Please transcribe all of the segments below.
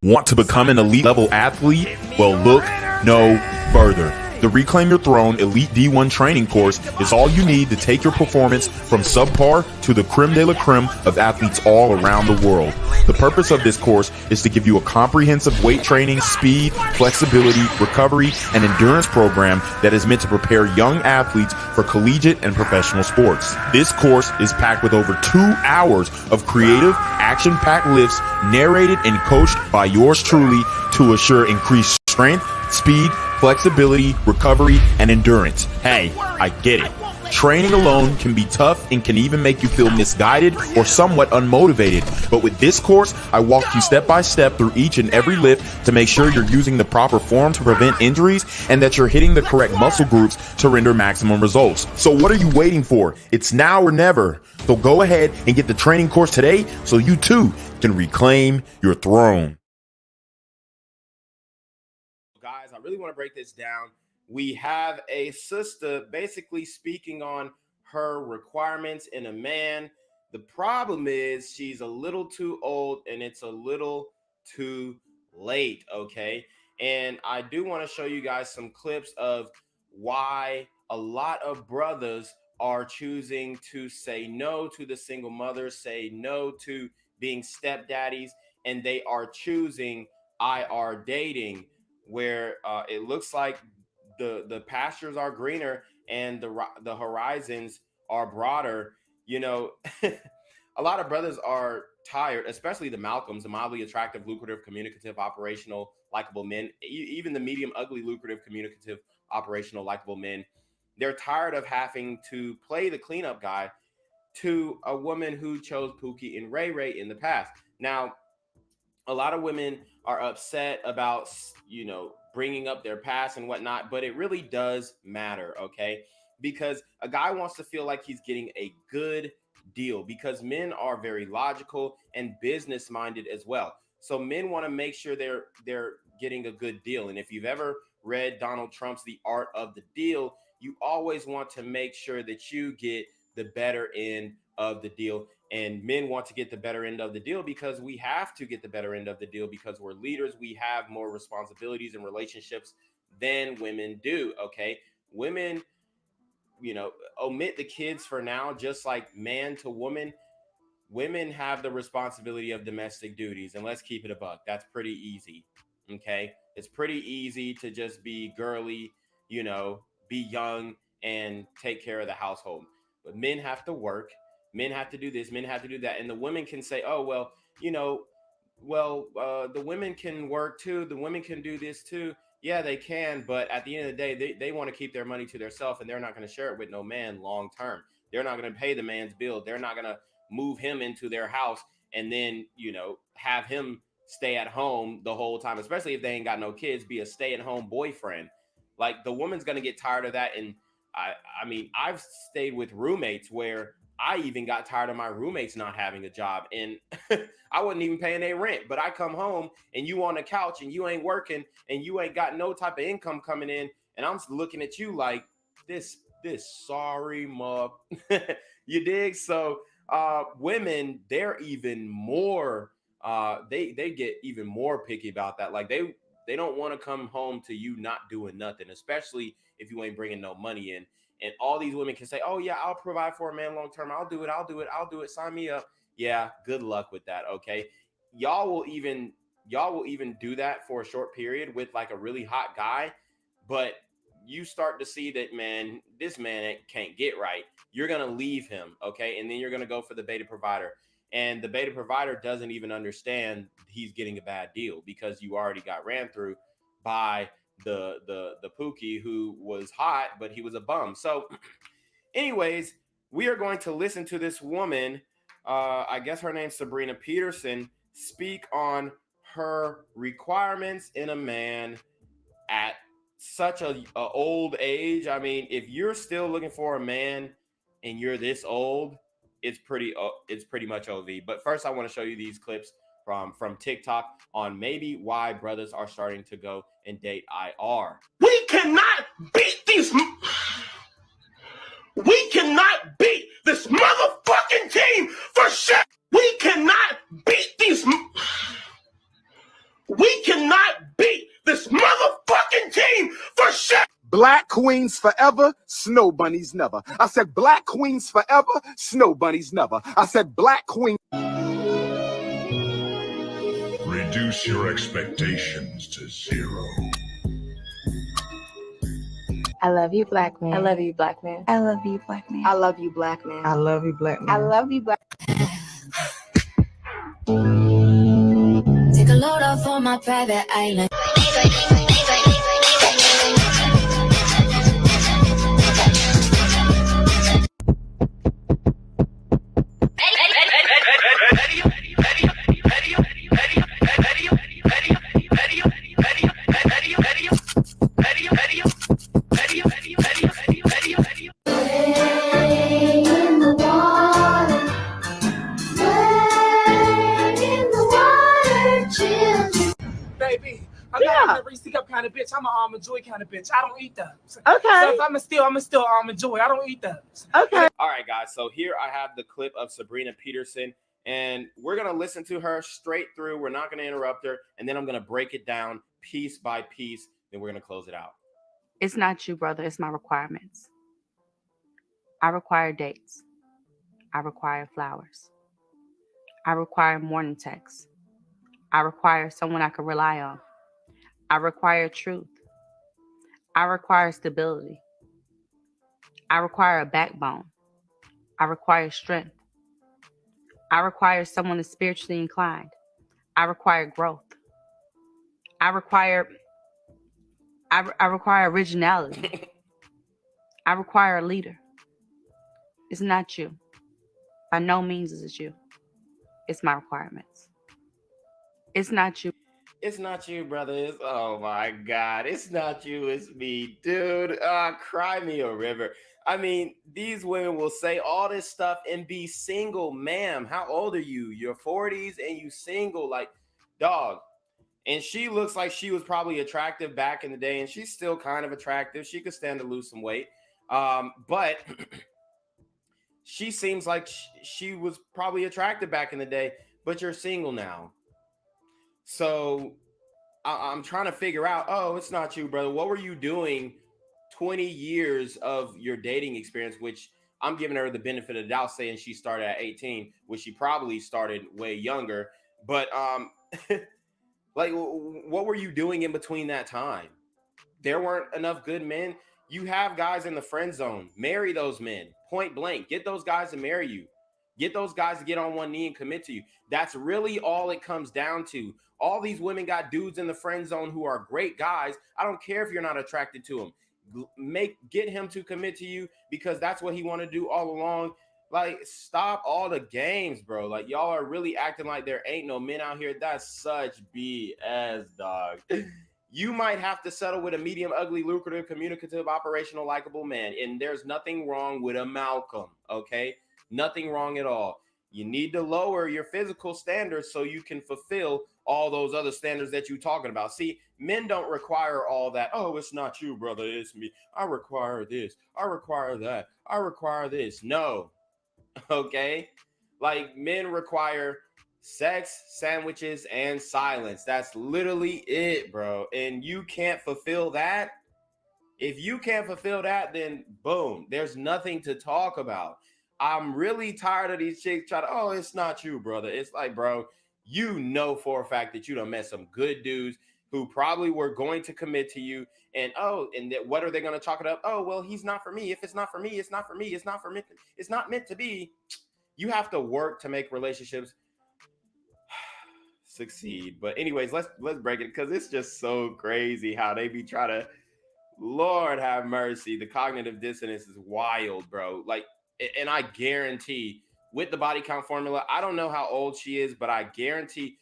Want to become an elite level athlete? Well, look no further. The Reclaim Your Throne Elite D1 training course is all you need to take your performance from subpar to the creme de la creme of athletes all around the world. The purpose of this course is to give you a comprehensive weight training, speed, flexibility, recovery, and endurance program that is meant to prepare young athletes for collegiate and professional sports. This course is packed with over 2 hours of creative, action-packed lifts narrated and coached by yours truly to assure increased strength, speed, flexibility, recovery, and endurance. Hey, I get it. Training alone can be tough and can even make you feel misguided or somewhat unmotivated. But with this course, I walk you step by step through each and every lift to make sure you're using the proper form to prevent injuries and that you're hitting the correct muscle groups to render maximum results. So what are you waiting for? It's now or never. So go ahead and get the training course today so you too can reclaim your throne. Guys, I really want to break this down. We have a sister basically speaking on her requirements in a man. The problem is she's a little too old and it's a little too late, okay? And I do want to show you guys some clips of why a lot of brothers are choosing to say no to the single mother, say no to being stepdaddies, and they are choosing IR dating, where it looks like the pastures are greener and the horizons are broader. You know, a lot of brothers are tired, especially the Malcolms, the mildly attractive, lucrative, communicative, operational, likable men, even the medium, ugly, lucrative, communicative, operational, likable men. They're tired of having to play the cleanup guy to a woman who chose Pookie and Ray Ray in the past. Now, a lot of women are upset about, you know, bringing up their past and whatnot, but it really does matter, okay? Because a guy wants to feel like he's getting a good deal, because men are very logical and business minded as well. So men want to make sure they're getting a good deal. And if you've ever read Donald Trump's The Art of the Deal, you always want to make sure that you get the better end of the deal. And men want to get the better end of the deal because we have to get the better end of the deal because we're leaders. We have more responsibilities and relationships than women do. Okay. Women, you know, omit the kids for now, just like man to woman. Women have the responsibility of domestic duties. And let's keep it a buck. That's pretty easy. Okay. It's pretty easy to just be girly, you know, be young and take care of the household. But men have to work. Men have to do this, men have to do that. And the women can say, oh, well, you know, the women can work too. The women can do this too. Yeah, they can. But at the end of the day, they want to keep their money to themselves, and they're not going to share it with no man long term. They're not going to pay the man's bill. They're not going to move him into their house and then, you know, have him stay at home the whole time, especially if they ain't got no kids, be a stay-at-home boyfriend. Like, the woman's going to get tired of that. And I mean, I've stayed with roommates where I even got tired of my roommates not having a job, and I wasn't even paying their rent. But I come home and you on the couch and you ain't working and you ain't got no type of income coming in, and I'm looking at you like this sorry mug. You dig? So women, they're even more they get even more picky about that. Like they don't want to come home to you not doing nothing, especially if you ain't bringing no money in. And all these women can say, oh, yeah, I'll provide for a man long term. I'll do it. Sign me up. Yeah, good luck with that. OK, y'all will even do that for a short period with like a really hot guy. But you start to see that, man, this man can't get right. You're going to leave him. OK, and then you're going to go for the beta provider. And the beta provider doesn't even understand he's getting a bad deal because you already got ran through by the Pookie who was hot, but he was a bum. So anyways, we are going to listen to this woman, I guess her name's Sabrina Peterson, speak on her requirements in a man at such a old age. I mean, if you're still looking for a man and you're this old, it's pretty much OV. But first, I want to show you these clips from TikTok on maybe why brothers are starting to go and date IR. We cannot beat these. We cannot beat this motherfucking team for shit. We cannot beat these. We cannot beat this motherfucking team for shit. Black queens forever, snow bunnies never. I said black queens forever, snow bunnies never. I said black queen. Reduce your expectations to zero. I love you, black man. I love you, black man. I love you, black man. I love you, black man. I love you, black man. I love you, black man. Take a load off on my private island. Baby, I'm not a Reese Cup kind of bitch. I'm an Almond Joy kind of bitch. I don't eat those. Okay. So if I'm still Almond Joy. I don't eat those. Okay. All right, guys. So here I have the clip of Sabrina Peterson, and we're going to listen to her straight through. We're not going to interrupt her. And then I'm going to break it down piece by piece. Then we're going to close it out. It's not you, brother. It's my requirements. I require dates. I require flowers. I require morning texts. I require someone I can rely on. I require truth. I require stability. I require a backbone. I require strength. I require someone that's spiritually inclined. I require growth. I require originality. I require a leader. It's not you. By no means is it you. It's my requirements. It's not you. It's not you, brother. Oh my God. It's not you. It's me, dude. Cry me a river. I mean, these women will say all this stuff and be single. Ma'am, how old are you? You're 40s and you single. Like, dog. And she looks like she was probably attractive back in the day, and she's still kind of attractive. She could stand to lose some weight. But she seems like she was probably attractive back in the day, but you're single now. So I'm trying to figure out, oh, it's not you, brother. What were you doing 20 years of your dating experience, which I'm giving her the benefit of the doubt saying she started at 18, which she probably started way younger. But like, what were you doing in between that time? There weren't enough good men. You have guys in the friend zone. Marry those men, point blank. Get those guys to marry you. Get those guys to get on one knee and commit to you. That's really all it comes down to. All these women got dudes in the friend zone who are great guys. I don't care if you're not attracted to him. Get him to commit to you because that's what he wanted to do all along. Like, stop all the games, bro. Like, y'all are really acting like there ain't no men out here. That's such BS, dog. You might have to settle with a medium, ugly, lucrative, communicative, operational, likable man. And there's nothing wrong with a Malcolm, okay? Nothing wrong at all. You need to lower your physical standards so you can fulfill all those other standards that you're talking about. See, men don't require all that. Oh, it's not you, brother. It's me. I require this. I require that. I require this. No. Okay? Like, men require sex, sandwiches, and silence. That's literally it, bro. And you can't fulfill that. If you can't fulfill that, then boom, there's nothing to talk about. I'm really tired of these chicks trying to, oh, it's not you, brother. It's like, bro, you know for a fact that you done met some good dudes who probably were going to commit to you. And what are they going to chalk it up? Oh, well, he's not for me. If it's not for me, it's not for me. It's not for me. It's not meant to be. You have to work to make relationships succeed. But anyways, let's break it because it's just so crazy how they be trying to, Lord have mercy. The cognitive dissonance is wild, bro. Like, and I guarantee with the body count formula, I don't know how old she is, but I guarantee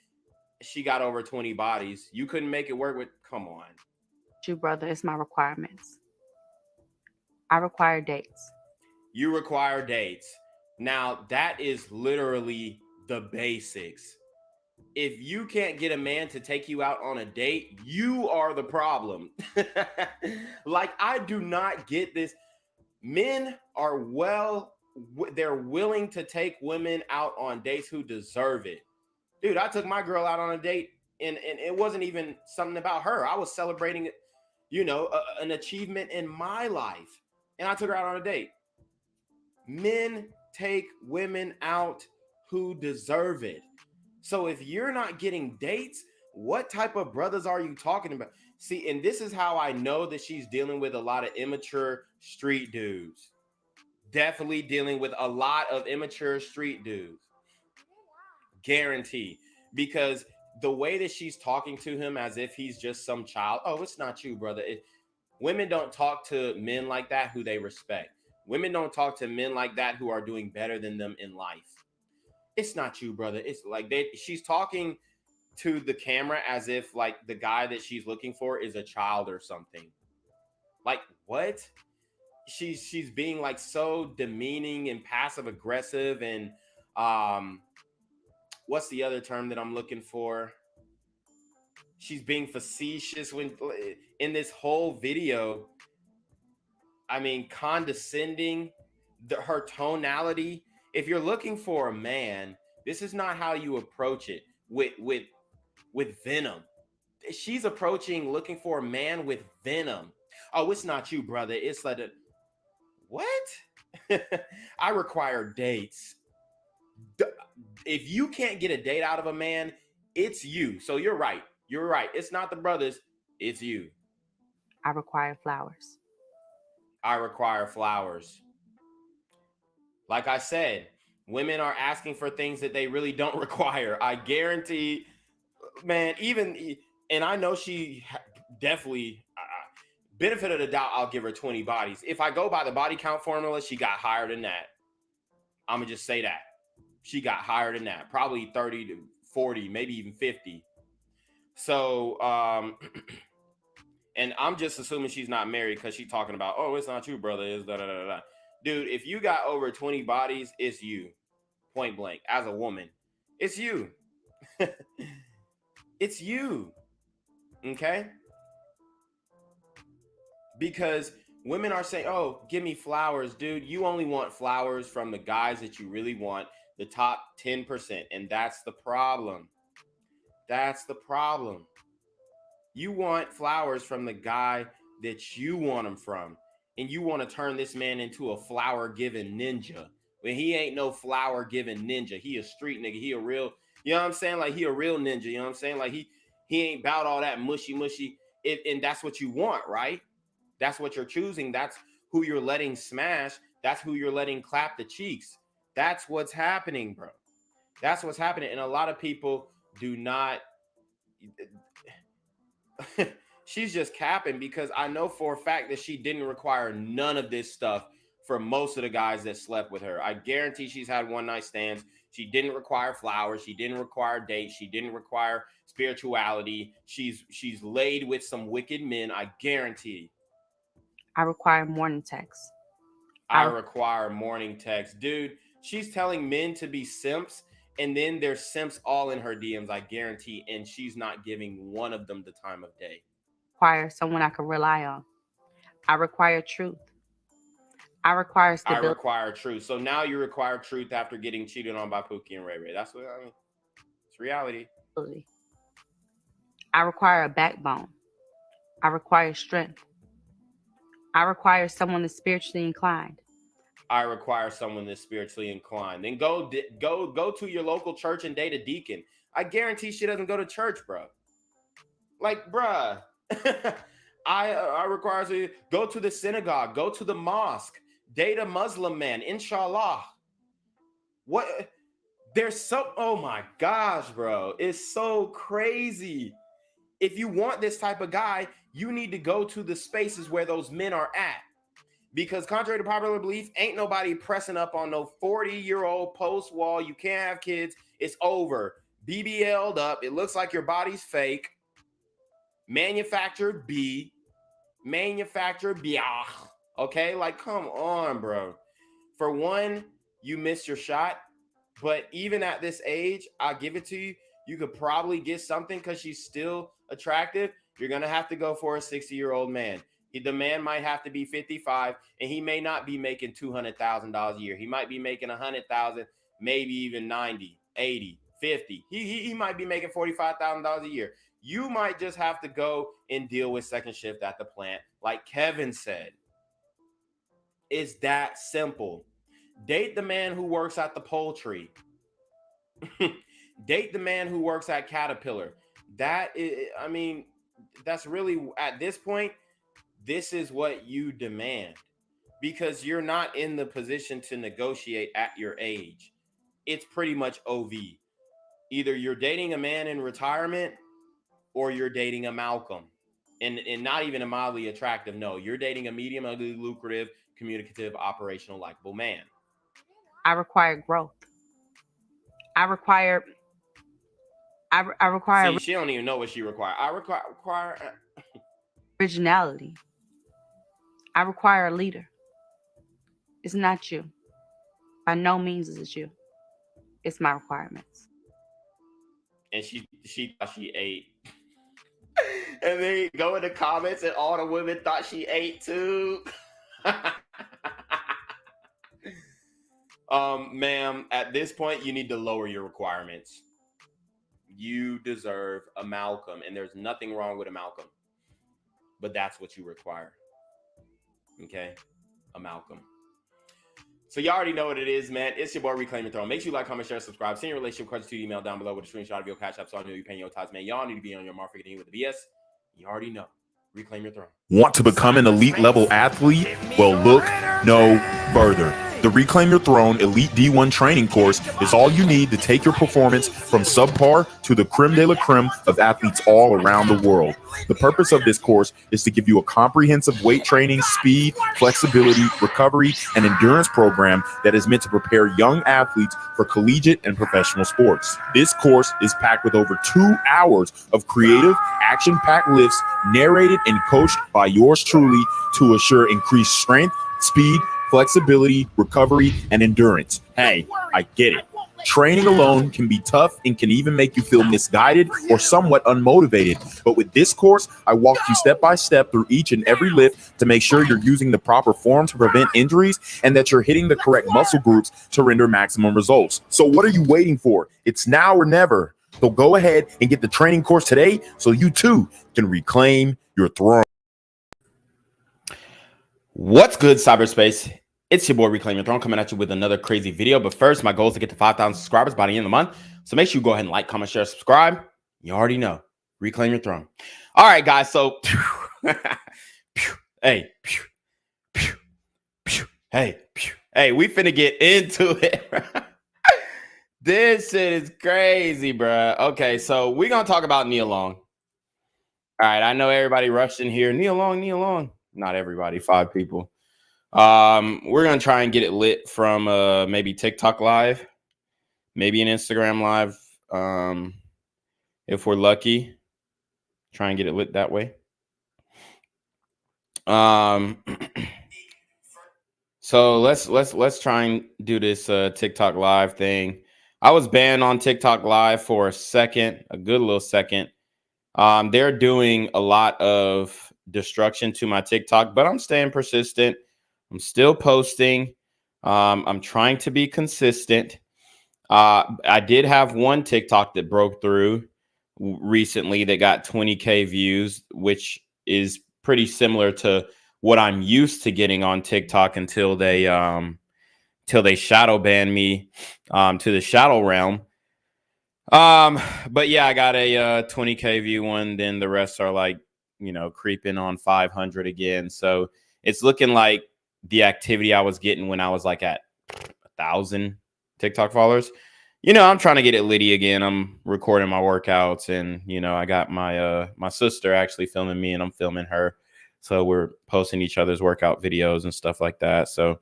she got over 20 bodies. You couldn't make it work with, come on. You, brother, it's my requirements. I require dates. You require dates. Now, that is literally the basics. If you can't get a man to take you out on a date, you are the problem. Like, I do not get this. Men are they're willing to take women out on dates who deserve it. Dude, I took my girl out on a date and it wasn't even something about her. I was celebrating, you know, an achievement in my life, and I took her out on a date. Men take women out who deserve it. So if you're not getting dates, what type of brothers are you talking about? See, and this is how I know that she's dealing with a lot of immature street dudes. Definitely dealing with a lot of immature street dudes. Guarantee. Because the way that she's talking to him as if he's just some child. Oh, it's not you, brother. Women don't talk to men like that who they respect. Women don't talk to men like that who are doing better than them in life. It's not you, brother. It's like she's talking to the camera as if like the guy that she's looking for is a child or something. Like, what? She's being like so demeaning and passive aggressive, and what's the other term that I'm looking for? She's being facetious when in this whole video. I mean, condescending, her tonality. If you're looking for a man, this is not how you approach it with venom. She's approaching looking for a man with venom. Oh, it's not you, brother. It's like what? I require dates. If you can't get a date out of a man, it's you. So you're right. You're right. It's not the brothers. It's you. I require flowers. I require flowers. Like I said, women are asking for things that they really don't require. I guarantee, man, and I know she definitely, benefit of the doubt, I'll give her 20 bodies. If I go by the body count formula, she got higher than that. I'm going to just say that. She got higher than that. Probably 30 to 40, maybe even 50. So, and I'm just assuming she's not married because she's talking about, oh, it's not you, brother. It's da da da da. Dude, if you got over 20 bodies, it's you. Point blank. As a woman, it's you. It's you. Okay? Because women are saying, oh, give me flowers, dude. You only want flowers from the guys that you really want, the top 10%. And that's the problem. That's the problem. You want flowers from the guy that you want them from. And you want to turn this man into a flower-giving ninja. When he ain't no flower-giving ninja. He a street nigga. He a real, you know what I'm saying? Like, he a real ninja. You know what I'm saying? Like, he ain't about all that mushy. And that's what you want, right? That's what you're choosing. That's who you're letting smash. That's who you're letting clap the cheeks. That's what's happening, bro. That's what's happening. And a lot of people do not... She's just capping, because I know for a fact that she didn't require none of this stuff for most of the guys that slept with her. I guarantee she's had one night stands. She didn't require flowers. She didn't require dates. She didn't require spirituality. She's laid with some wicked men. I guarantee. I require morning texts. I require morning texts. Dude, she's telling men to be simps, and then there's simps all in her DMs, I guarantee, and she's not giving one of them the time of day. Require someone I can rely on. I require truth. I require stability. I require truth. So now you require truth after getting cheated on by Pookie and Ray Ray. That's what I mean. It's reality. I require a backbone. I require strength. I require someone that's spiritually inclined. I require someone that's spiritually inclined. Then go to your local church and date a deacon. I guarantee she doesn't go to church, bro. Like, bruh. I require you go to the synagogue, go to the mosque, date a Muslim man, inshallah. What? There's so, oh my gosh, bro. It's so crazy. If you want this type of guy, you need to go to the spaces where those men are at. Because contrary to popular belief, ain't nobody pressing up on no 40-year-old post wall. You can't have kids. It's over. BBL'd up. It looks like your body's fake. Manufactured B. Okay? Like, come on, bro. For one, you missed your shot. But even at this age, I'll give it to you. You could probably get something because she's still attractive. You're going to have to go for a 60-year-old man. The man might have to be 55, and he may not be making $200,000 a year. He might be making $100,000, maybe even 90, 80, 50. He might be making $45,000 a year. You might just have to go and deal with second shift at the plant, like Kevin said. It's that simple. Date the man who works at the poultry. Date the man who works at Caterpillar. That is, I mean, that's really, at this point, this is what you demand, because you're not in the position to negotiate at your age. It's pretty much OV. Either you're dating a man in retirement or you're dating a Malcolm, and not even a mildly attractive. No, you're dating a medium, ugly, lucrative, communicative, operational, likable man. I require growth. I require. See, she don't even know what she requires. I require originality. I require a leader. It's not you. By no means is it you. It's my requirements. And she thought she ate. And then go in the comments and all the women thought she ate too. Ma'am, at this point, you need to lower your requirements. You deserve a Malcolm, and there's nothing wrong with a Malcolm. But that's what you require. Okay? A Malcolm. So you already know what it is, man. It's your boy, Reclaim Your Throne. Make sure you like, comment, share, subscribe. Send your relationship questions to the email down below with a screenshot of your CashApp so I know you're paying your tithes, man. Y'all need to be on your mark for getting with the BS. You already know. Reclaim Your Throne. Want to become an elite level athlete? Well, look no further. The Reclaim Your Throne Elite D1 training course is all you need to take your performance from subpar to the creme de la creme of athletes all around the world. The purpose of this course is to give you a comprehensive weight training, speed, flexibility, recovery, and endurance program that is meant to prepare young athletes for collegiate and professional sports. This course is packed with over 2 hours of creative, action-packed lifts narrated and coached by yours truly to assure increased strength, speed, flexibility, recovery, and endurance. Hey, I get it. Training alone can be tough and can even make you feel misguided or somewhat unmotivated. But with this course, I walk you step by step through each and every lift to make sure you're using the proper form to prevent injuries and that you're hitting the correct muscle groups to render maximum results. So what are you waiting for? It's now or never. So go ahead and get the training course today so you too can reclaim your throne. What's good, cyberspace? It's your boy, Reclaim Your Throne, coming at you with another crazy video. But first, my goal is to get to 5,000 subscribers by the end of the month. So make sure you go ahead and like, comment, share, subscribe. You already know. Reclaim Your Throne. All right, guys. So, hey, we finna get into it. This shit is crazy, bro. Okay, so we're going to talk about Nia Long. All right, I know everybody rushed in here. Nia Long. Not everybody, 5 people. We're gonna try and get it lit from maybe TikTok live, maybe an Instagram live, if we're lucky. Try and get it lit that way. So let's try and do this TikTok live thing. I was banned on TikTok live for a good little second. They're doing a lot of destruction to my TikTok, but I'm staying persistent. I'm still posting. I'm trying to be consistent. I did have one TikTok that broke through recently that got 20K views, which is pretty similar to what I'm used to getting on TikTok until they shadow ban me to the shadow realm. But yeah, I got a 20K view one. Then the rest are like, creeping on 500 again. So it's looking like the activity I was getting when I was like at 1,000 TikTok followers. I'm trying to get it litty again. I'm recording my workouts, and I got my sister actually filming me, and I'm filming her. So we're posting each other's workout videos and stuff like that. So,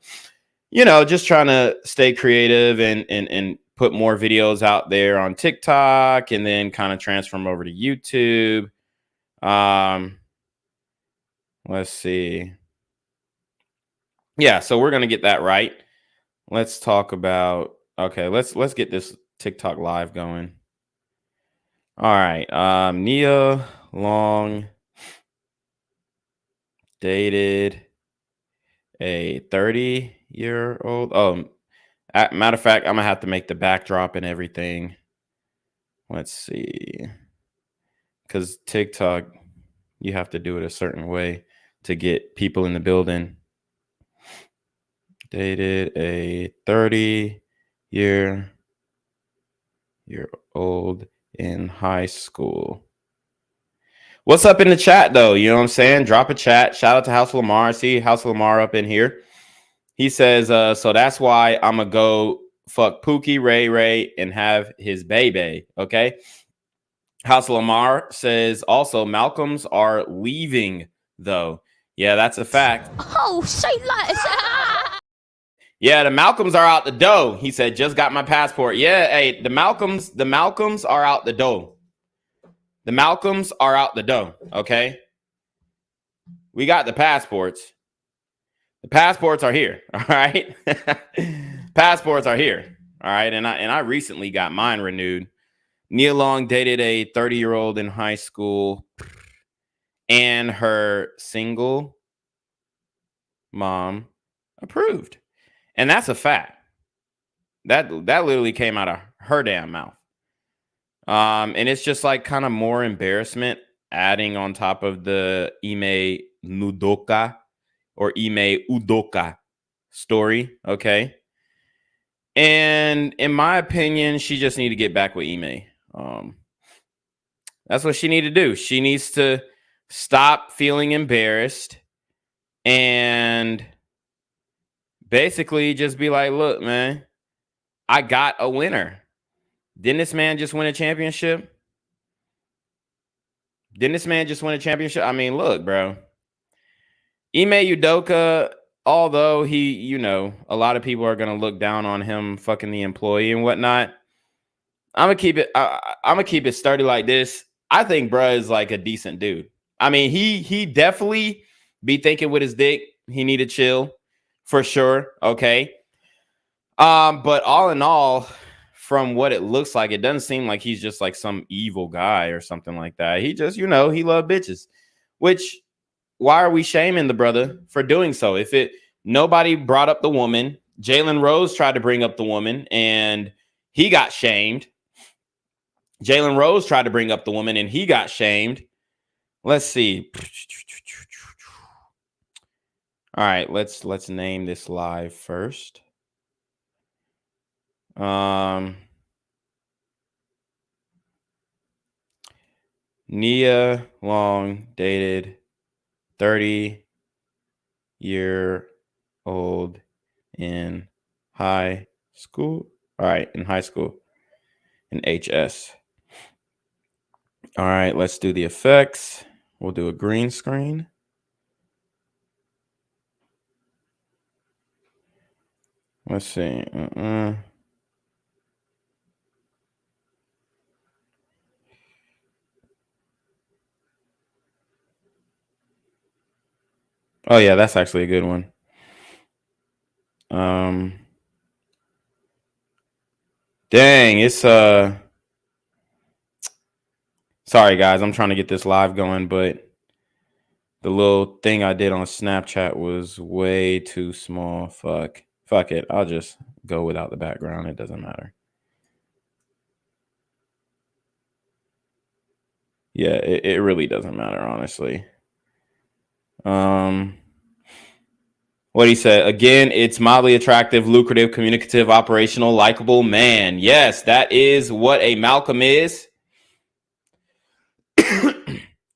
just trying to stay creative and put more videos out there on TikTok, and then kind of transfer them over to YouTube. Let's see. Yeah, so we're gonna get that right. Let's talk about. Okay, let's get this TikTok live going. All right, Nia Long dated a 30-year-old. Oh, matter of fact, I'm gonna have to make the backdrop and everything Let's see. Because TikTok, you have to do it a certain way to get people in the building. Dated a 30-year-old in high school. What's up in the chat, though? You know what I'm saying? Drop a chat. Shout out to House Lamar. I see House Lamar up in here. He says, so that's why I'm going to go fuck Pookie Ray and have his baby. Okay. House Lamar says also Malcolms are leaving, though. Yeah, that's a fact. Oh, say like Yeah, the Malcolms are out the door. He said, just got my passport. Yeah, hey, the Malcolms are out the door. The Malcolms are out the door, okay? We got the passports. The passports are here, all right? Passports are here, all right? And I recently got mine renewed. Nia Long dated a 30-year-old in high school and her single mom approved. And that's a fact. That literally came out of her damn mouth. And it's just like kind of more embarrassment adding on top of the Ime Nudoka or Ime Udoka story, okay? And in my opinion, she just need to get back with Ime. That's what she need to do. She needs to stop feeling embarrassed and basically just be like, look, man, I got a winner. Didn't this man just win a championship? I mean, look, bro. Ime Udoka, although he, you know, a lot of people are going to look down on him fucking the employee and whatnot. I'm going to keep it sturdy like this. I think bruh is like a decent dude. I mean, he definitely be thinking with his dick. He need to chill for sure. Okay. But all in all, from what it looks like, it doesn't seem like he's just like some evil guy or something like that. He just, you know, he love bitches, which why are we shaming the brother for doing so? Nobody brought up the woman. Jalen Rose tried to bring up the woman and he got shamed. Jalen Rose tried to bring up the woman and he got shamed. Let's see. All right, let's name this live first. Nia Long dated 30-year-old in high school. All right, in high school. In HS. All right, let's do the effects. We'll do a green screen. Let's see. Oh yeah, that's actually a good one. Dang, it's sorry guys, I'm trying to get this live going, but the little thing I did on Snapchat was way too small. Fuck it. I'll just go without the background. It doesn't matter. Yeah, it really doesn't matter, honestly. What he said again, it's mildly attractive, lucrative, communicative, operational, likable man. Yes, that is what a Malcolm is.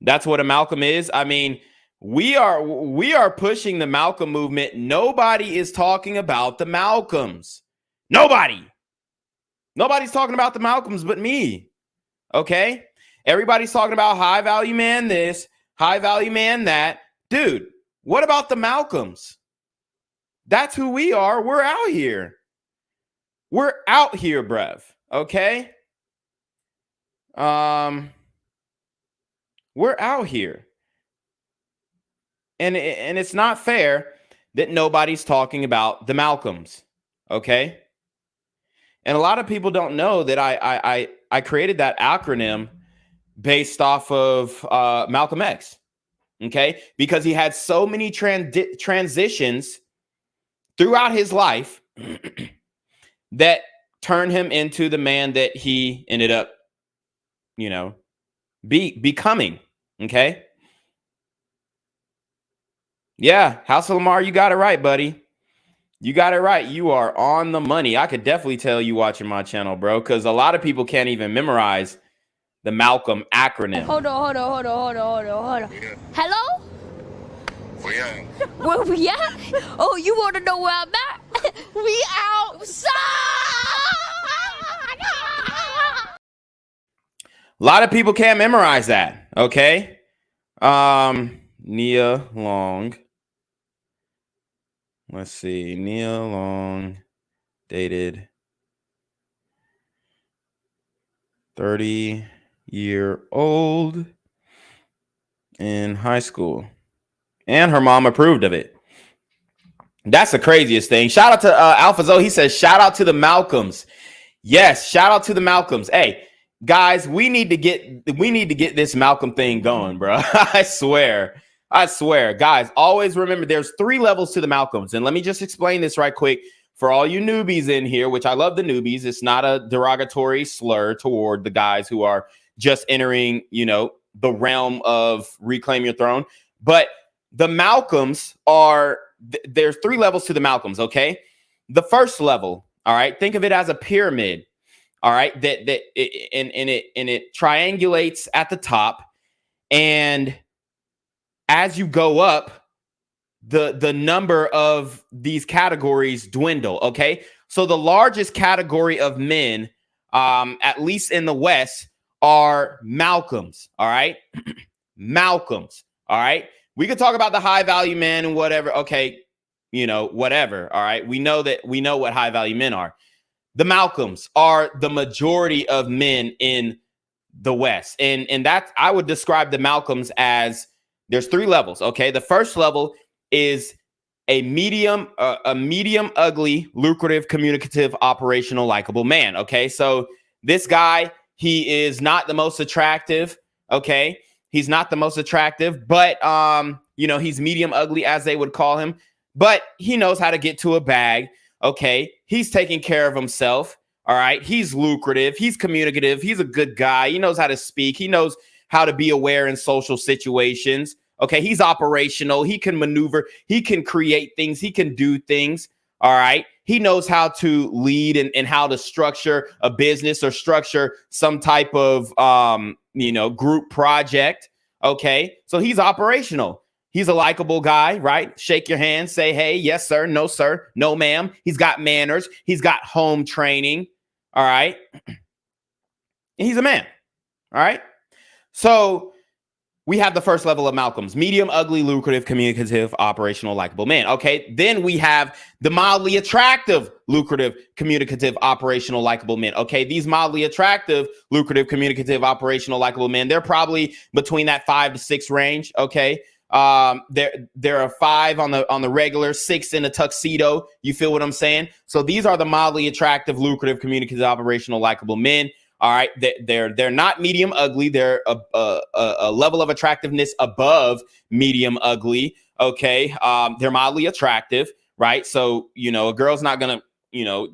That's what a Malcolm is. I mean, we are pushing the Malcolm movement. Nobody is talking about the Malcolms. Nobody's talking about the Malcolms but me. Okay? Everybody's talking about high value man this, high value man that. Dude, what about the Malcolms? That's who we are. We're out here. We're out here, bruv. Okay? We're out here. And it's not fair that nobody's talking about the Malcolms. Okay? And a lot of people don't know that I created that acronym based off of Malcolm X. Okay? Because he had so many transitions throughout his life that turned him into the man that he ended up you know, becoming. Okay. Yeah. House of Lamar, you got it right, buddy. You got it right. You are on the money. I could definitely tell you watching my channel, bro, because a lot of people can't even memorize the Malcolm acronym. Hold on. Hello? Where we at? Oh, you want to know where I'm at? We outside! A lot of people can't memorize that, okay? Nia Long. Let's see. Nia Long dated 30-year-old in high school. And her mom approved of it. That's the craziest thing. Shout out to AlphaZo. He says, shout out to the Malcolms. Yes, shout out to the Malcolms. Hey, guys, we need to get this Malcolm thing going, bro. I swear. Guys, always remember there's 3 levels to the Malcolms. And let me just explain this right quick for all you newbies in here, which I love the newbies. It's not a derogatory slur toward the guys who are just entering, the realm of Reclaim Your Throne. But the Malcolms are, there's 3 levels to the Malcolms, okay? The first level, all right, think of it as a pyramid, all right, it triangulates at the top, and as you go up, the number of these categories dwindle, okay? So the largest category of men, at least in the West, are Malcolms, all right? Malcolms, all right? We could talk about the high value men and whatever, okay, whatever, all right? We know what high value men are. The Malcolms are the majority of men in the West. And that, I would describe the Malcolms as, there's 3 levels, okay? The first level is a medium ugly, lucrative, communicative, operational, likable man, okay? So this guy, he is not the most attractive, okay? He's not the most attractive, but, he's medium ugly, as they would call him, but he knows how to get to a bag, okay? He's taking care of himself, all right? He's lucrative. He's communicative. He's a good guy. He knows how to speak. He knows how to be aware in social situations, okay? He's operational. He can maneuver. He can create things. He can do things, all right? He knows how to lead and how to structure a business or structure some type of, group project, okay? So he's operational. He's a likable guy, right? Shake your hand, say, hey, yes, sir, no, ma'am. He's got manners. He's got home training, all right? And he's a man, all right? So we have the first level of Malcolms: medium, ugly, lucrative, communicative, operational, likable man. Okay, then we have the mildly attractive, lucrative, communicative, operational, likable men. Okay, these mildly attractive, lucrative, communicative, operational, likable men, they're probably between that 5 to 6 range. Okay, there are 5 on the regular, 6 in a tuxedo. You feel what I'm saying? So these are the mildly attractive, lucrative, communicative, operational, likable men. All right, they're not medium ugly. They're a level of attractiveness above medium ugly. Okay, they're mildly attractive, right? So a girl's not gonna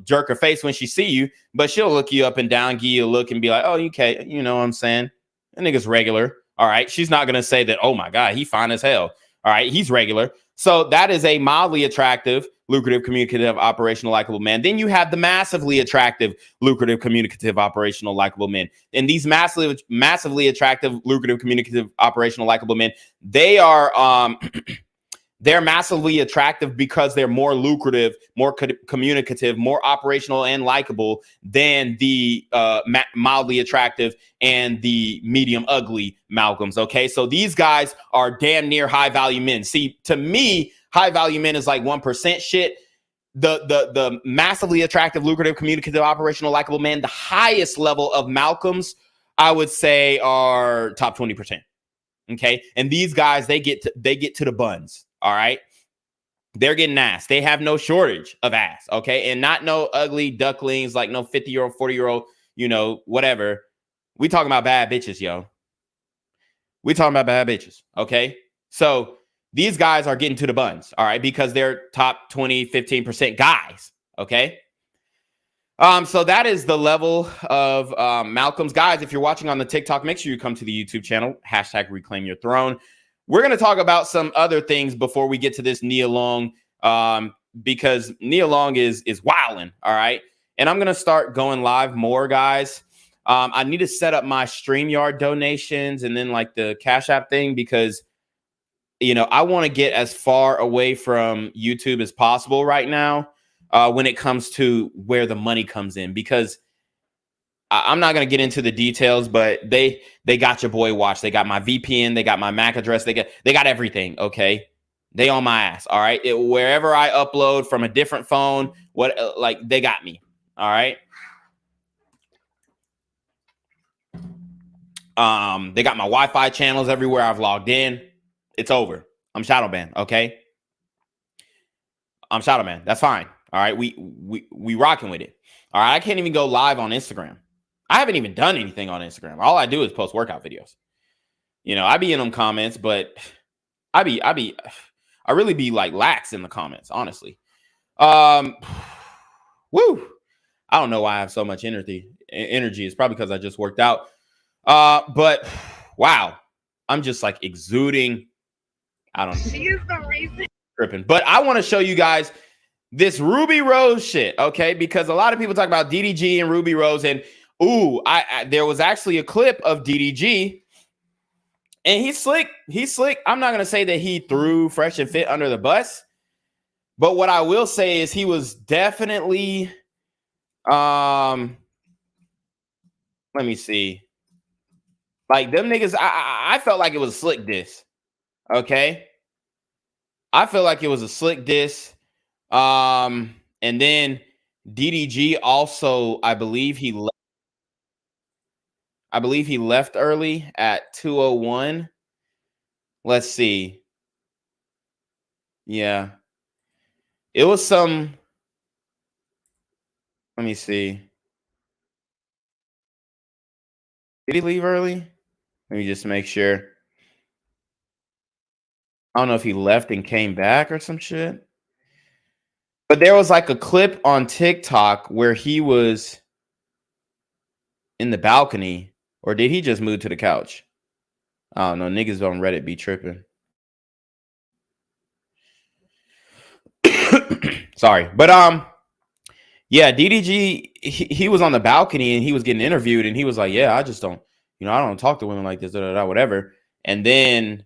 jerk her face when she see you, but she'll look you up and down, give you a look, and be like, oh, okay, you know what I'm saying? That nigga's regular. All right, she's not gonna say that. Oh my God, he fine as hell. All right, he's regular. So that is a mildly attractive, lucrative, communicative, operational, likable man. Then you have the massively attractive, lucrative, communicative, operational, likable men. And these massively attractive, lucrative, communicative, operational, likable men, they are they're massively attractive because they're more lucrative, more communicative, more operational and likable than the mildly attractive and the medium ugly Malcolms. Okay, so these guys are damn near high value men. See, to me, high value men is like 1% shit. The massively attractive, lucrative, communicative, operational, likable men, the highest level of Malcolms, I would say, are top 20%. Okay, and these guys, they get to the buns. All right, they're getting ass. They have no shortage of ass. Okay, and not no ugly ducklings like no 50-year-old, 40-year-old, whatever. We talking about bad bitches, yo. We talking about bad bitches. Okay, so these guys are getting to the buns. All right, because they're top 20, 15% guys. Okay. So that is the level of Malcolm's. Guys, if you're watching on the TikTok, make sure you come to the YouTube channel, hashtag Reclaim Your Throne. We're going to talk about some other things before we get to this Nia Long, because Nia Long is wilding, all right? And I'm going to start going live more, guys. I need to set up my StreamYard donations and then like the Cash App thing because, you know, I want to get as far away from YouTube as possible right now. When it comes to where the money comes in, because I'm not going to get into the details, but they got your boy watch. They got my VPN. They got my MAC address. They got everything. Okay. They on my ass. All right. Wherever I upload from a different phone, like they got me. All right. They got my Wi-Fi channels everywhere I've logged in. It's over. I'm shadow banned. Okay. I'm shadow banned. That's fine. All right, we rocking with it. All right, I can't even go live on Instagram. I haven't even done anything on Instagram. All I do is post workout videos. You know, I be in them comments, but I really be like lax in the comments, honestly. Woo! I don't know why I have so much energy. It's probably because I just worked out. But wow, I'm just like exuding. I don't know. She is the reason. Tripping. But I want to show you guys this Ruby Rose shit, okay? Because a lot of people talk about DDG and Ruby Rose, and there was actually a clip of DDG, and he's slick. He's slick. I'm not gonna say that he threw Fresh and Fit under the bus, but what I will say is he was definitely, let me see, like them niggas. I felt like it was a slick diss, okay? I feel like it was a slick diss. And then DDG also, I believe he left early at 2:01. Let's see. Yeah. It was some, let me see. Did he leave early? Let me just make sure. I don't know if he left and came back or some shit. But there was like a clip on TikTok where he was in the balcony, or did he just move to the couch? I don't know. Niggas on Reddit be tripping. Sorry. But yeah, DDG, he was on the balcony and he was getting interviewed and he was like, yeah, I just don't, I don't talk to women like this, whatever. And then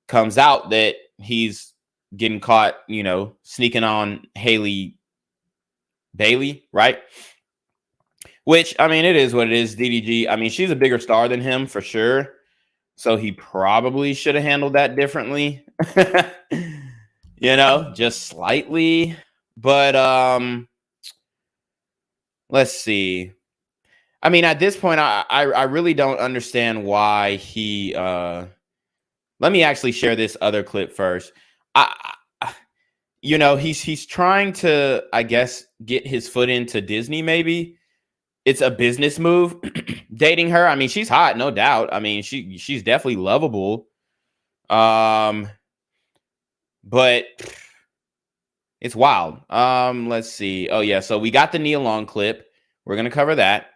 comes out that he's getting caught, sneaking on Haley Bailey, right? Which, I mean, it is what it is. DDG, I mean, she's a bigger star than him for sure. So he probably should have handled that differently, just slightly. But let's see. I mean, at this point, I really don't understand why he. Let me actually share this other clip first. He's trying to, I guess, get his foot into Disney. Maybe it's a business move. Dating her, I mean, she's hot, no doubt. I mean, she's definitely lovable. But it's wild. Let's see. Oh yeah, so we got the Nia Long clip. We're gonna cover that.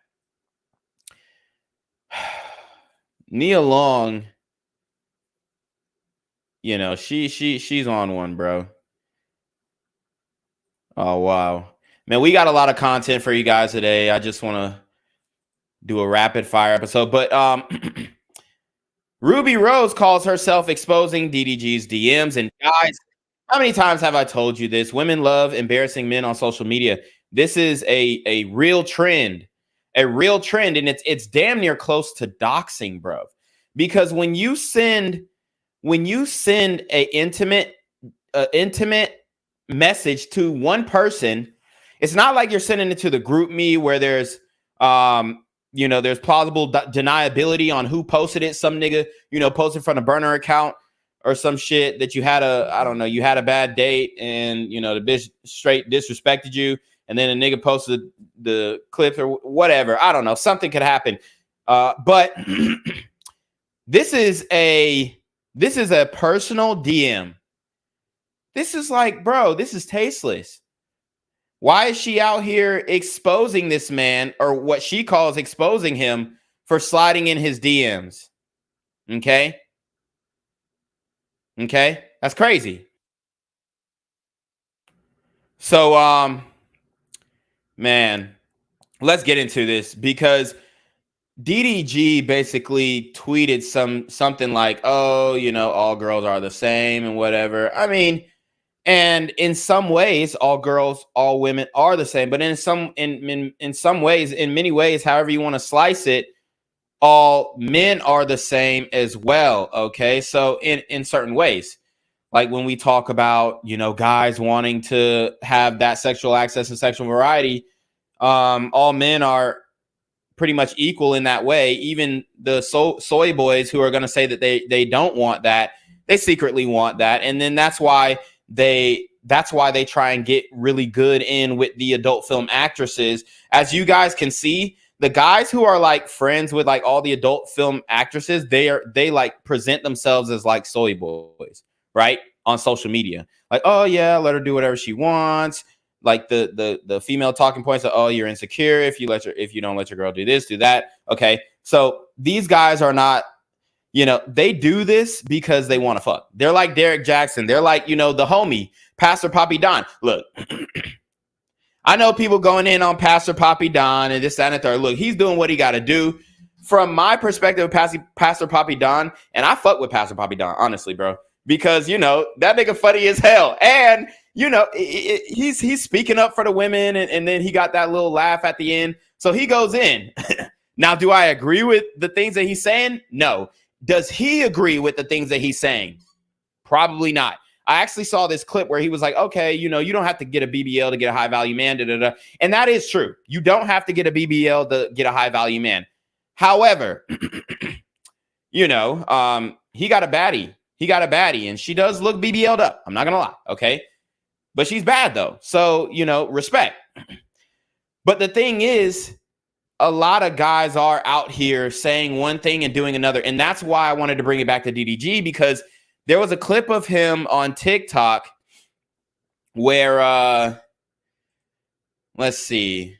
Nia Long, she's on one, bro. Oh wow, man, we got a lot of content for you guys today. I just want to do a rapid fire episode, but Ruby Rose calls herself exposing DDG's DMs. And guys, how many times have I told you this? Women love embarrassing men on social media. This is a real trend, and it's damn near close to doxing, bro. Because when you send a intimate message to one person, it's not like you're sending it to the group me where there's there's plausible deniability on who posted it. Some nigga, posted from a burner account or some shit that you had a bad date and, the bitch straight disrespected you. And then a nigga posted the clip or whatever. I don't know. Something could happen. But this is a personal DM. This is like, bro, this is tasteless. Why is she out here exposing this man, or what she calls exposing him for sliding in his DMs? Okay. That's crazy. So, man, let's get into this, because DDG basically tweeted something like, oh, all girls are the same and whatever. I mean, and in some ways, all girls, all women are the same. But in some ways, in many ways, however you want to slice it, all men are the same as well. Okay, so in certain ways, like when we talk about guys wanting to have that sexual access and sexual variety, all men are pretty much equal in that way. Even the soy boys who are going to say that they don't want that, they secretly want that, and then that's why they try and get really good in with the adult film actresses. As you guys can see, the guys who are like friends with like all the adult film actresses, they like present themselves as like soy boys, right, on social media. Like, oh yeah, let her do whatever she wants. Like the female talking points of, oh, you're insecure if you don't let your girl do this, do that. Okay, so these guys are not, they do this because they want to fuck. They're like Derek Jackson. They're like, the homie Pastor Poppy Don. Look, I know people going in on Pastor Poppy Don and this, that, and the third. Look, he's doing what he got to do. From my perspective, Pastor Poppy Don, and I fuck with Pastor Poppy Don, honestly, bro, because that nigga funny as hell, and he's speaking up for the women, and then he got that little laugh at the end, so he goes in. Now, do I agree with the things that he's saying? No. Does he agree with the things that he's saying? Probably not. I actually saw this clip where he was like, okay, you don't have to get a BBL to get a high value man, and that is true. You don't have to get a BBL to get a high value man. However, he got a baddie. He got a baddie, and she does look BBL'd up. I'm not gonna lie, okay? But she's bad though. So, respect. But the thing is, a lot of guys are out here saying one thing and doing another. And that's why I wanted to bring it back to DDG, because there was a clip of him on TikTok where, let's see.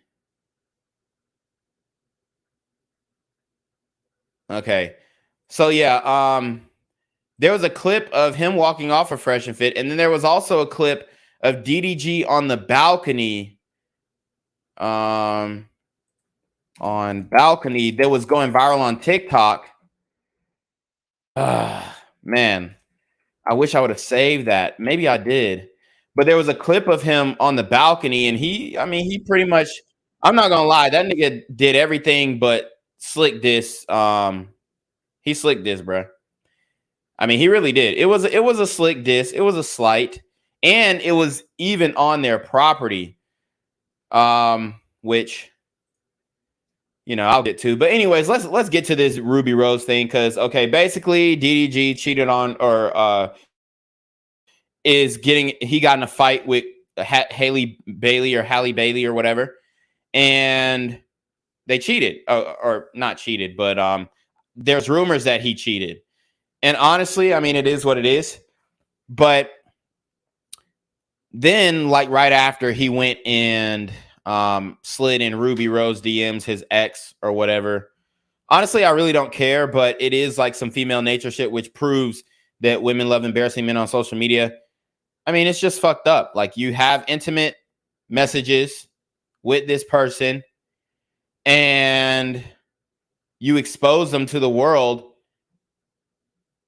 Okay. So yeah, there was a clip of him walking off of Fresh and Fit. And then there was also a clip of DDG on the balcony, that was going viral on TikTok. Man, I wish I would have saved that. Maybe I did. But there was a clip of him on the balcony, and he pretty much, I'm not gonna lie, that nigga did everything but slick this. He slick this, bro. I mean, he really did. It was a slick diss. It was a slight, and it was even on their property, which I'll get to. But anyways, let's get to this Ruby Rose thing, because okay, basically DDG cheated on, or he got in a fight with Halle Bailey or whatever, and they cheated, or not cheated, but there's rumors that he cheated. And honestly, I mean, it is what it is. But then, like right after, he went and slid in Ruby Rose DMs, his ex or whatever. Honestly, I really don't care, but it is like some female nature shit, which proves that women love embarrassing men on social media. I mean, it's just fucked up. Like, you have intimate messages with this person and you expose them to the world.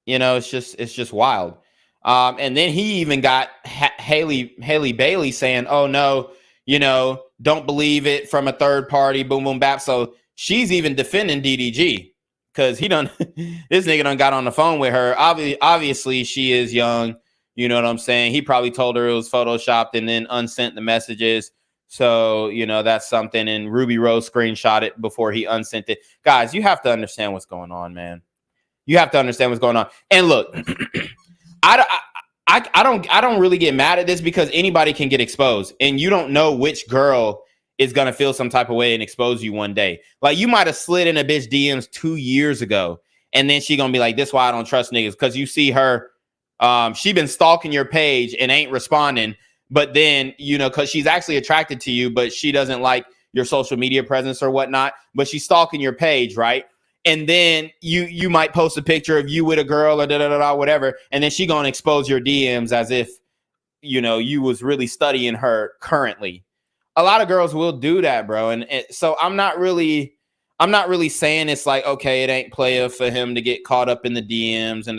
It's just wild. And then he even got Halle Bailey saying, oh no, don't believe it from a third party, boom, boom, bap. So she's even defending DDG, because this nigga done got on the phone with her. Obviously she is young. You know what I'm saying? He probably told her it was photoshopped and then unsent the messages. So, that's something. And Ruby Rose screenshot it before he unsent it. Guys, you have to understand what's going on, man. You have to understand what's going on. And look, I don't really get mad at this, because anybody can get exposed, and you don't know which girl is going to feel some type of way and expose you one day. Like, you might have slid in a bitch DMs 2 years ago, and then she going to be like, this why I don't trust niggas, because you see her, she been stalking your page and ain't responding. but then, you know, because she's actually attracted to you, but she doesn't like your social media presence or whatnot, but she's stalking your page, right? And then you might post a picture of you with a girl or whatever, and then she gonna expose your DMs as if, you know, you was really studying her currently. A lot of girls will do that, bro. And so I'm not really saying it's like, okay, it ain't player for him to get caught up in the DMs and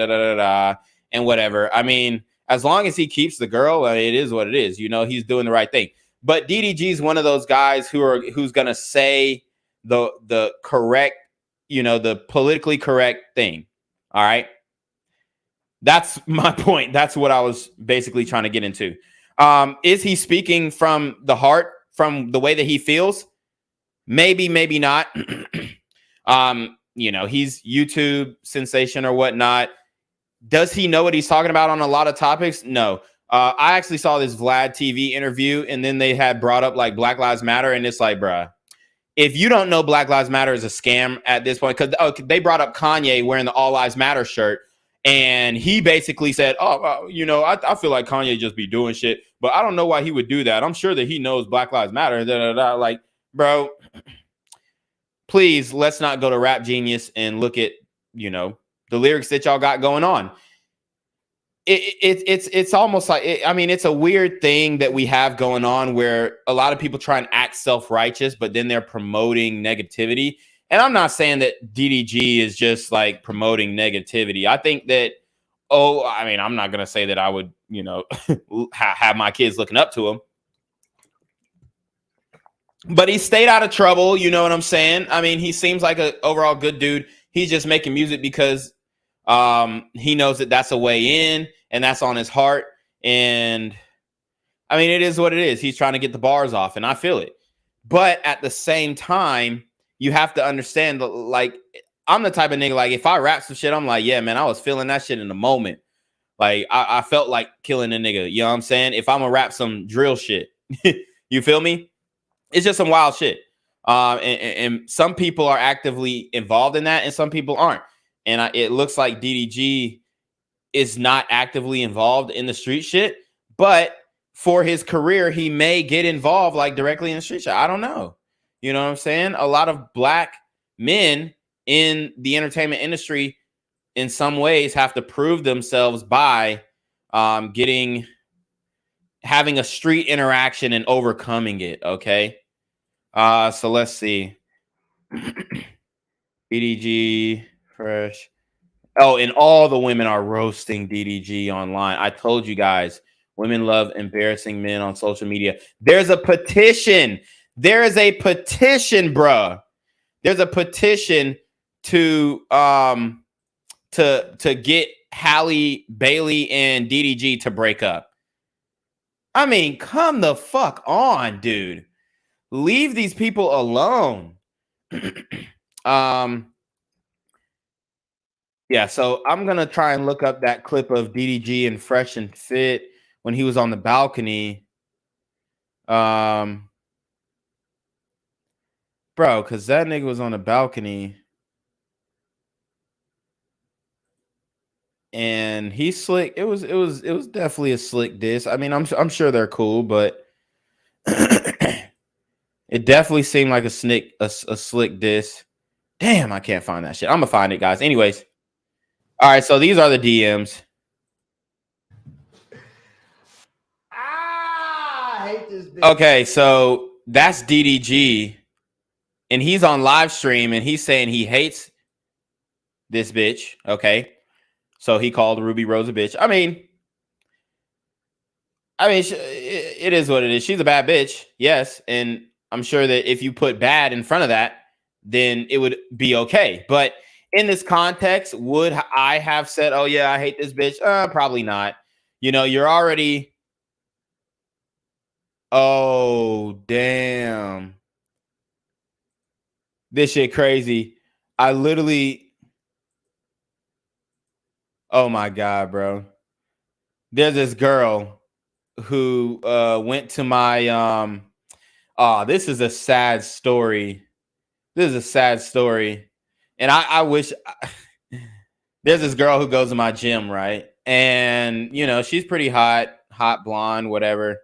and whatever. I mean, as long as he keeps the girl, it is what it is. You know, he's doing the right thing. But DDG is one of those guys who's gonna say the correct, you know, the politically correct thing. All right. That's my point. That's what I was basically trying to get into. Is he speaking from the heart, from the way that he feels? Maybe, maybe not. You know, he's YouTube sensation or whatnot. Does he know what he's talking about on a lot of topics? No. I actually saw this Vlad TV interview, and then they had brought up like Black Lives Matter, and it's like, bruh, if you don't know Black Lives Matter is a scam at this point, because they brought up Kanye wearing the All Lives Matter shirt, and he basically said, you know, I feel like Kanye just be doing shit, but I don't know why he would do that. I'm sure that he knows Black Lives Matter. Like, bro, please, let's not go to Rap Genius and look at, you know, the lyrics that y'all got going on. It's almost like, I mean, it's a weird thing that we have going on where a lot of people try and act self-righteous, but then they're promoting negativity. And I'm not saying that DDG is just like promoting negativity. I think that, I mean, I'm not going to say that I would, you know, have my kids looking up to him. But he stayed out of trouble. You know what I'm saying? I mean, he seems like an overall good dude. He's just making music because he knows that that's a way in and that's on his heart. And I mean, it is what it is. He's trying to get the bars off, and I feel it. But at the same time, you have to understand, like, I'm the type of nigga, like, if I rap some shit, I'm like, yeah, man, I was feeling that shit in the moment. Like, I felt like killing a nigga. You know what I'm saying? If I'm gonna rap some drill shit, you feel me? It's just some wild shit. And some people are actively involved in that, and some people aren't. And it looks like DDG is not actively involved in the street shit, but for his career, he may get involved like directly in the street shit. I don't know. You know what I'm saying? A lot of black men in the entertainment industry in some ways have to prove themselves by having a street interaction and overcoming it. Okay. So let's see. DDG fresh. Oh, and all the women are roasting DDG online. I told you guys, women love embarrassing men on social media. There's a petition. There is a petition, bruh. There's a petition to get Halle Bailey and DDG to break up. I mean, come the fuck on, dude. Leave these people alone. Yeah, so I'm going to try and look up that clip of DDG and Fresh and Fit when he was on the balcony. Bro, because that nigga was on the balcony. And he's slick. It was definitely a slick diss. I mean, I'm sure they're cool, but it definitely seemed like a slick diss. Damn, I can't find that shit. I'm going to find it, guys. Anyways. All right, so these are the DMs. I hate this bitch. Okay, so that's DDG, and he's on live stream, and he's saying he hates this bitch. Okay, so he called Ruby Rose a bitch. I mean, it is what it is. She's a bad bitch, yes, and I'm sure that if you put bad in front of that, then it would be okay. But in this context, would I have said, oh, yeah, I hate this bitch? Probably not. You know, you're already. Oh, damn. This shit crazy. I literally. Oh, my God, bro. There's this girl who went to my. This is a sad story. This is a sad story. And I wish there's this girl who goes to my gym, right? And, you know, she's pretty hot blonde, whatever.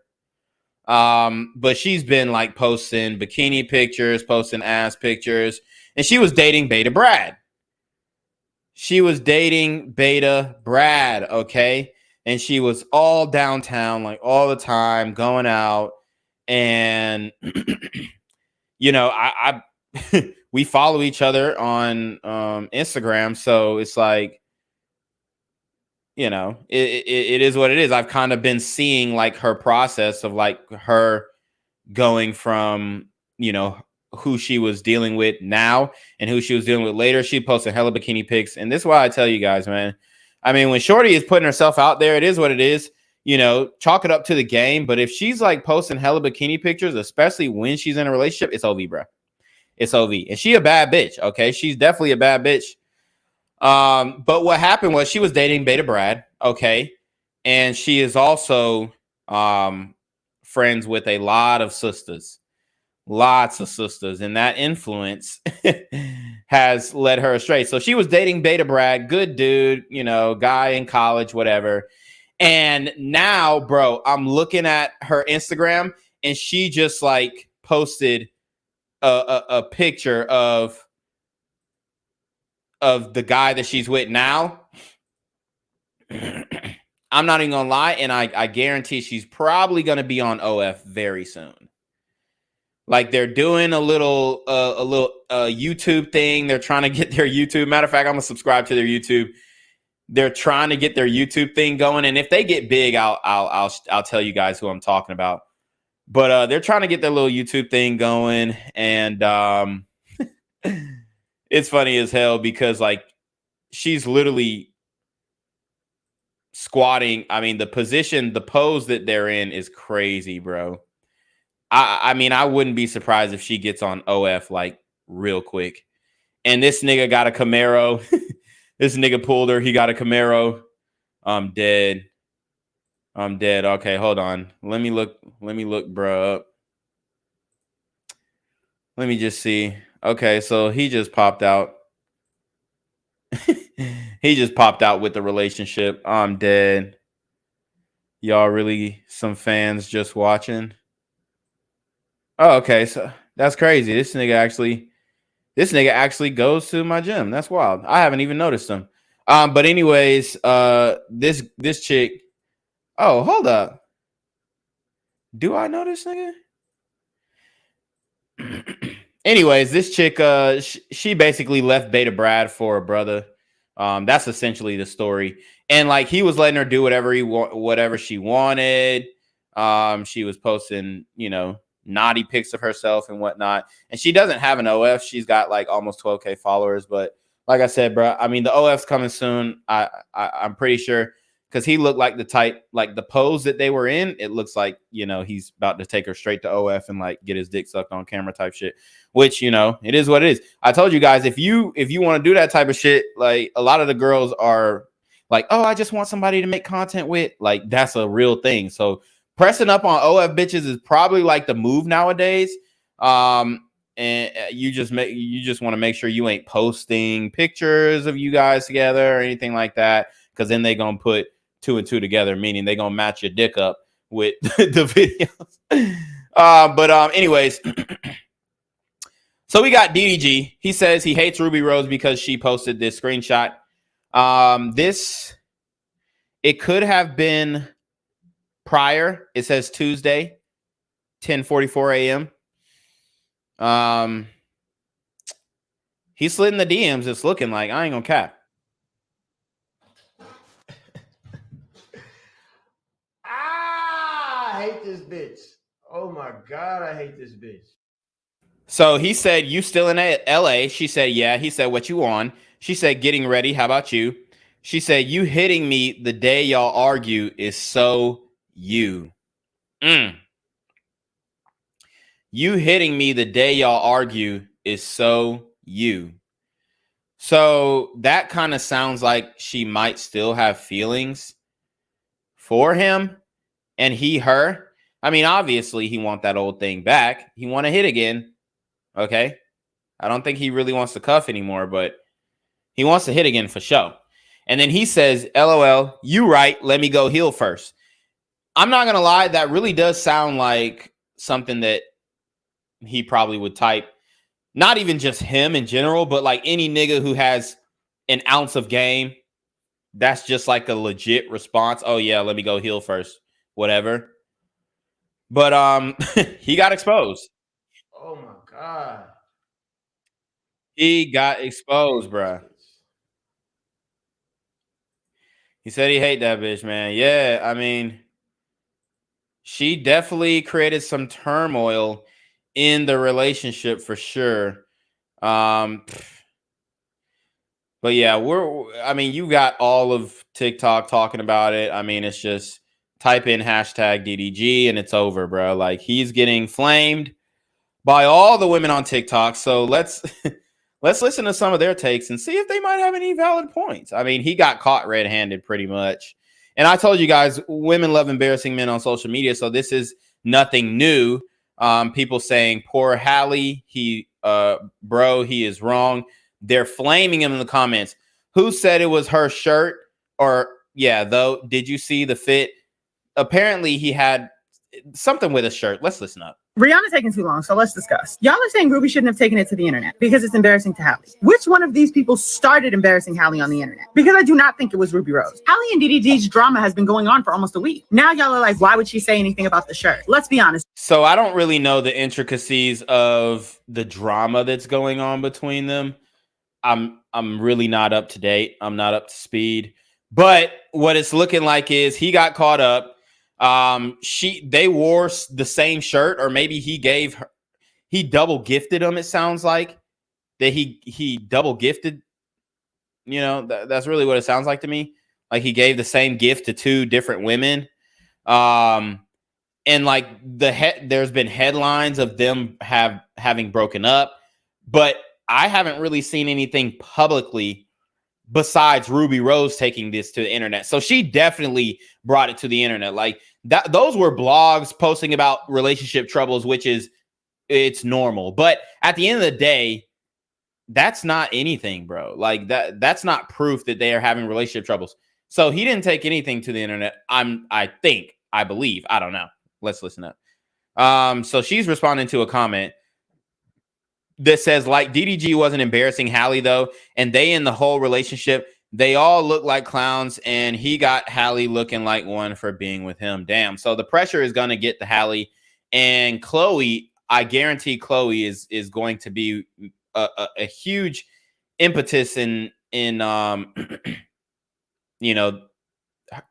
But she's been like posting bikini pictures, posting ass pictures, and she was dating Beta Brad. Okay? And she was all downtown, like all the time, going out. And I we follow each other on Instagram, so it's like, it is what it is. I've kind of been seeing like her process of like her going from, who she was dealing with now and who she was dealing with later. She posted hella bikini pics. And this is why I tell you guys, man, I mean, when Shorty is putting herself out there, it is what it is, chalk it up to the game. But if she's like posting hella bikini pictures, especially when she's in a relationship, it's OV, bro. It's OV. And she a bad bitch. Okay. She's definitely a bad bitch. But what happened was she was dating Beta Brad. Okay. And she is also, friends with a lot of sisters. Lots of sisters, and that influence has led her astray. So she was dating Beta Brad, good dude, guy in college, whatever. And now, bro, I'm looking at her Instagram, and she just like posted a picture of the guy that she's with now. I'm not even gonna lie, and I guarantee she's probably gonna be on OF very soon. Like they're doing a little YouTube thing. They're trying to get their YouTube. Matter of fact, I'm gonna subscribe to their YouTube. They're trying to get their YouTube thing going, and if they get big, I'll tell you guys who I'm talking about. But they're trying to get their little YouTube thing going, and it's funny as hell because like she's literally squatting. I mean, the pose that they're in is crazy, bro. I mean, I wouldn't be surprised if she gets on OF like real quick. And this nigga got a Camaro. This nigga pulled her. He got a Camaro. I'm dead. Okay, hold on. Let me look, bro, up. Let me just see. Okay, so he just popped out. He just popped out with the relationship. I'm dead. Y'all really some fans just watching? Oh, okay. So that's crazy. This nigga actually goes to my gym. That's wild. I haven't even noticed him. But anyways, this chick. Oh, hold up. Do I know this nigga? Anyways, this chick, she basically left Beta Brad for a brother. That's essentially the story. And like he was letting her do whatever she wanted. She was posting, naughty pics of herself and whatnot. And she doesn't have an OF. She's got like almost 12K followers. But like I said, bro, I mean, the OF's coming soon. I'm pretty sure because he looked like the type, like the pose that they were in. It looks like, he's about to take her straight to OF and like get his dick sucked on camera type shit, which, it is what it is. I told you guys, if you want to do that type of shit, like a lot of the girls are like, oh, I just want somebody to make content with. Like that's a real thing. So pressing up on OF bitches is probably like the move nowadays. And you just want to make sure you ain't posting pictures of you guys together or anything like that, because then they gonna put 2 and 2 together, meaning they gonna match your dick up with the videos. Anyways, so we got DDG. He says he hates Ruby Rose because she posted this screenshot. It could have been prior. It says Tuesday, 10:44 a.m. He slid in the DMs. It's looking like, I ain't gonna cap. I hate this bitch. Oh my God, I hate this bitch. So he said, you still in LA? She said, yeah. He said, what you on? She said, getting ready. How about you? She said, you hitting me the day y'all argue is so you. You hitting me the day y'all argue is so you. So that kind of sounds like she might still have feelings for him and he her. I mean, obviously he want that old thing back. He want to hit again. Okay. I don't think he really wants to cuff anymore, but he wants to hit again for sure. And then he says, LOL, you right. Let me go heal first. I'm not gonna lie, that really does sound like something that he probably would type. Not even just him in general, but like any nigga who has an ounce of game. That's just like a legit response. Oh yeah, let me go heal first. Whatever. But he got exposed. Oh my God. He got exposed, bruh. He said he hate that bitch, man. Yeah, I mean, she definitely created some turmoil in the relationship for sure. Um, but yeah, I mean, you got all of TikTok talking about it. I mean, it's just type in hashtag DDG and it's over, bro. Like he's getting flamed by all the women on TikTok. So let's listen to some of their takes and see if they might have any valid points. I mean, he got caught red-handed pretty much. And I told you guys, women love embarrassing men on social media, so this is nothing new. People saying, poor Hallie, he is wrong. They're flaming him in the comments. Who said it was her shirt? Or, yeah, though, did you see the fit? Apparently, he had something with a shirt. Let's listen up. Rihanna's taking too long, so let's discuss. Y'all are saying Ruby shouldn't have taken it to the internet because it's embarrassing to Hallie. Which one of these people started embarrassing Hallie on the internet? Because I do not think it was Ruby Rose. Hallie and DDG's drama has been going on for almost a week. Now y'all are like, why would she say anything about the shirt? Let's be honest. So I don't really know the intricacies of the drama that's going on between them. I'm really not up to date. I'm not up to speed. But what it's looking like is he got caught up. They wore the same shirt, or maybe he double gifted them. It sounds like that he double gifted. You know, that's really what it sounds like to me. Like he gave the same gift to two different women. And like there's been headlines of them having broken up, but I haven't really seen anything publicly besides Ruby Rose taking this to the internet. So she definitely brought it to the internet. Like those were blogs posting about relationship troubles, which it's normal. But at the end of the day, that's not anything, bro. Like that's not proof that they are having relationship troubles. So he didn't take anything to the internet. I believe. I don't know. Let's listen up. So she's responding to a comment that says, like, DDG wasn't embarrassing Hallie, though, and they in the whole relationship, they all look like clowns, and he got Hallie looking like one for being with him. Damn. So the pressure is going to get to Hallie, and Chloe, I guarantee Chloe is going to be a huge impetus in you know,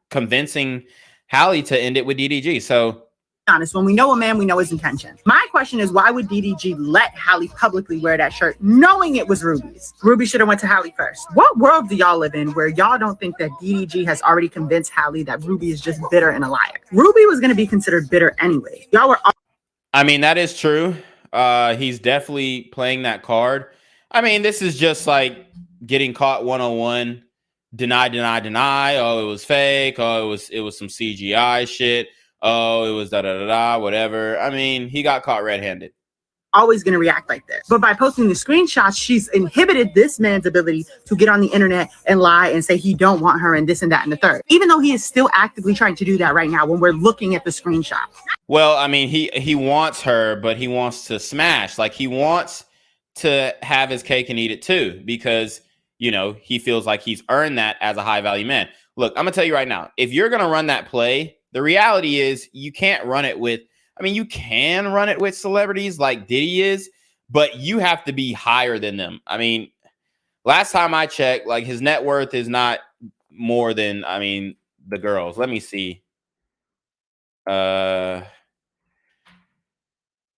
convincing Hallie to end it with DDG. So honest, when we know a man, we know his intention. My question is, why would DDG let Hallie publicly wear that shirt knowing it was Ruby's? Ruby should have went to Hallie first. What world do y'all live in where y'all don't think that DDG has already convinced Hallie that Ruby is just bitter and a liar? Ruby was going to be considered bitter anyway. Y'all were I mean, that is true. He's definitely playing that card. I mean, this is just like getting caught 101. Deny. Oh, it was fake. Oh, it was some CGI shit. Oh, it was whatever. I mean, he got caught red-handed. Always going to react like this. But by posting the screenshots, she's inhibited this man's ability to get on the internet and lie and say he don't want her and this and that and the third. Even though he is still actively trying to do that right now when we're looking at the screenshots. Well, I mean, he wants her, but he wants to smash. Like, he wants to have his cake and eat it too, because, you know, he feels like he's earned that as a high-value man. Look, I'm going to tell you right now, if you're going to run that play, the reality is you can't run it with, I mean, you can run it with celebrities like Diddy is, but you have to be higher than them. I mean, last time I checked, like his net worth is not more than, I mean, the girls. Let me see. Well,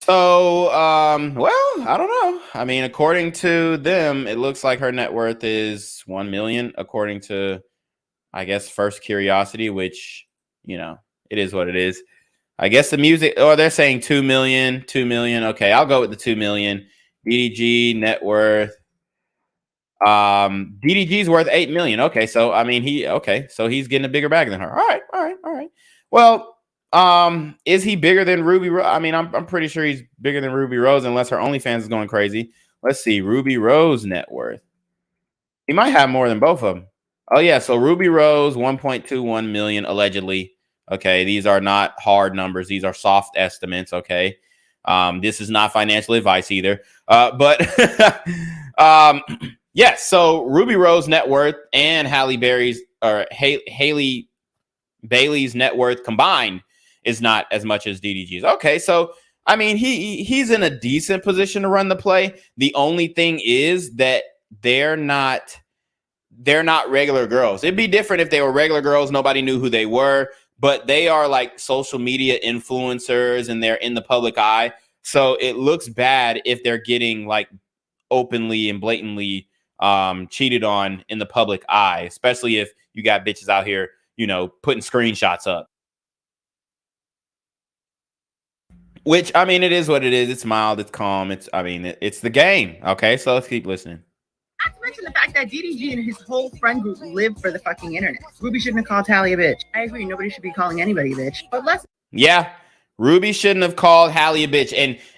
I don't know. I mean, according to them, it looks like her net worth is 1 million, according to, I guess, First Curiosity, which, you know, it is what it is. I guess the music, or they're saying 2 million. Okay, I'll go with the 2 million. DDG net worth. DDG's worth 8 million. Okay, so I mean so he's getting a bigger bag than her. All right. Well, is he bigger than Ruby Rose? I mean, I'm pretty sure he's bigger than Ruby Rose, unless her OnlyFans is going crazy. Let's see, Ruby Rose net worth. He might have more than both of them. Oh yeah, so Ruby Rose 1.21 million allegedly. Okay, these are not hard numbers. These are soft estimates. Okay, this is not financial advice either. But yes. So Ruby Rose net worth and Halle Bailey's net worth combined is not as much as DDG's. Okay, so I mean he's in a decent position to run the play. The only thing is that they're not regular girls. It'd be different if they were regular girls, nobody knew who they were, but they are like social media influencers and they're in the public eye. So it looks bad if they're getting like openly and blatantly cheated on in the public eye, especially if you got bitches out here, you know, putting screenshots up. Which, I mean, it is what it is. It's mild, it's calm. It's the game. Okay, so let's keep listening. Not to mention the fact that DDG and his whole friend group live for the fucking internet. Ruby shouldn't have called Halle a bitch. I agree, nobody should be calling anybody a bitch. But yeah, Ruby shouldn't have called Halle a bitch,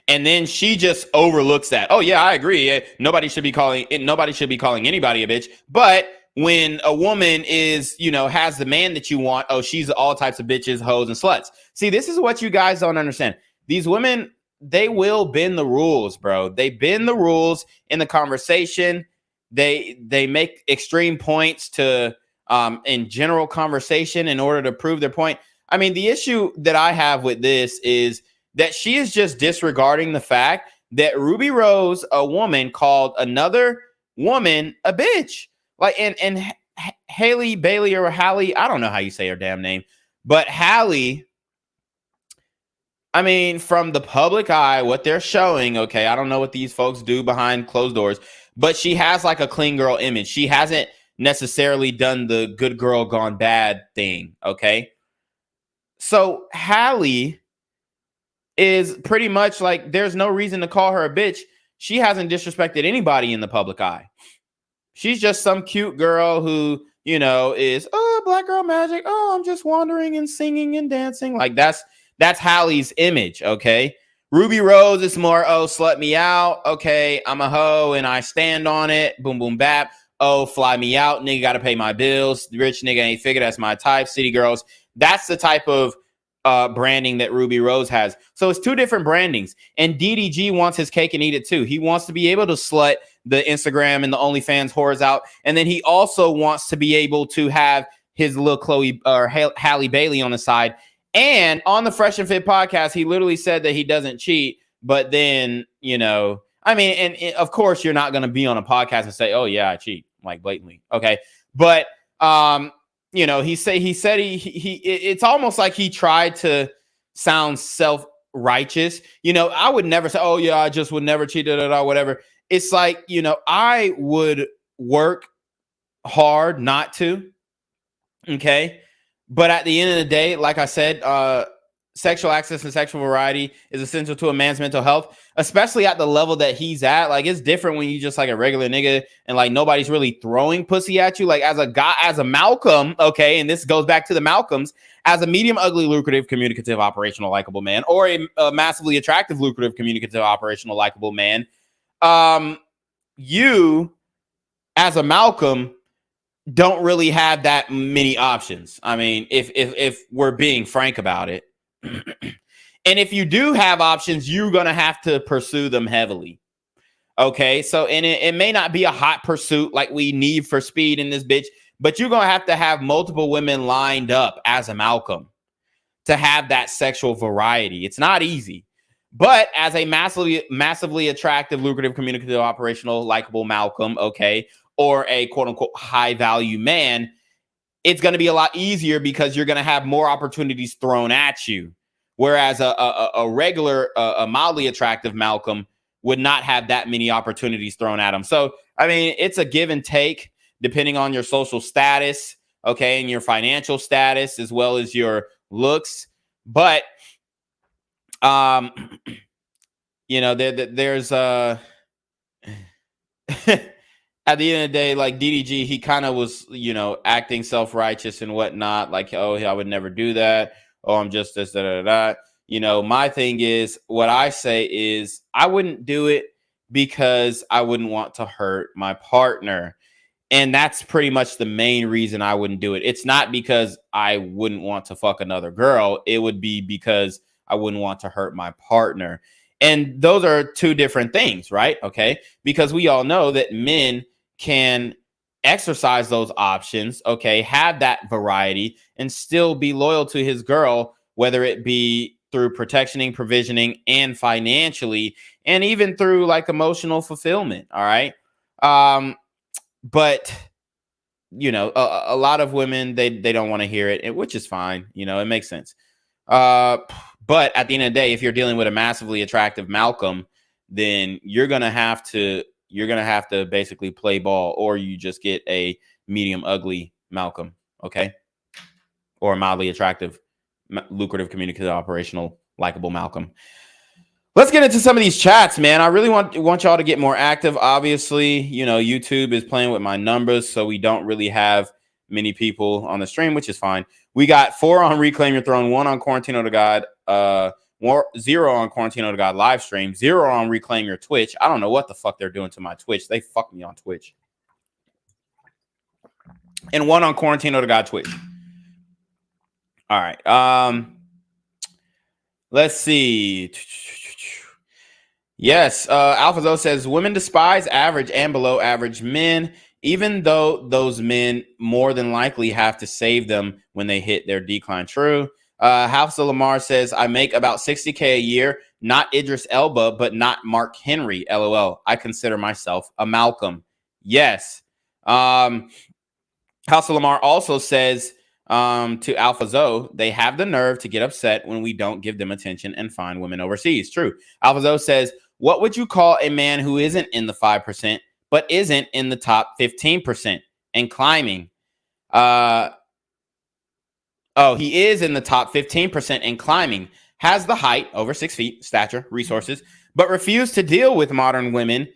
and then she just overlooks that. Oh yeah, I agree. Nobody should be calling anybody a bitch. But when a woman is, you know, has the man that you want, oh, she's all types of bitches, hoes, and sluts. See, this is what you guys don't understand. These women, they will bend the rules, bro. They bend the rules in the conversation. They make extreme points to in general conversation in order to prove their point. I mean, the issue that I have with this is that she is just disregarding the fact that Ruby Rose, a woman, called another woman a bitch. Like, and Halle Bailey or Halle, I don't know how you say her damn name, but Halle, I mean, from the public eye, what they're showing, okay, I don't know what these folks do behind closed doors, but she has like a clean girl image. She hasn't necessarily done the good girl gone bad thing, okay? So Halle is pretty much like, there's no reason to call her a bitch. She hasn't disrespected anybody in the public eye. She's just some cute girl who, you know, is, oh, black girl magic. Oh, I'm just wandering and singing and dancing. Like that's Halle's image, okay? Ruby Rose is more, oh, slut me out. Okay, I'm a hoe and I stand on it. Boom, boom, bap. Oh, fly me out. Nigga got to pay my bills. Rich nigga ain't figure. That's my type. City girls. That's the type of branding that Ruby Rose has. So it's two different brandings. And DDG wants his cake and eat it too. He wants to be able to slut the Instagram and the OnlyFans whores out. And then he also wants to be able to have his little Chloe or Halle Bailey on the side. And on the Fresh and Fit podcast, he literally said that he doesn't cheat. But then, you know, I mean, and of course, you're not going to be on a podcast and say, oh, yeah, I cheat, like blatantly. Okay. But, you know, he said it's almost like he tried to sound self-righteous. You know, I would never say, oh, yeah, I just would never cheat, whatever. It's like, you know, I would work hard not to. Okay. But at the end of the day, like I said, sexual access and sexual variety is essential to a man's mental health, especially at the level that he's at. Like, it's different when you just like a regular nigga and like nobody's really throwing pussy at you. Like as a guy, as a Malcolm, okay, and this goes back to the Malcolms, as a medium, ugly, lucrative, communicative, operational, likable man, or a massively attractive, lucrative, communicative, operational, likable man, you as a Malcolm don't really have that many options. I mean, if we're being frank about it. And if you do have options, you're going to have to pursue them heavily. Okay. So, and it may not be a hot pursuit like we need for speed in this bitch, but you're going to have multiple women lined up as a Malcolm to have that sexual variety. It's not easy, but as a massively attractive, lucrative, communicative, operational, likable Malcolm, okay, or a quote unquote high value man, it's going to be a lot easier because you're going to have more opportunities thrown at you. Whereas a regular, a mildly attractive Malcolm would not have that many opportunities thrown at him. So, I mean, it's a give and take depending on your social status, okay, and your financial status as well as your looks. But, you know, there's at the end of the day, like DDG, he kind of was, you know, acting self-righteous and whatnot. Like, oh, I would never do that. Oh, I'm just this, You know, my thing is, what I say is I wouldn't do it because I wouldn't want to hurt my partner. And that's pretty much the main reason I wouldn't do it. It's not because I wouldn't want to fuck another girl. It would be because I wouldn't want to hurt my partner. And those are two different things, right? Okay. Because we all know that men can exercise those options, okay, have that variety and still be loyal to his girl, whether it be through protectioning, provisioning, and financially, and even through like emotional fulfillment. All right. But you know, a lot of women, they don't want to hear it, which is fine. You know, it makes sense. But at the end of the day, if you're dealing with a massively attractive Malcolm, then you're gonna have to basically play ball, or you just get a medium ugly Malcolm, okay, or a mildly attractive, lucrative, communicative, operational, likable Malcolm. Let's get into some of these chats, man. I really want y'all to get more active. Obviously, you know, YouTube is playing with my numbers, so we don't really have many people on the stream, which is fine. We got 4 on Reclaim Your Throne, 1 on Quarantino to God, 0 on Quarantino to God live stream, 0 on Reclaim Your Twitch. I don't know what the fuck they're doing to my Twitch. They fucked me on Twitch. And 1 on Quarantino to God Twitch. All right. Let's see. Yes, AlphaZo says women despise average and below average men, even though those men more than likely have to save them when they hit their decline. True. Hafsa Lamar says, I make about $60K a year, not Idris Elba, but not Mark Henry. LOL. I consider myself a Malcolm. Yes. Hafsa Lamar also says to AlphaZo, they have the nerve to get upset when we don't give them attention and find women overseas. True. AlphaZo says, what would you call a man who isn't in the 5%, but isn't in the top 15% and climbing? He is in the top 15% and climbing, has the height, over 6 feet, stature, resources, but refuse to deal with modern women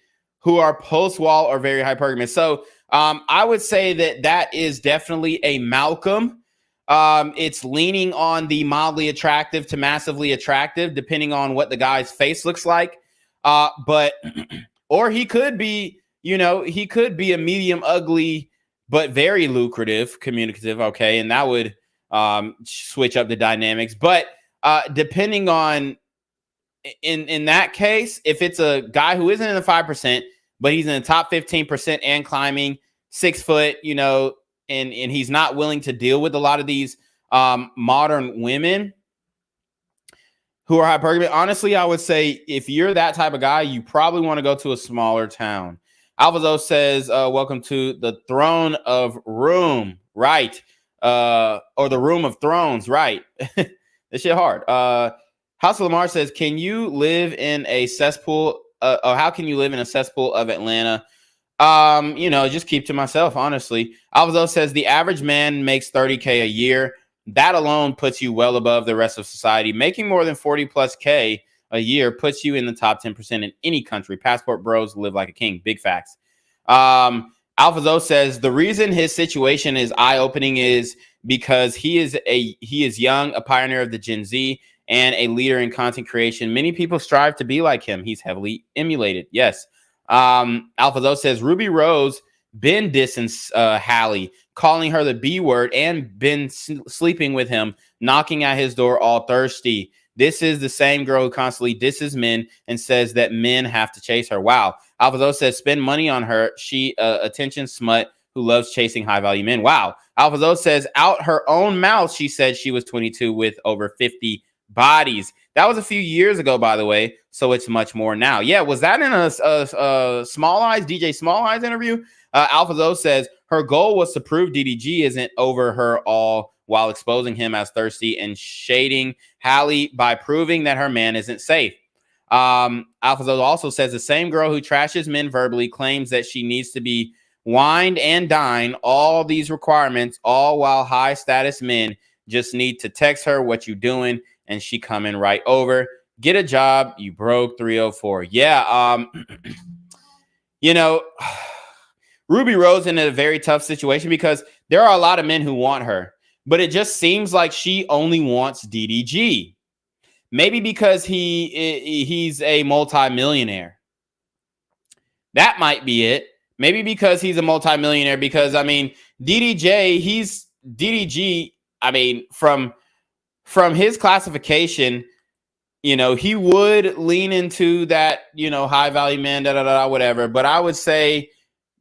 who are post-wall or very hypergamous. So I would say that is definitely a Malcolm. It's leaning on the mildly attractive to massively attractive, depending on what the guy's face looks like. But or he could be, you know, he could be a medium ugly, but very lucrative, communicative. Okay. And that would switch up the dynamics. But depending on in that case, if it's a guy who isn't in the 5%, but he's in the top 15% and climbing, 6 foot, you know, and he's not willing to deal with a lot of these modern women who are hypergamous. Honestly, I would say if you're that type of guy, you probably want to go to a smaller town. AlphaZo says, welcome to the Throne of Room, right? Or the Room of Thrones, right? This shit hard. House of Lamar says, can you live in a cesspool? Or how can you live in a cesspool of Atlanta? You know, just keep to myself, honestly. AlphaZo says the average man makes 30K a year. That alone puts you well above the rest of society. Making more than 40 plus K a year puts you in the top 10% in any country. Passport bros live like a king. Big facts. AlphaZo says the reason his situation is eye-opening is because he is young, a pioneer of the Gen Z, and a leader in content creation. Many people strive to be like him. He's heavily emulated. Yes. AlphaZo says Ruby Rose been dissing Hallie, calling her the B word, and been sleeping with him, knocking at his door all thirsty. This is the same girl who constantly disses men and says that men have to chase her. Wow. AlphaZo says spend money on her. She attention smut who loves chasing high value men. Wow. AlphaZo says out her own mouth, she said she was 22 with over 50 bodies. That was a few years ago, by the way, so it's much more now. Yeah, was that in a Small Eyes, DJ Small Eyes interview? AlphaZo says her goal was to prove DDG isn't over her all while exposing him as thirsty and shading Hallie by proving that her man isn't safe. AlphaZo also says the same girl who trashes men verbally claims that she needs to be wined and dined, all these requirements, all while high status men just need to text her what you doing and she coming right over. Get a job, you broke 304. Yeah, you know, Ruby Rose in a very tough situation because there are a lot of men who want her, but it just seems like she only wants DDG. Maybe because he's a multimillionaire. That might be it. Maybe because he's a multimillionaire. Because I mean, DDG. I mean, from his classification, you know, he would lean into that, you know, high value man, whatever. But I would say,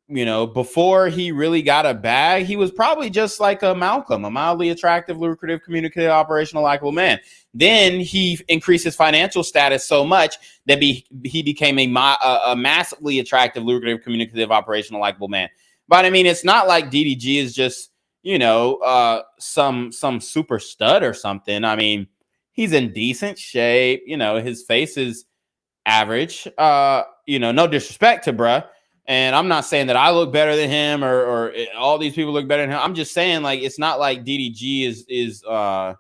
you know, before he really got a bag, he was probably just like a Malcolm, a mildly attractive, lucrative, communicative, operational, likable man. Then he increased his financial status so much that he became a massively attractive, lucrative, communicative, operational, likable man. But I mean, it's not like DDG is just, you know, some super stud or something. I mean, he's in decent shape. You know, his face is average. You know, no disrespect to bruh. And I'm not saying that I look better than him or all these people look better than him. I'm just saying, like, it's not like DDG is I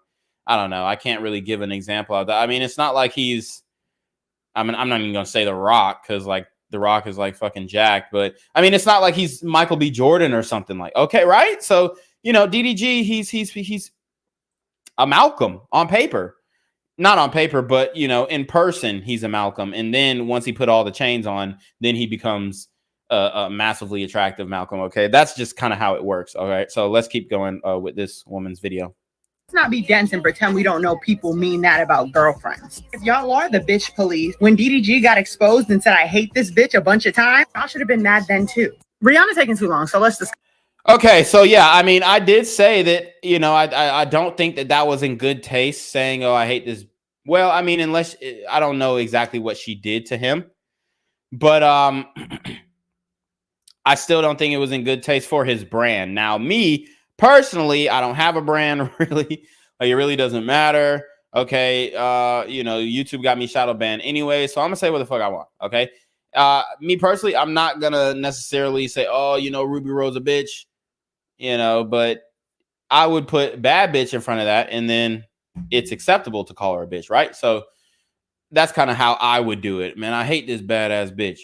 don't know. I can't really give an example of that. I mean, it's not like he's, I mean, I'm not even going to say The Rock because, like, The Rock is, like, fucking jacked. But, I mean, it's not like he's Michael B. Jordan or something like, okay, right? So, you know, DDG, he's a Malcolm on paper. Not on paper, but, you know, in person, he's a Malcolm. And then once he put all the chains on, then he becomes a massively attractive Malcolm. Okay, that's just kind of how it works. All right, so let's keep going with this woman's video. Let's not be dense and pretend we don't know people mean that about girlfriends. If y'all are the bitch police, when DDG got exposed and said, I hate this bitch a bunch of times, y'all should have been mad then too. Rihanna taking too long, so let's just. Okay, so yeah, I mean, I did say that, you know, I don't think that was in good taste saying, oh, I hate this. Well, I mean, unless I don't know exactly what she did to him, but I still don't think it was in good taste for his brand. Now, me personally, I don't have a brand really. Like, it really doesn't matter. Okay, you know, YouTube got me shadow banned anyway, so I'm gonna say what the fuck I want. Okay, me personally, I'm not gonna necessarily say, oh, you know, Ruby Rose a bitch, you know, but I would put bad bitch in front of that, and then it's acceptable to call her a bitch, right? So that's kind of how I would do it. Man, I hate this badass bitch.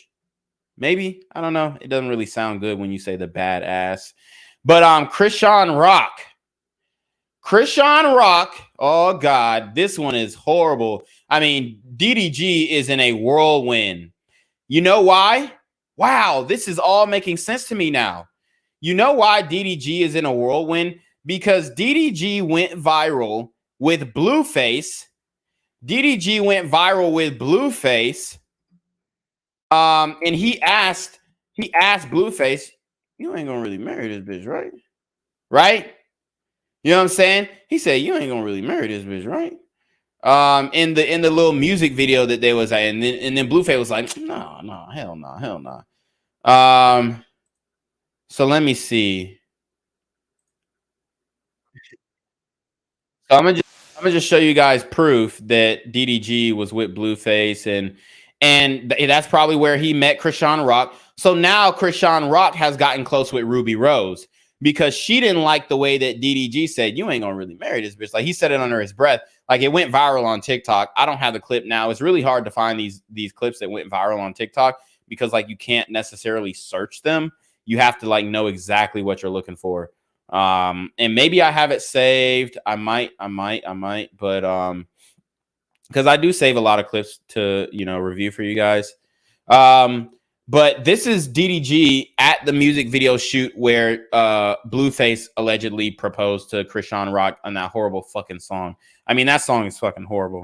Maybe, I don't know. It doesn't really sound good when you say the badass. But Krishan Rock. Oh God, this one is horrible. I mean, DDG is in a whirlwind. You know why? Wow, this is all making sense to me now. You know why DDG is in a whirlwind? Because DDG went viral with Blueface. DDG went viral with Blueface. And he asked Blueface, you ain't gonna really marry this bitch, right? Right? You know what I'm saying? He said, you ain't gonna really marry this bitch, right? In the little music video that they was at, and then Blueface was like, no, hell no. So let me see. So I'm gonna just show you guys proof that DDG was with Blueface, and that's probably where he met Krishan Rock. So now Krishan Rock has gotten close with Ruby Rose because she didn't like the way that DDG said, you ain't gonna really marry this bitch. Like, he said it under his breath. Like, it went viral on TikTok. I don't have the clip now. It's really hard to find these clips that went viral on TikTok because, like, you can't necessarily search them. You have to, like, know exactly what you're looking for. And maybe I have it saved. I might, but because I do save a lot of clips to, you know, review for you guys. But this is DDG at the music video shoot where Blueface allegedly proposed to Krishan Rock on that horrible fucking song. I mean, that song is fucking horrible.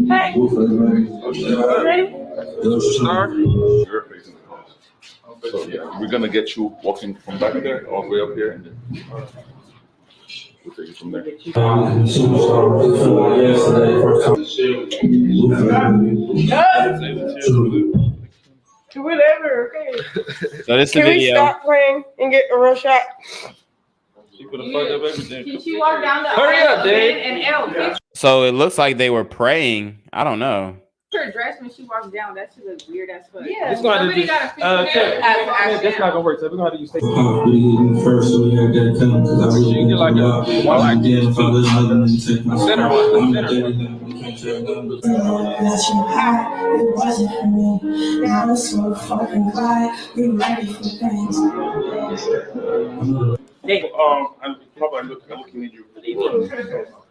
Hey. Ready? So yeah, we're gonna get you walking from back there all the way up here, and then we'll take it from there. Whatever. Okay. So this is Can the we video. stop playing and get a real shot? Can she walk down the Hurry up, aisle Dave. and L? So it looks like they were praying. I don't know. Her dress when she walks down, that shit looks weird as fuck. Yeah, it's going to just, that's not gonna work. So we're gonna have to use. First, so we had that come because I really you get like a center one. I'm looking at you.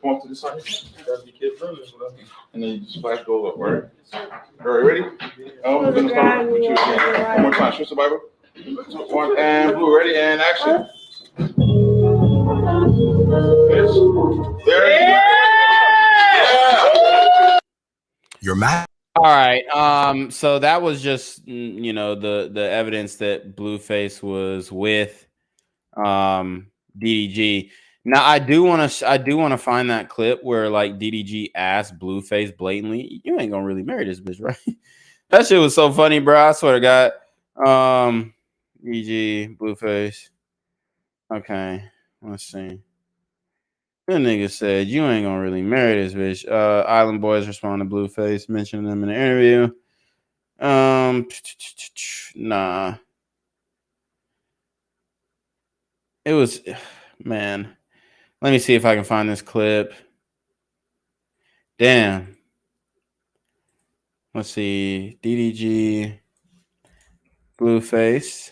Point to the side. And then you just flash go up, right? All right, ready? One more time. Switch the Bible. One and blue. Ready and action. You're mad. All right. So that was just the evidence that Blueface was with DDG. Now I do want to find that clip where like DDG asked Blueface blatantly, "You ain't gonna really marry this bitch, right?" That shit was so funny, bro. I swear to God. DDG Blueface. Okay, let's see. The nigga said, "You ain't gonna really marry this bitch." Island Boys respond to Blueface, mentioning them in the interview. Nah. It was, man. Let me see if I can find this clip. Damn. Let's see. DDG Blueface.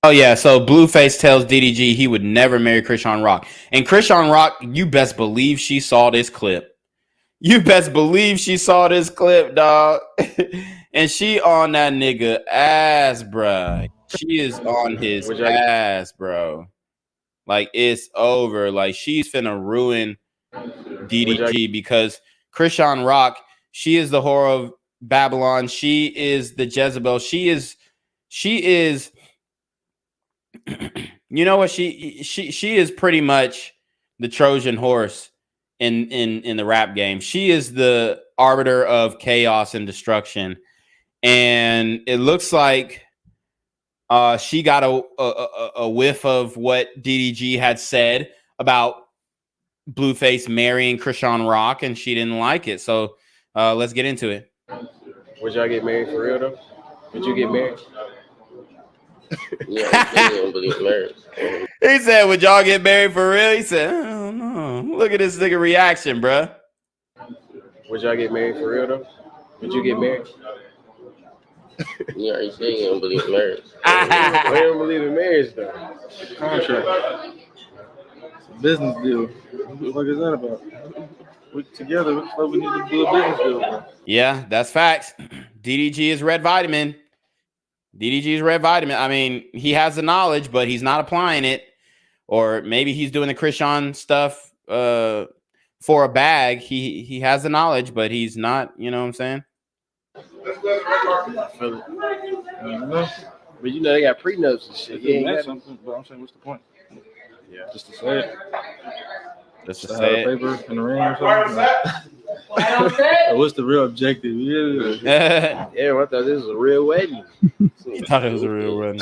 Oh yeah, so Blueface tells DDG he would never marry Krishan Rock. And Krishan Rock, you best believe she saw this clip. You best believe she saw this clip, dog. And she on that nigga ass, bruh. She is on his ass, bro. Like, it's over. Like, she's finna ruin DDG because Krishan Rock, she is the whore of Babylon. She is the Jezebel. She is you know what, she is pretty much the Trojan horse in the rap game. She is the arbiter of chaos and destruction, and it looks like she got a whiff of what DDG had said about Blueface marrying Krishan Rock, and she didn't like it. So let's get into it. Would y'all get married for real though? Would you get married? Yeah, I don't believe marriage. He said, "Would y'all get married for real?" He said, "I don't know." Look at this nigga reaction, bruh. Would y'all get married for real though? Would you get married? Yeah, you say you don't believe in marriage. I don't believe in marriage though. Contract. It's a business deal. What the fuck is that about? We together, what the fuck we need to do a business deal, bro? Yeah, that's facts. DDG is red vitamin. DDG is red vitamin. I mean, he has the knowledge, but he's not applying it. Or maybe he's doing the Krishan stuff for a bag. He has the knowledge, but he's not, you know what I'm saying? I feel it. But you know they got prenups and shit. Yeah, ain't something, but I'm saying, what's the point? Yeah, just to say it. Just to have say a it. paper and a ring or something. What's the real objective? Yeah, I thought this was a real wedding. You thought it was a real wedding.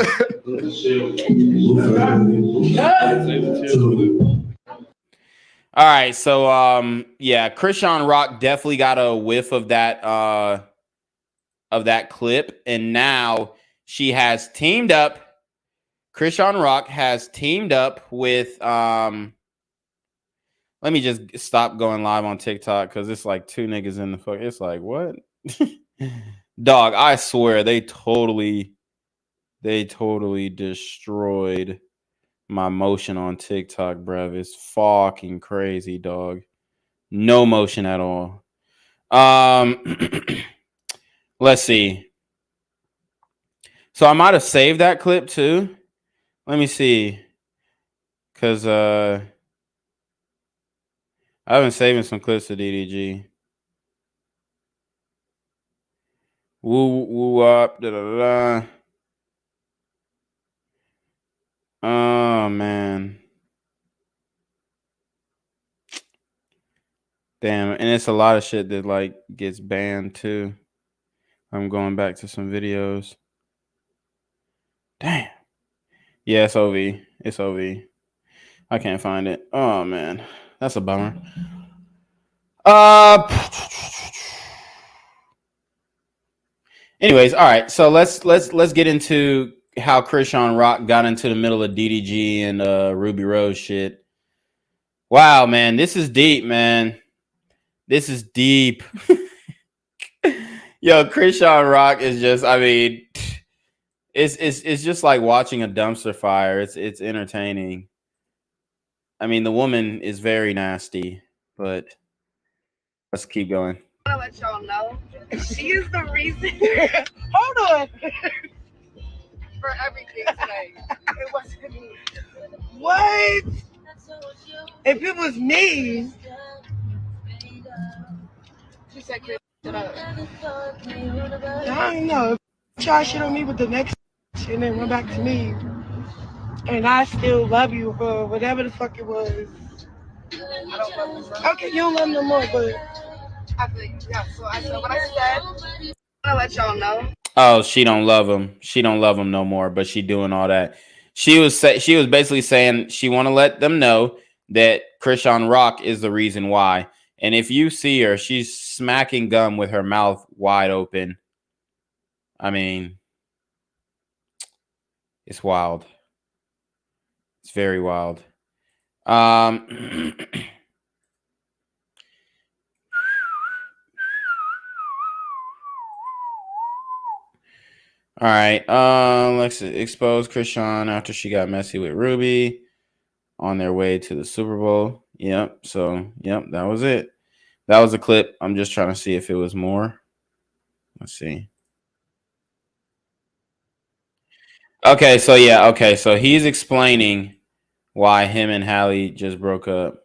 All right, so yeah, Krishan Rock definitely got a whiff of that clip, and now she has teamed up. Krishan Rock has teamed up with let me just stop going live on TikTok because it's like two niggas in the fuck. It's like, what? Dog, I swear they totally destroyed my motion on TikTok, bruv. It's fucking crazy, dog. No motion at all. Let's see. So I might have saved that clip too. Let me see. Cause I've been saving some clips of DDG. Woo woo up da da da. Oh man. Damn, and it's a lot of shit that like gets banned too. I'm going back to some videos. Damn. Yeah, it's OV. It's OV. I can't find it. Oh man, that's a bummer. Anyways, all right. So let's get into how Krishan Rock got into the middle of DDG and Ruby Rose shit. Wow, man, this is deep, man. This is deep. Yo, Krishan Rock is just, I mean, it's just like watching a dumpster fire. It's entertaining. I mean, the woman is very nasty, but let's keep going. I want to let y'all know she is the reason. Hold on. For everything today. It wasn't me. What? If it was me. She said, "Chris, shut up." I don't know. Try shit on me with the next and then run back to me. And I still love you for whatever the fuck it was. I don't love him. Okay, you don't love him no more, but I think, yeah, so I said what I said. I want to let y'all know. Oh, she don't love him. She don't love him no more, but she doing all that. She was basically saying she want to let them know that Krishan Rock is the reason why. And if you see her, she's smacking gum with her mouth wide open. I mean, it's wild. It's very wild. All right. Let's expose Krishan after she got messy with Ruby on their way to the Super Bowl. Yep. So, yep, that was it. That was a clip. I'm just trying to see if it was more. Let's see. Okay, so yeah, okay. So he's explaining why him and Hallie just broke up.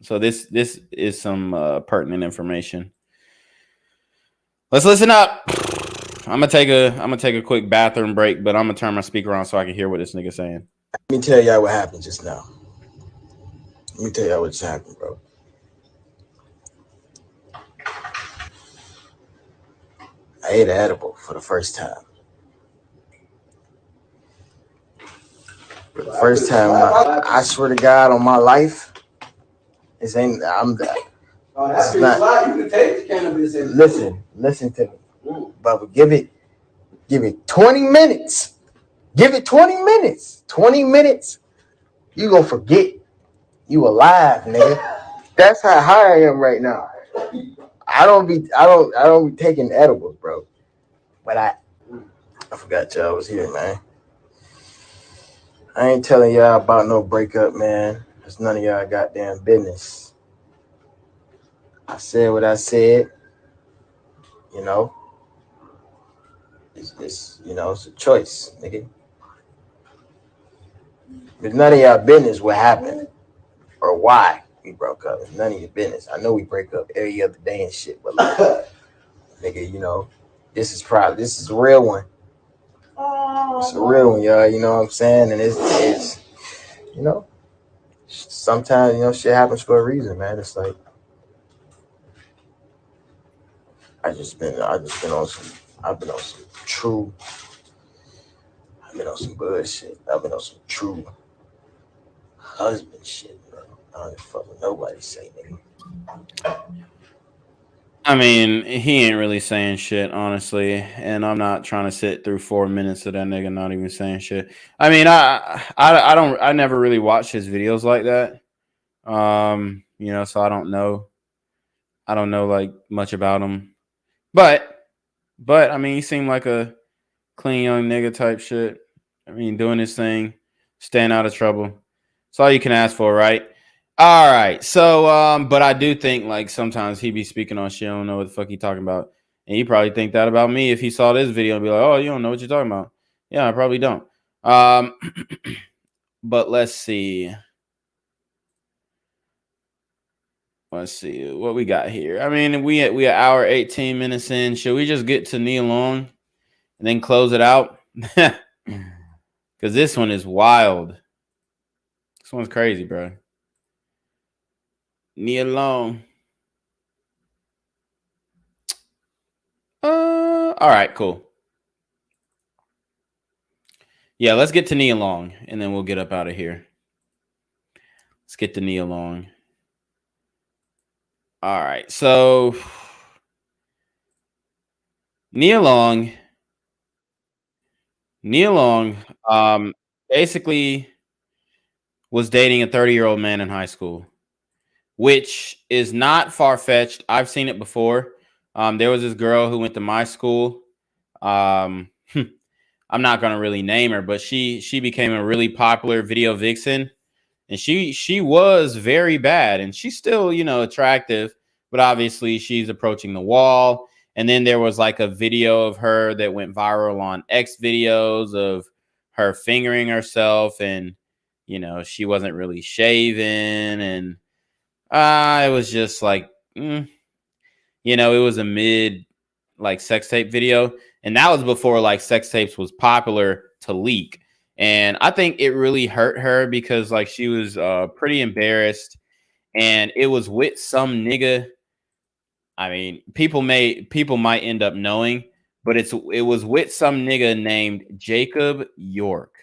So this is some pertinent information. Let's listen up. I'm gonna take a quick bathroom break, but I'm gonna turn my speaker on so I can hear what this nigga's saying. Let me tell y'all what happened just now. Let me tell y'all what just happened, bro. I ate an edible for the first time. For the first time, I swear to God on my life, this ain't. I'm. Oh, that's not. You can take the cannabis. Listen to me, Bubba. Give it 20 minutes. Give it 20 minutes. 20 minutes. You gonna forget you alive, nigga. That's how high I am right now. I don't be taking edibles, bro. But I forgot y'all was here, man. I ain't telling y'all about no breakup, man. It's none of y'all goddamn business. I said what I said. You know, it's it's a choice, nigga. It's none of y'all business what happened or why we broke up. It's none of your business. I know we break up every other day and shit, but like, nigga, this is a real one. It's a real one, y'all. You know what I'm saying? And it's sometimes shit happens for a reason, man. It's like I've been on some bullshit. I've been on some true husband shit, bro. I don't fuck with nobody say, nigga. I mean, he ain't really saying shit, honestly, and I'm not trying to sit through 4 minutes of that nigga not even saying shit. I mean, I never really watched his videos like that. So I don't know like much about him. But I mean, he seemed like a clean young nigga type shit. I mean, doing his thing, staying out of trouble. That's all you can ask for, right? All right. So, but I do think like sometimes he be speaking on shit. I don't know what the fuck he talking about. And he probably think that about me if he saw this video and be like, oh, you don't know what you're talking about. Yeah, I probably don't. But let's see. Let's see what we got here. I mean, we an hour 18 minutes in. Should we just get to Nia Long and then close it out? Because this one is wild. This one's crazy, bro. Nia Long. All right, cool. Yeah, let's get to Nia Long, and then we'll get up out of here. Let's get to Nia Long. All right, so Nia Long basically was dating a 30-year-old man in high school, which is not far-fetched. I've seen it before. There was this girl who went to my school. I'm not going to really name her, but she became a really popular video vixen. And she was very bad, and she's still, attractive, but obviously she's approaching the wall. And then there was like a video of her that went viral on X videos of her fingering herself, and you know, she wasn't really shaven, and it was just like, you know, it was a mid like sex tape video, and that was before like sex tapes was popular to leak. And I think it really hurt her because like she was pretty embarrassed, and it was with some nigga. I mean, people might end up knowing, but it was with some nigga named Jacob York.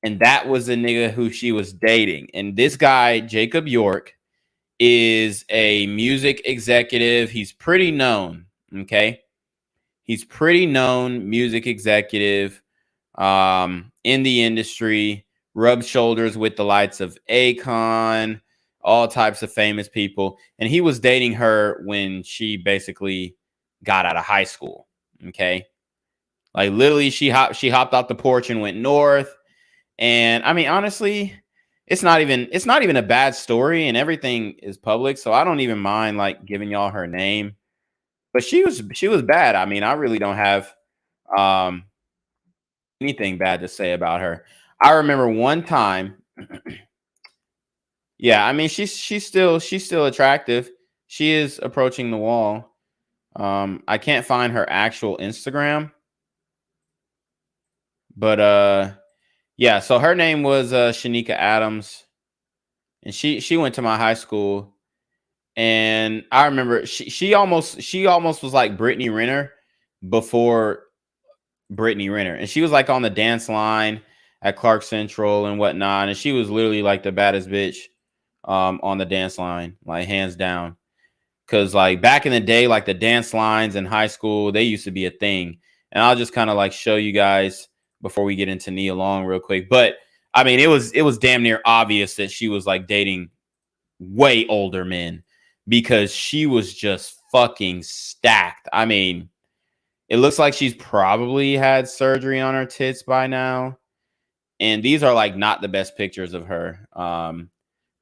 And that was the nigga who she was dating. And this guy, Jacob York, is a music executive. He's pretty known, okay? He's pretty known music executive in the industry, rubs shoulders with the likes of Akon, all types of famous people. And he was dating her when she basically got out of high school, okay? Like literally she hopped off the porch and went north. And I mean, honestly, it's not even a bad story, and everything is public, so I don't even mind like giving y'all her name. But she was bad. I mean, I really don't have anything bad to say about her. I remember one time, yeah, I mean, she's still attractive. She is approaching the wall. I can't find her actual Instagram, but yeah, so her name was Shanika Adams, and she went to my high school. And I remember she almost was like Brittany Renner before Brittany Renner, and she was like on the dance line at Clark Central and whatnot, and she was literally like the baddest bitch on the dance line, like hands down. Because like back in the day, like the dance lines in high school, they used to be a thing. And I'll just kind of like show you guys before we get into Nia Long real quick. But I mean, it was damn near obvious that she was like dating way older men, because she was just fucking stacked. I mean, it looks like she's probably had surgery on her tits by now. And these are like not the best pictures of her.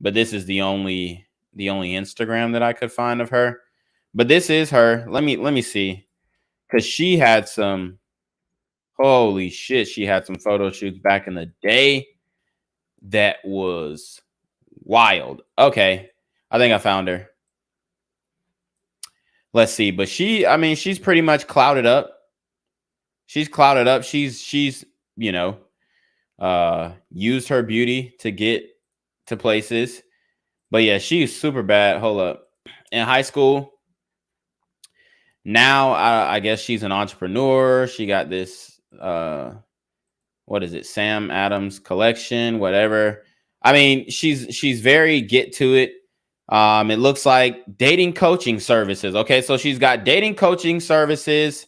But this is the only Instagram that I could find of her. But this is her. Let me see. Cause she had some, holy shit, she had some photo shoots back in the day that was wild. Okay. I think I found her. Let's see. But I mean, she's pretty much clouded up. She's clouded up. She's, you know, used her beauty to get to places. But yeah, she's super bad. Hold up. In high school, now I guess she's an entrepreneur. She got this, what is it? Sam Adams collection, whatever. I mean, she's very get to it. It looks like dating coaching services. Okay, so she's got dating coaching services.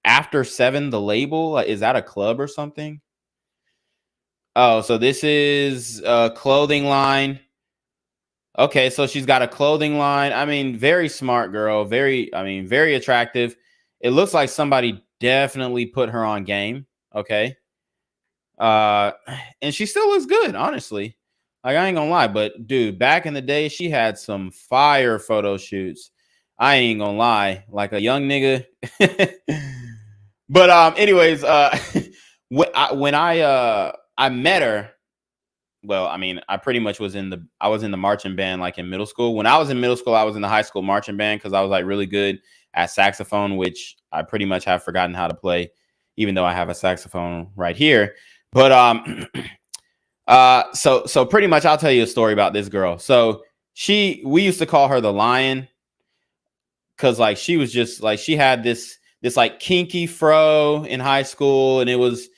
After 7, the label, is that a club or something? Oh, so this is a clothing line. Okay, so she's got a clothing line. I mean, very smart girl. Very attractive. It looks like somebody definitely put her on game. Okay. And she still looks good, honestly. Like, I ain't gonna lie, but dude, back in the day, she had some fire photo shoots. I ain't gonna lie, like a young nigga. But anyways, when I met her, well, I mean, I pretty much was in the marching band like in middle school. When I was in middle school, I was in the high school marching band because I was like really good at saxophone, which I pretty much have forgotten how to play, even though I have a saxophone right here. But so pretty much I'll tell you a story about this girl. So we used to call her the Lion, because like she was just like, she had this like kinky fro in high school, and it was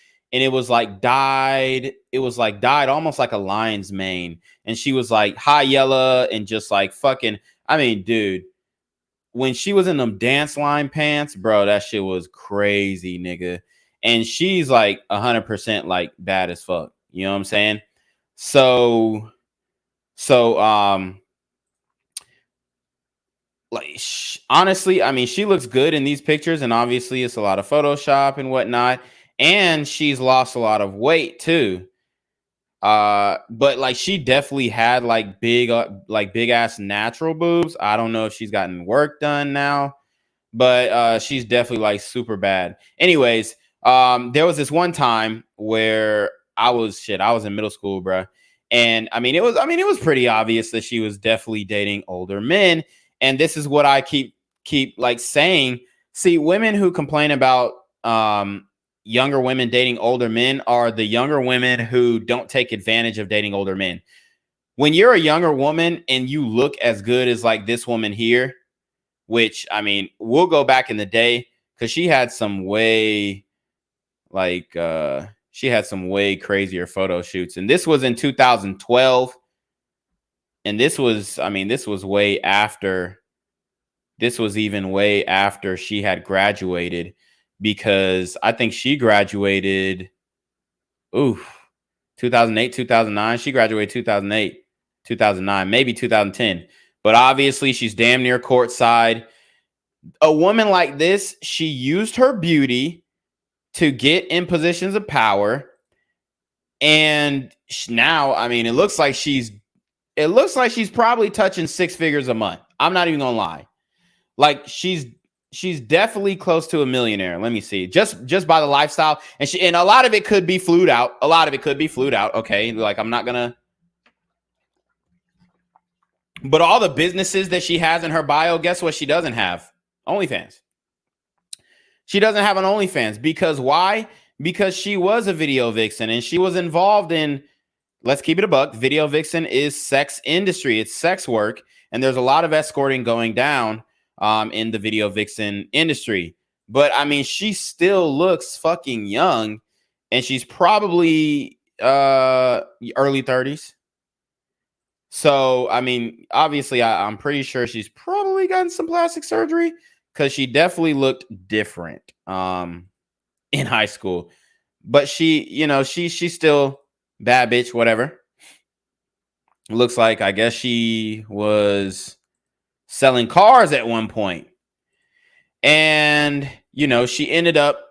like dyed. It was like dyed almost like a lion's mane. And she was like high yellow and just like fucking, I mean, dude, when she was in them dance line pants, bro, that shit was crazy, nigga. And she's like 100% like bad as fuck. You know what I'm saying? So like honestly, I mean, she looks good in these pictures, and obviously it's a lot of Photoshop and whatnot. And she's lost a lot of weight too. But like she definitely had like big ass natural boobs. I don't know if she's gotten work done now, but she's definitely like super bad. Anyways, there was this one time where I was in middle school, bruh. And I mean, it was pretty obvious that she was definitely dating older men. And this is what I keep like saying. See, women who complain about younger women dating older men are the younger women who don't take advantage of dating older men. When you're a younger woman and you look as good as like this woman here, which I mean, we'll go back in the day because she had some way crazier photo shoots. And this was in 2012. And this was even way after she had graduated, because I think she graduated 2008, 2009. She graduated 2008, 2009, maybe 2010. But obviously she's damn near courtside. A woman like this, she used her beauty to get in positions of power. And now, I mean, it looks like she's probably touching 6 figures a month. I'm not even gonna lie. Like she's definitely close to a millionaire. Let me see. Just by the lifestyle. And a lot of it could be flued out. Okay. Like I'm not gonna. But all the businesses that she has in her bio, guess what she doesn't have? OnlyFans. She doesn't have an OnlyFans because why? Because she was a video vixen and she was involved in, let's keep it a buck, video vixen is sex industry. It's sex work. And there's a lot of escorting going down in the video vixen industry. But I mean, she still looks fucking young and she's probably early 30s. So, I mean, obviously, I'm pretty sure she's probably gotten some plastic surgery because she definitely looked different in high school. But she's still bad bitch, whatever. Looks like, I guess she was selling cars at one point. And, she ended up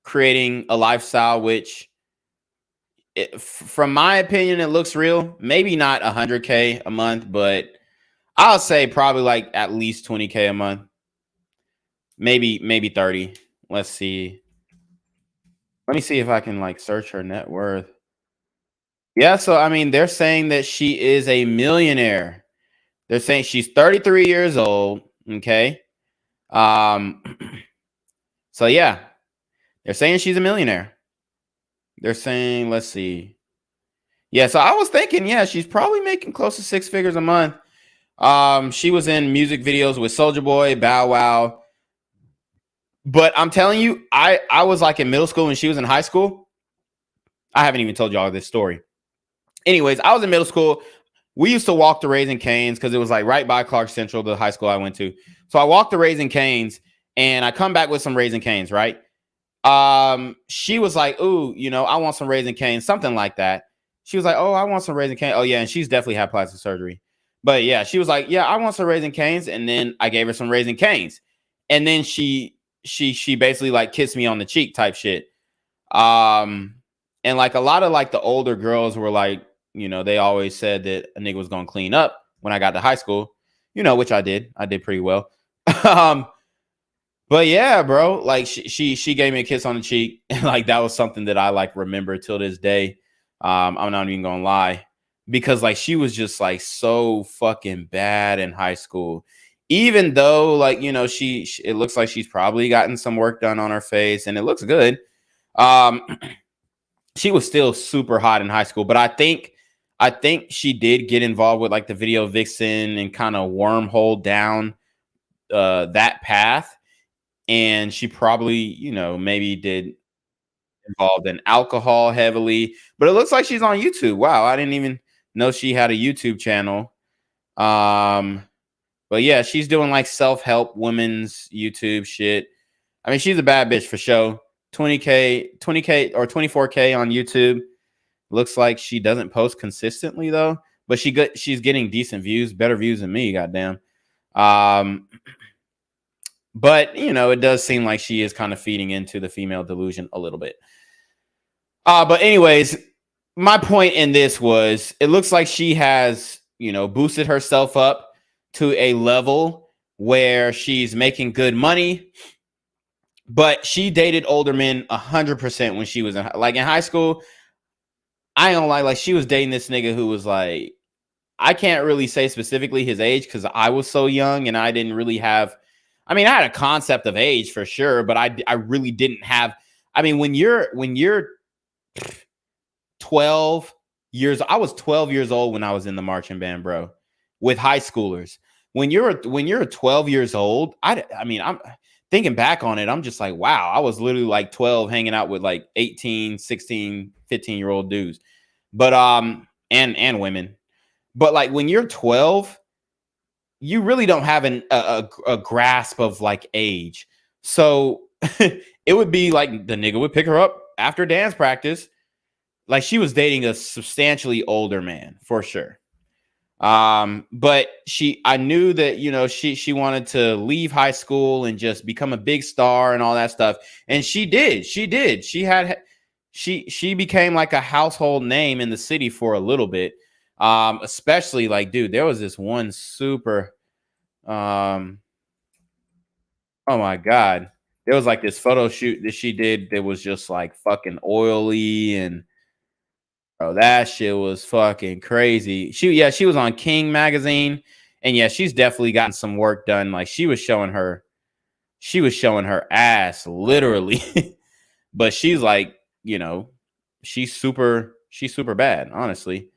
creating a lifestyle which, from my opinion, it looks real. Maybe not 100K a month, but I'll say probably like at least 20K a month. Maybe 30. Let's see. Let me see if I can like search her net worth. Yeah, so I mean, they're saying that she is a millionaire. They're saying she's 33 years old. Okay. So yeah, they're saying she's a millionaire. They're saying, let's see. Yeah, so I was thinking, yeah, she's probably making close to 6 figures a month. She was in music videos with Soulja Boy, Bow Wow. But I'm telling you, I was like in middle school when she was in high school. I haven't even told y'all this story. Anyways, I was in middle school. We used to walk to Raising Cane's because it was like right by Clark Central, the high school I went to. So I walked to Raising Cane's and I come back with some Raising Cane's, right? She was like, ooh, I want some Raising Cane's, something like that. She was like, oh, I want some Raising Cane's. Oh, yeah, and she's definitely had plastic surgery. But yeah, she was like, yeah, I want some Raising Cane's. And then I gave her some Raising Cane's. And then she basically like kissed me on the cheek type shit. And like a lot of like the older girls were like, they always said that a nigga was gonna clean up when I got to high school, which I did. I did pretty well. But yeah, bro, like she gave me a kiss on the cheek, and like that was something that I like remember till this day. I'm not even gonna lie, because like she was just like so fucking bad in high school. Even though like she it looks like she's probably gotten some work done on her face, and it looks good. She was still super hot in high school, but I think she did get involved with like the video vixen and kind of wormhole down that path. And she probably, maybe did involved in alcohol heavily, but it looks like she's on YouTube. Wow, I didn't even know she had a YouTube channel. But yeah, she's doing like self-help women's YouTube shit. I mean, she's a bad bitch for sure. 20K or 24K on YouTube. Looks like she doesn't post consistently though, but she's getting decent views, better views than me, goddamn. But, it does seem like she is kind of feeding into the female delusion a little bit. But anyways, my point in this was, it looks like she has, boosted herself up to a level where she's making good money, but she dated older men 100% when she was in high school. I don't like she was dating this nigga who was like, I can't really say specifically his age because I was so young and I didn't really have, I had a concept of age for sure, but I really didn't have, when you're 12 years, I was 12 years old when I was in the marching band, bro, with high schoolers. When you're 12 years old, I'm thinking back on it, I'm just like, wow, I was literally like 12 hanging out with like 18, 16, 15-year-old dudes. But and women. But like when you're 12, you really don't have a grasp of like age. So it would be like the nigga would pick her up after dance practice. Like she was dating a substantially older man for sure. But I knew that, she wanted to leave high school and just become a big star and all that stuff. And she did. She became like a household name in the city for a little bit. Especially like, dude, there was this one super, oh my God. There was like this photo shoot that she did that was just like fucking oily, and bro, that shit was fucking crazy. She was on King magazine, and yeah, she's definitely gotten some work done. Like she was showing her ass literally. But she's like, she's super bad, honestly.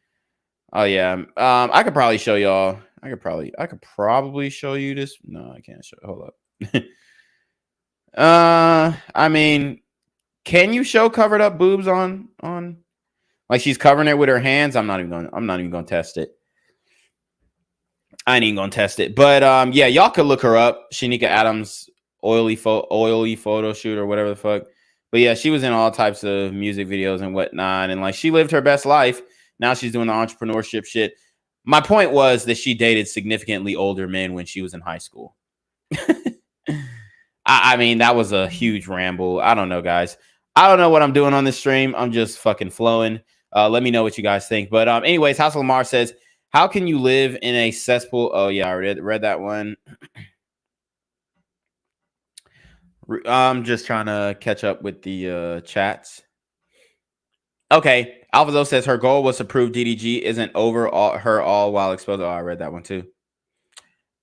Oh yeah. I could probably show y'all. I could probably show you this. No, I can't show. Hold up. Can you show covered up boobs on like she's covering it with her hands? I'm not even gonna test it. I ain't even gonna test it. But yeah, y'all could look her up. Shanika Adams oily photo shoot or whatever the fuck. But yeah, she was in all types of music videos and whatnot, and like she lived her best life. Now she's doing the entrepreneurship shit. My point was that she dated significantly older men when she was in high school. That was a huge ramble. I don't know, guys. I don't know what I'm doing on this stream. I'm just fucking flowing. Let me know what you guys think. But anyways, House of Lamar says, how can you live in a cesspool? Oh yeah, I read that one. I'm just trying to catch up with the chats. Okay, Alvazo says her goal was to prove DDG isn't over her all while exposed. Oh, I read that one too.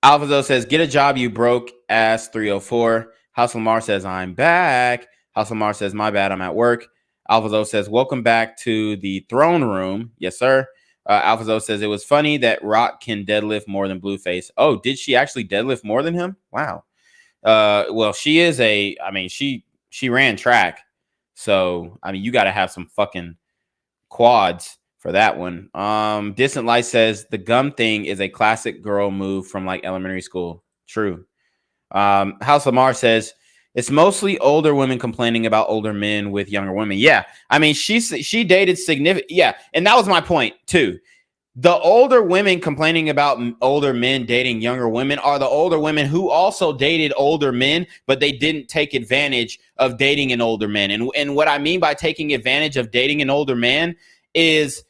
Alvazo says, get a job, you broke ass 304. House Lamar says, I'm back. House Lamar says, my bad, I'm at work. Alvazo says, welcome back to the throne room. Yes, sir. Alvazo says, it was funny that Rock can deadlift more than Blueface. Oh, did she actually deadlift more than him? Wow. Well, she is she ran track. So, you got to have some fucking quads for that one. Distant Light says the gum thing is a classic girl move from like elementary school. True. House Lamar says it's mostly older women complaining about older men with younger women. Yeah. She dated significant. Yeah. And that was my point too. The older women complaining about older men dating younger women are the older women who also dated older men, but they didn't take advantage of dating an older man. And what I mean by taking advantage of dating an older man is,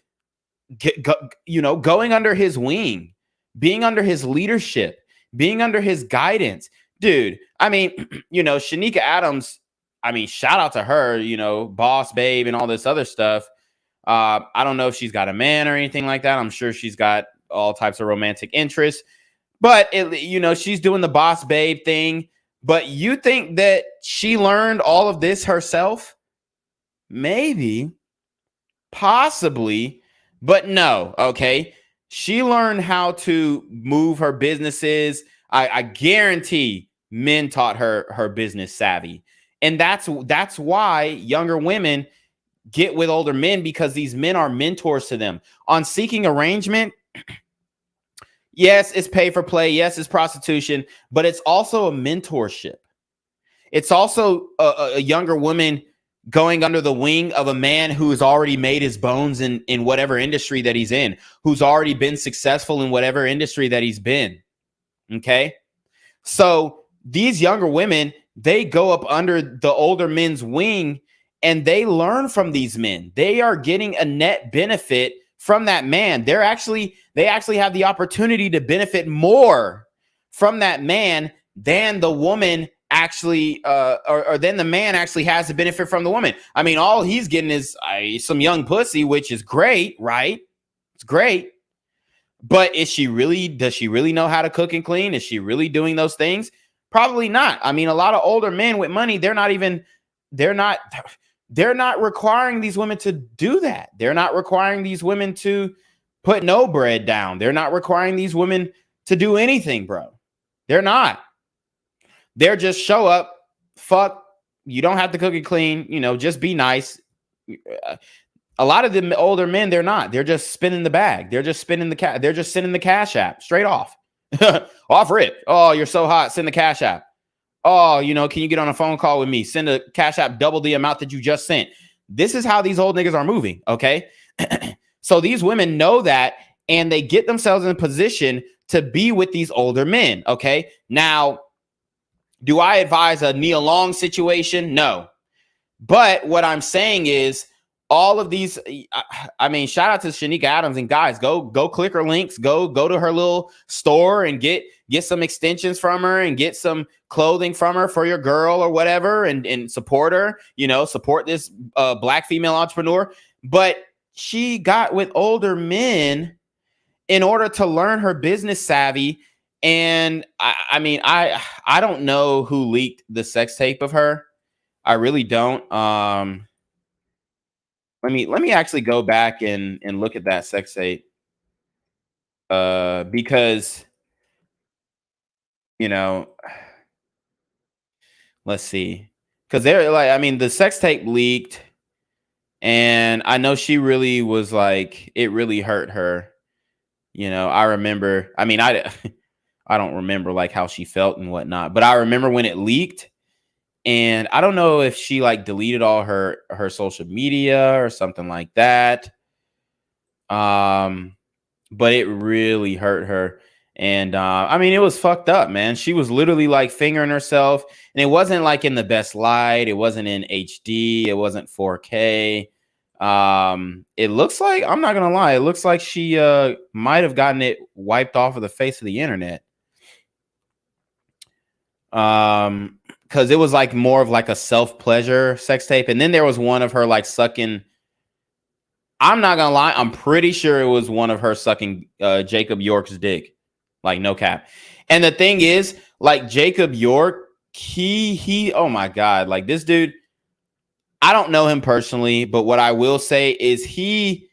going under his wing, being under his leadership, being under his guidance. Dude, Shanika Adams, shout out to her, boss babe and all this other stuff. I don't know if she's got a man or anything like that. I'm sure she's got all types of romantic interests, but she's doing the boss babe thing. But you think that she learned all of this herself? Maybe, possibly, but no. Okay. She learned how to move her businesses. I guarantee men taught her business savvy. And that's why younger women get with older men, because these men are mentors to them. On Seeking Arrangement, yes, it's pay for play. Yes, it's prostitution, but it's also a mentorship. It's also a younger woman going under the wing of a man who's already made his bones in whatever industry that he's in, who's already been successful in whatever industry that he's been. Okay. So these younger women, they go up under the older men's wing and they learn from these men. They are getting a net benefit from that man. They actually have the opportunity to benefit more from that man than the woman actually, or then the man actually has to benefit from the woman. I mean, all he's getting is some young pussy, which is great, right? It's great. But does she really know how to cook and clean? Is she really doing those things? Probably not. I mean, a lot of older men with money, they're not requiring these women to do that. They're not requiring these women to put no bread down. They're not requiring these women to do anything, bro. They're not. They're just show up, fuck, you don't have to cook and clean, just be nice. A lot of the older men, they're not. They're just spinning the bag. They're just spinning they're just sending the Cash App straight off. Off rip. Oh, you're so hot. Send the Cash App. Oh, can you get on a phone call with me? Send a Cash App double the amount that you just sent. This is how these old niggas are moving, okay? So these women know that, and they get themselves in a position to be with these older men, okay? Now, do I advise a Nia Long situation? No. But what I'm saying is, all of these, I mean, shout out to Shanika Adams, and guys, go click her links, go to her little store and get some extensions from her and get some clothing from her for your girl or whatever, and support her, support this black female entrepreneur. But she got with older men in order to learn her business savvy. And I mean, I don't know who leaked the sex tape of her. I really don't. Let me actually go back and look at that sex tape. Because let's see. Because they're like, I mean, the sex tape leaked, and I know she really was like, it really hurt her. I remember, I mean, I don't remember like how she felt and whatnot, but I remember when it leaked. And I don't know if she like deleted all her social media or something like that. But it really hurt her. And I mean, it was fucked up, man. She was literally like fingering herself, and it wasn't like in the best light. It wasn't in HD. It wasn't 4K. It looks like, I'm not gonna lie, it looks like she might have gotten it wiped off of the face of the internet. Because it was like more of like a self-pleasure sex tape. And then there was one of her like sucking. I'm not gonna lie, I'm pretty sure it was one of her sucking Jacob York's dick. Like, no cap. And the thing is, like, Jacob York, he oh my God, like, this dude, I don't know him personally, but what I will say is he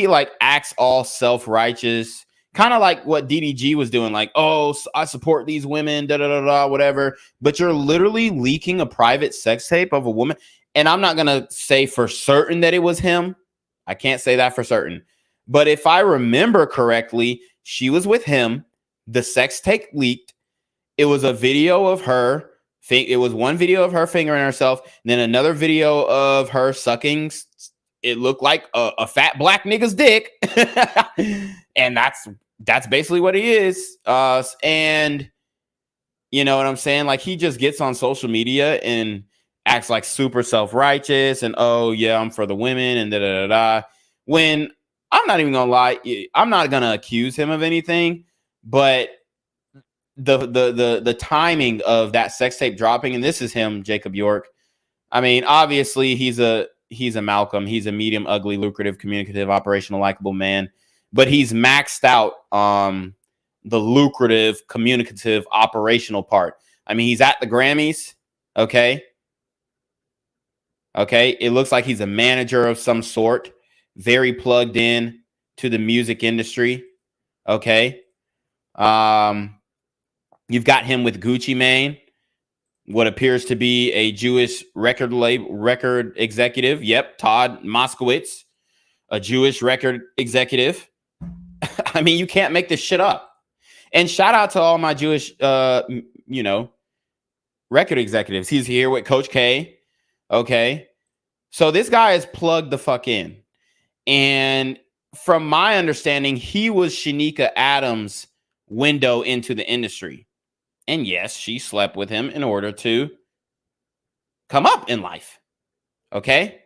like acts all self-righteous. Kind of like what DDG was doing, like, oh, I support these women, whatever. But you're literally leaking a private sex tape of a woman. And I'm not going to say for certain that it was him. I can't say that for certain. But if I remember correctly, she was with him. The sex tape leaked. It was a video of her. It was one video of her fingering herself. And then another video of her sucking. It looked like a fat black nigga's dick. And that's basically what he is. And you know what I'm saying? Like, he just gets on social media and acts like super self-righteous and, oh yeah, I'm for the women and da-da-da-da. When I'm not even gonna lie, I'm not gonna accuse him of anything, but the timing of that sex tape dropping, and this is him, Jacob York. I mean, obviously he's a Malcolm. He's a medium, ugly, lucrative, communicative, operational, likable man. But he's maxed out the lucrative, communicative, operational part. I mean, he's at the Grammys. Okay. It looks like he's a manager of some sort, very plugged in to the music industry. Okay. You've got him with Gucci Mane, what appears to be a Jewish record executive. Yep. Todd Moskowitz, a Jewish record executive. I mean, you can't make this shit up. And shout out to all my Jewish, record executives. He's here with Coach K. Okay. So this guy is plugged the fuck in. And from my understanding, he was Shanika Adams' window into the industry. And yes, she slept with him in order to come up in life. Okay.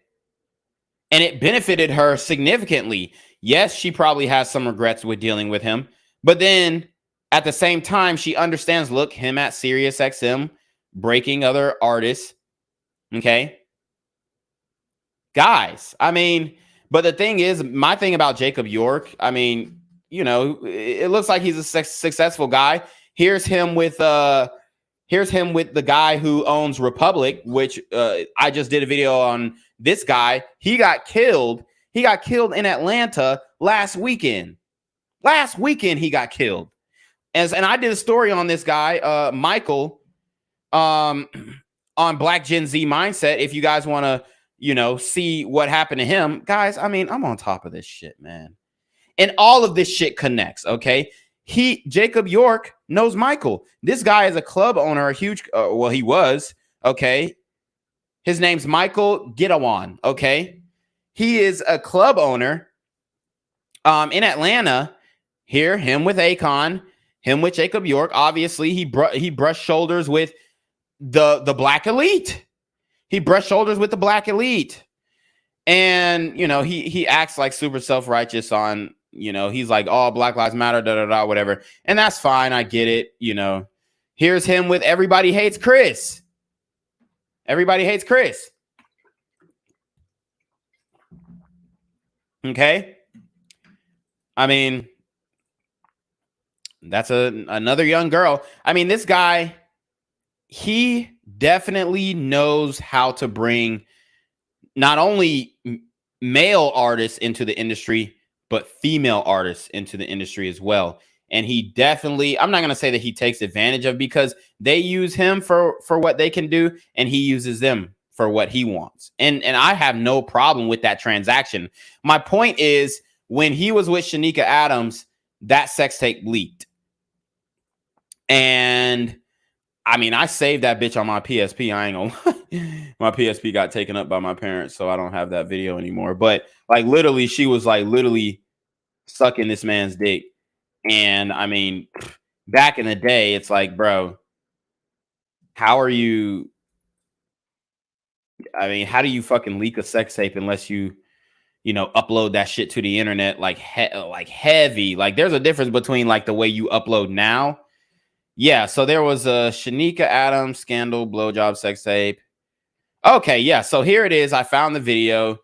And it benefited her significantly. Yes, she probably has some regrets with dealing with him. But then at the same time, she understands, look, him at SiriusXM, breaking other artists. Okay. Guys, I mean, but the thing is, my thing about Jacob York, I mean, you know, it looks like he's a successful guy. Here's him with the guy who owns Republic, which I just did a video on this guy. He got killed. He got killed in Atlanta last weekend. Last weekend he got killed. And I did a story on this guy, Michael, on Black Gen Z Mindset. If you guys want to, you know, see what happened to him, guys, I mean, I'm on top of this shit, man. And all of this shit connects, okay? Jacob York knows Michael. This guy is a club owner, a huge, well, he was, okay? His name's Michael Gitawan, okay? He is a club owner in Atlanta. Here, him with Akon, him with Jacob York. Obviously, he brushed shoulders with the Black elite. He brushed shoulders with the Black elite. And, you know, he acts like super self-righteous on, you know, he's like, oh, Black Lives Matter, da-da-da, whatever. And that's fine. I get it. You know, here's him with Everybody Hates Chris. Everybody Hates Chris. Okay. I mean, that's another young girl. I mean, this guy, he definitely knows how to bring not only male artists into the industry, but female artists into the industry as well. And he definitely, I'm not going to say that he takes advantage of, because they use him for what they can do, and he uses them for what he wants. And I have no problem with that transaction. My point is, when he was with Shanika Adams, that sex tape leaked. And I mean, I saved that bitch on my PSP. I ain't gonna lie. My PSP got taken up by my parents, so I don't have that video anymore. But like, literally, she was like literally sucking this man's dick. And I mean, back in the day, it's like, bro, how are you? I mean, how do you fucking leak a sex tape unless you know, upload that shit to the internet like heavy? Like, there's a difference between like the way you upload now. Yeah, so there was a Shanika Adams scandal blowjob sex tape. Okay, yeah, so here it is. I found the video.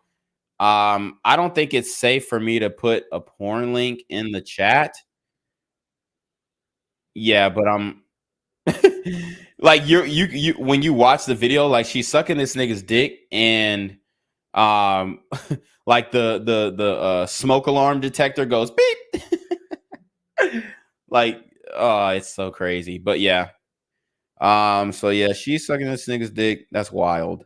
I don't think it's safe for me to put a porn link in the chat. Yeah, but like you when you watch the video, like, she's sucking this nigga's dick, and like the smoke alarm detector goes beep. Like, oh, it's so crazy. But yeah. So yeah, she's sucking this nigga's dick. That's wild.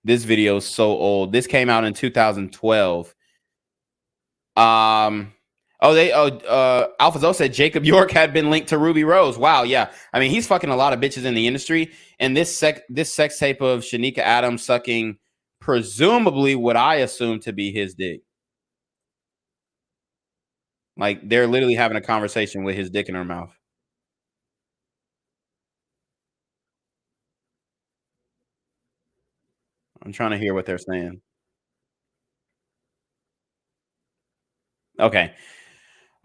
This video is so old. This came out in 2012. Alphazo said Jacob York had been linked to Ruby Rose. Wow, yeah. I mean, he's fucking a lot of bitches in the industry. And this sex tape of Shanika Adams sucking presumably what I assume to be his dick. Like, they're literally having a conversation with his dick in her mouth. I'm trying to hear what they're saying. Okay.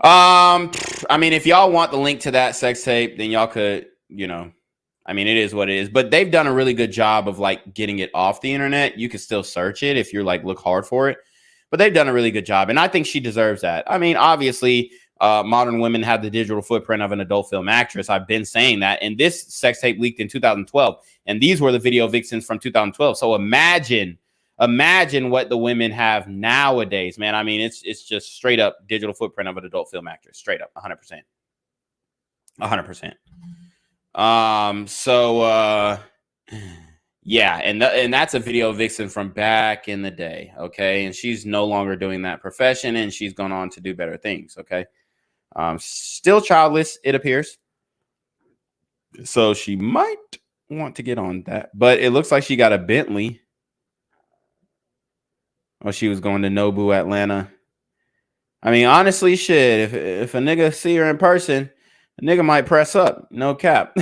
I mean, if y'all want the link to that sex tape, then y'all could, you know, I mean, it is what it is. But they've done a really good job of like getting it off the internet. You can still search it if you're like, look hard for it. But they've done a really good job. And I think she deserves that. I mean, obviously, modern women have the digital footprint of an adult film actress. I've been saying that. And this sex tape leaked in 2012. And these were the video vixens from 2012. So imagine what the women have nowadays, man. I mean, it's just straight up digital footprint of an adult film actress. Straight up, 100%. 100%. Yeah, and that's a video vixen from back in the day, okay? And she's no longer doing that profession, and she's gone on to do better things, okay? Still childless, it appears. So she might want to get on that. But it looks like she got a Bentley. Oh, she was going to Nobu, Atlanta. I mean, honestly, shit, if a nigga see her in person, A nigga might press up. No cap.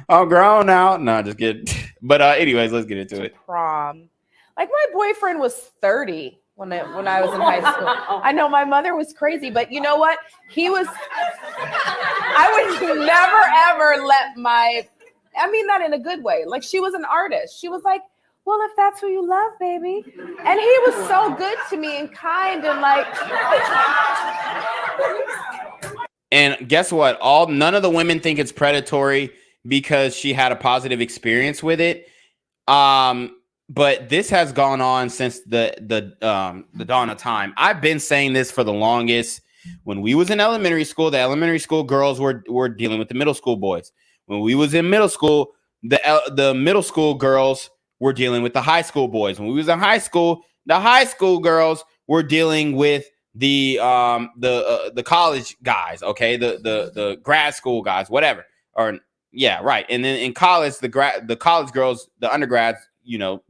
I'm grown now. No, just kidding. But anyways, let's get into it. Prom. Like my boyfriend was 30 when I was in high school. I know my mother was crazy, but you know what? He was. I would never ever let I mean that in a good way. Like she was an artist. She was like, well, if that's who you love, baby. And he was so good to me and kind and like. And guess what? None of the women think it's predatory because she had a positive experience with it. But this has gone on since the dawn of time. I've been saying this for the longest. When we was in elementary school, the elementary school girls were dealing with the middle school boys. When we was in middle school, the middle school girls were dealing with the high school boys. When we was in high school, the high school girls were dealing with the college guys, okay, the grad school guys, whatever, or yeah, right. And then in college, the college girls, the undergrads,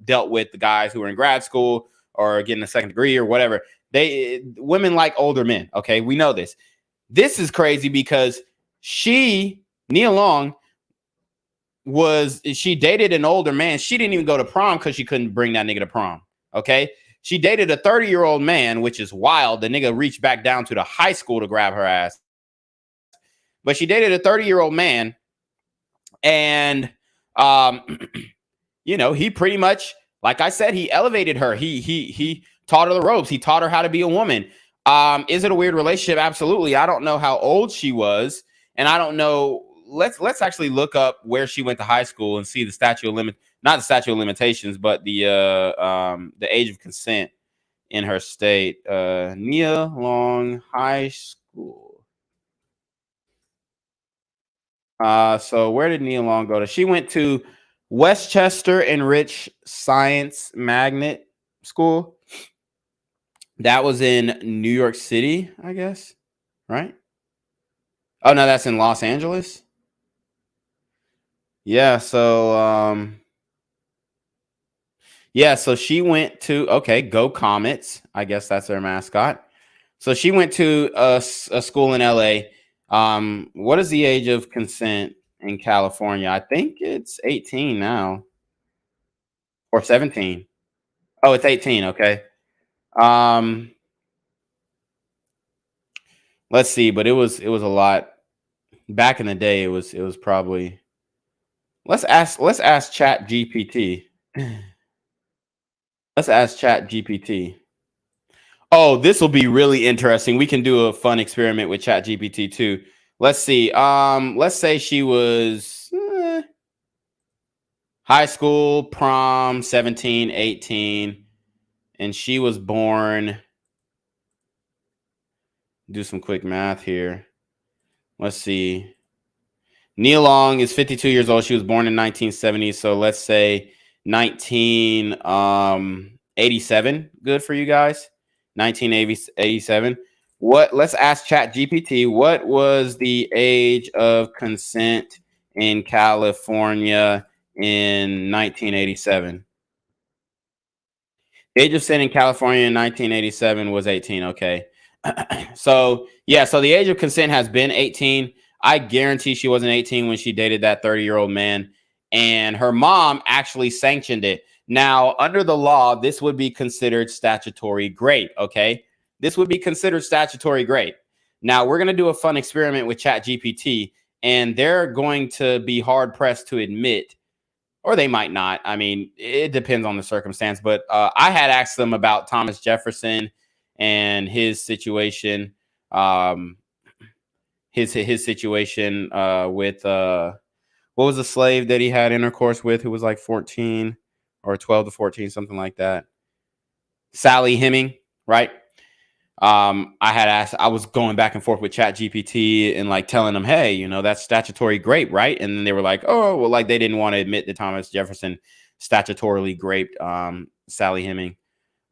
dealt with the guys who were in grad school or getting a second degree or whatever. Women like older men, okay, we know this. This is crazy because Nia Long, she dated an older man. She didn't even go to prom because she couldn't bring that nigga to prom, okay. She dated a 30-year-old man, which is wild. The nigga reached back down to the high school to grab her ass. But she dated a 30-year-old man. And, he pretty much, like I said, he elevated her. He taught her the ropes. He taught her how to be a woman. Is it a weird relationship? Absolutely. I don't know how old she was. And I don't know. Let's actually look up where she went to high school and see the not the statute of limitations, but the age of consent in her state. Nia Long High School. So where did Nia Long go to? She went to Westchester Enriched Science Magnet School. That was in New York City, I guess, right? Oh no, that's in Los Angeles. Yeah, so so she went to Go Comets. I guess that's their mascot. So she went to a school in LA. What is the age of consent in California? I think it's 18 now. Or 17. Oh, it's 18, okay. Let's see, but it was a lot. Back in the day, it was probably. Let's ask ChatGPT. Let's ask ChatGPT. Oh, this will be really interesting. We can do a fun experiment with ChatGPT too. Let's see. Let's say she was high school, prom, 17, 18, and she was born. Do some quick math here. Let's see. Nia Long is 52 years old. She was born in 1970. So let's say 1987. Good for you guys. 1987. Let's ask ChatGPT. What was the age of consent in California in 1987? Age of consent in California in 1987 was 18. Okay. So the age of consent has been 18. I guarantee she wasn't 18 when she dated that 30-year-old man. And her mom actually sanctioned it. Now, under the law, this would be considered statutory rape, okay? This would be considered statutory rape. Now, we're going to do a fun experiment with ChatGPT, and they're going to be hard-pressed to admit, or they might not. I mean, it depends on the circumstance. But I had asked them about Thomas Jefferson and his situation, his situation with what was the slave that he had intercourse with who was like 14 or 12 to 14, something like that. Sally Heming, right? I was going back and forth with ChatGPT and like telling them, hey, that's statutory rape, right? And then they were like, oh, well, like they didn't want to admit that Thomas Jefferson statutorily raped Sally Heming.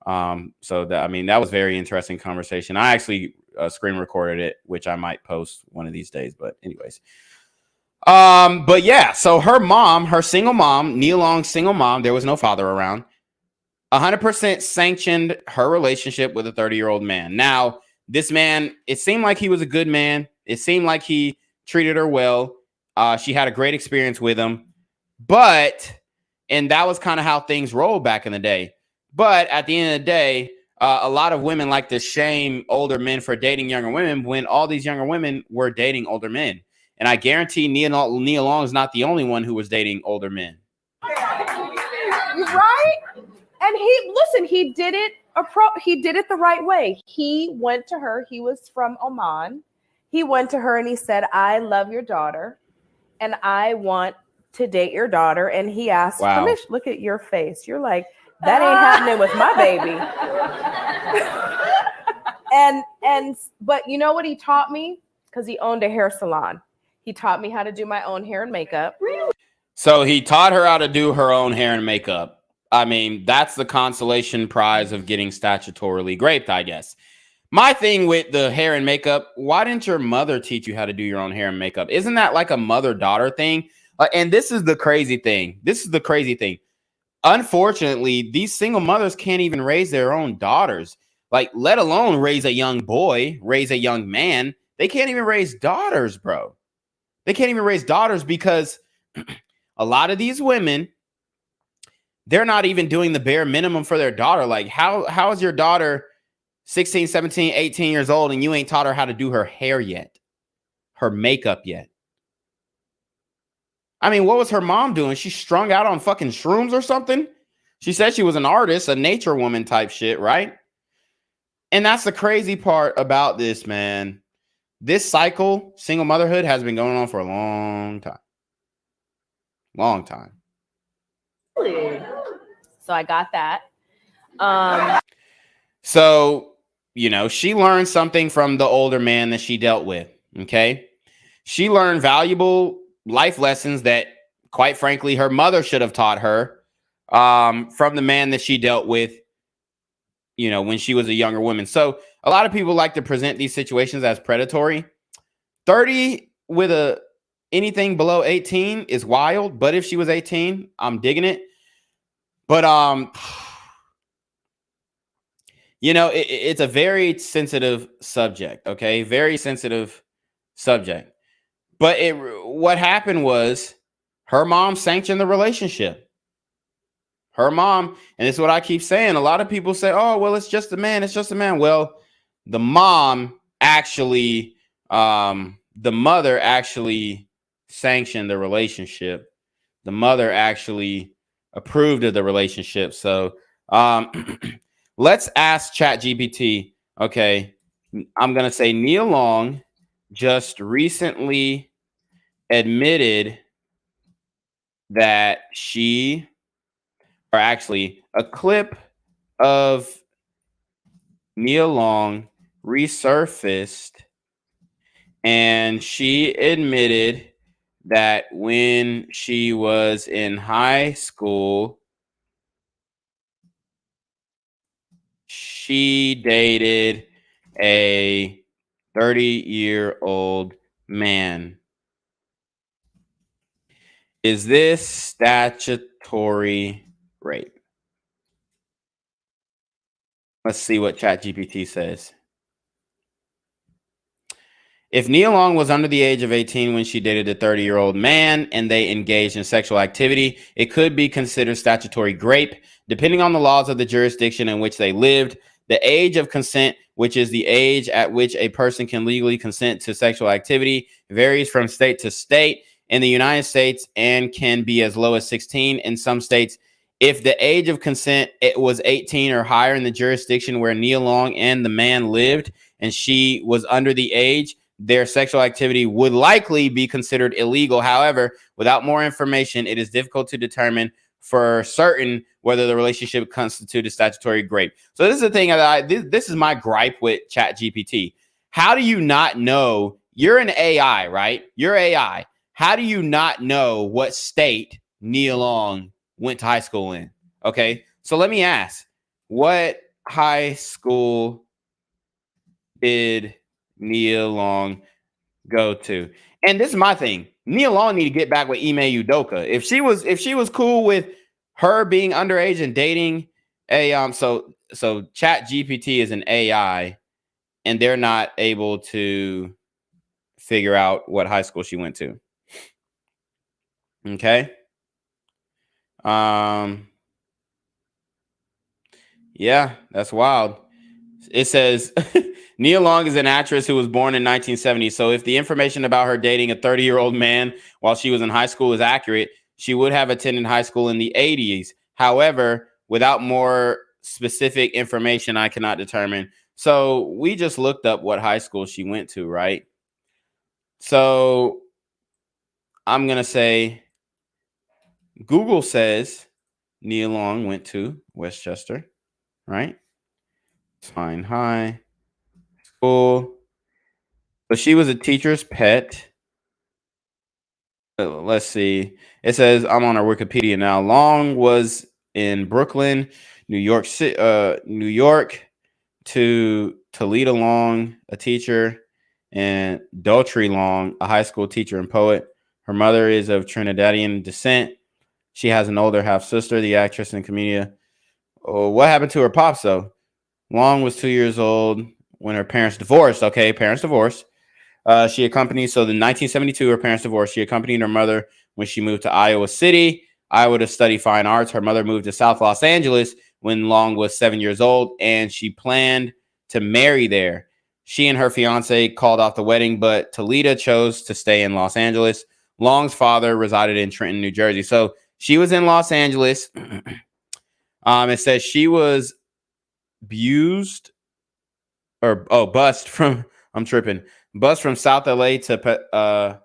So that was very interesting conversation. I actually screen recorded it, which I might post one of these days. But anyways, but yeah, so her single mom, Nia Long's single mom, there was no father around, 100% sanctioned her relationship with a 30-year-old man. Now, this man, it seemed like he was a good man. It seemed like he treated her well. She had a great experience with him. And that was kind of how things rolled back in the day. But at the end of the day, a lot of women like to shame older men for dating younger women when all these younger women were dating older men. And I guarantee Nia Long is not the only one who was dating older men. Right? And he did it the right way. He went to her. He was from Oman. He went to her and he said, I love your daughter and I want to date your daughter. And he asked permission. Look at your face. You're like, that ain't happening with my baby. But you know what he taught me? Because he owned a hair salon. He taught me how to do my own hair and makeup. So he taught her how to do her own hair and makeup. I mean, that's the consolation prize of getting statutorily raped, I guess. My thing with the hair and makeup, why didn't your mother teach you how to do your own hair and makeup? Isn't that like a mother-daughter thing? And this is the crazy thing. Unfortunately, these single mothers can't even raise their own daughters. Like, let alone raise a young boy, raise a young man. They can't even raise daughters, bro. They can't even raise daughters because a lot of these women, they're not even doing the bare minimum for their daughter. Like, how is your daughter 16, 17, 18 years old and you ain't taught her how to do her hair yet, her makeup yet? I mean, what was her mom doing? She strung out on fucking shrooms or something? She said she was an artist, a nature woman type shit, right? And that's the crazy part about this, man. This cycle, single motherhood, has been going on for a long time. Long time. So I got that. So, she learned something from the older man that she dealt with, okay? She learned valuable life lessons that, quite frankly, her mother should have taught her from the man that she dealt with, when she was a younger woman. So a lot of people like to present these situations as predatory. 30 with anything below 18 is wild, but if she was 18, I'm digging it. But it's a very sensitive subject, okay? Very sensitive subject. But what happened was her mom sanctioned the relationship. Her mom, and this is what I keep saying. A lot of people say, oh, well, it's just a man. It's just a man. Well, the mom actually, the mother actually sanctioned the relationship. The mother actually approved of the relationship. So let's ask ChatGPT. Okay, I'm going to say Nia Long just recently admitted that a clip of Nia Long resurfaced, and she admitted that when she was in high school, she dated a 30-year-old man. Is this statutory rape? Let's see what ChatGPT says. If Nia Long was under the age of 18 when she dated a 30-year-old man and they engaged in sexual activity, it could be considered statutory rape, depending on the laws of the jurisdiction in which they lived. The age of consent, which is the age at which a person can legally consent to sexual activity, varies from state to state. In the United States, and can be as low as 16 in some states. If the age of consent was 18 or higher in the jurisdiction where Nia Long and the man lived, and she was under the age, their sexual activity would likely be considered illegal. However, without more information, it is difficult to determine for certain whether the relationship constituted statutory rape. So this is the thing that this is my gripe with ChatGPT. How do you not know? You're an AI, right? You're AI. How do you not know what state Nia Long went to high school in? Okay, so let me ask, what high school did Nia Long go to? And this is my thing. Nia Long need to get back with Ime Udoka. If she was cool with her being underage and dating a so ChatGPT is an AI, and they're not able to figure out what high school she went to. Okay. Yeah, that's wild. It says Nia Long is an actress who was born in 1970. So if the information about her dating a 30-year-old man while she was in high school is accurate, she would have attended high school in the 80s. However, without more specific information, I cannot determine. So we just looked up what high school she went to, right? So I'm going to say Google says Nia Long went to Westchester, right? Fine high school. So she was a teacher's pet. Let's see. It says I'm on our Wikipedia now. Long was in Brooklyn, New York, New York, to Toledo Long, a teacher, and Daughtry Long, a high school teacher and poet. Her mother is of Trinidadian descent. She has an older half sister, the actress and comedian. Oh, what happened to her pops though? Long was 2 years old when her parents divorced. Okay, parents divorced. She accompanied, so in 1972, her parents divorced. She accompanied her mother when she moved to Iowa City, Iowa, to study fine arts. Her mother moved to South Los Angeles when Long was 7 years old, and she planned to marry there. She and her fiance called off the wedding, but Toledo chose to stay in Los Angeles. Long's father resided in Trenton, New Jersey. So she was in Los Angeles. It says she was bused from, I'm tripping. Bus from South LA to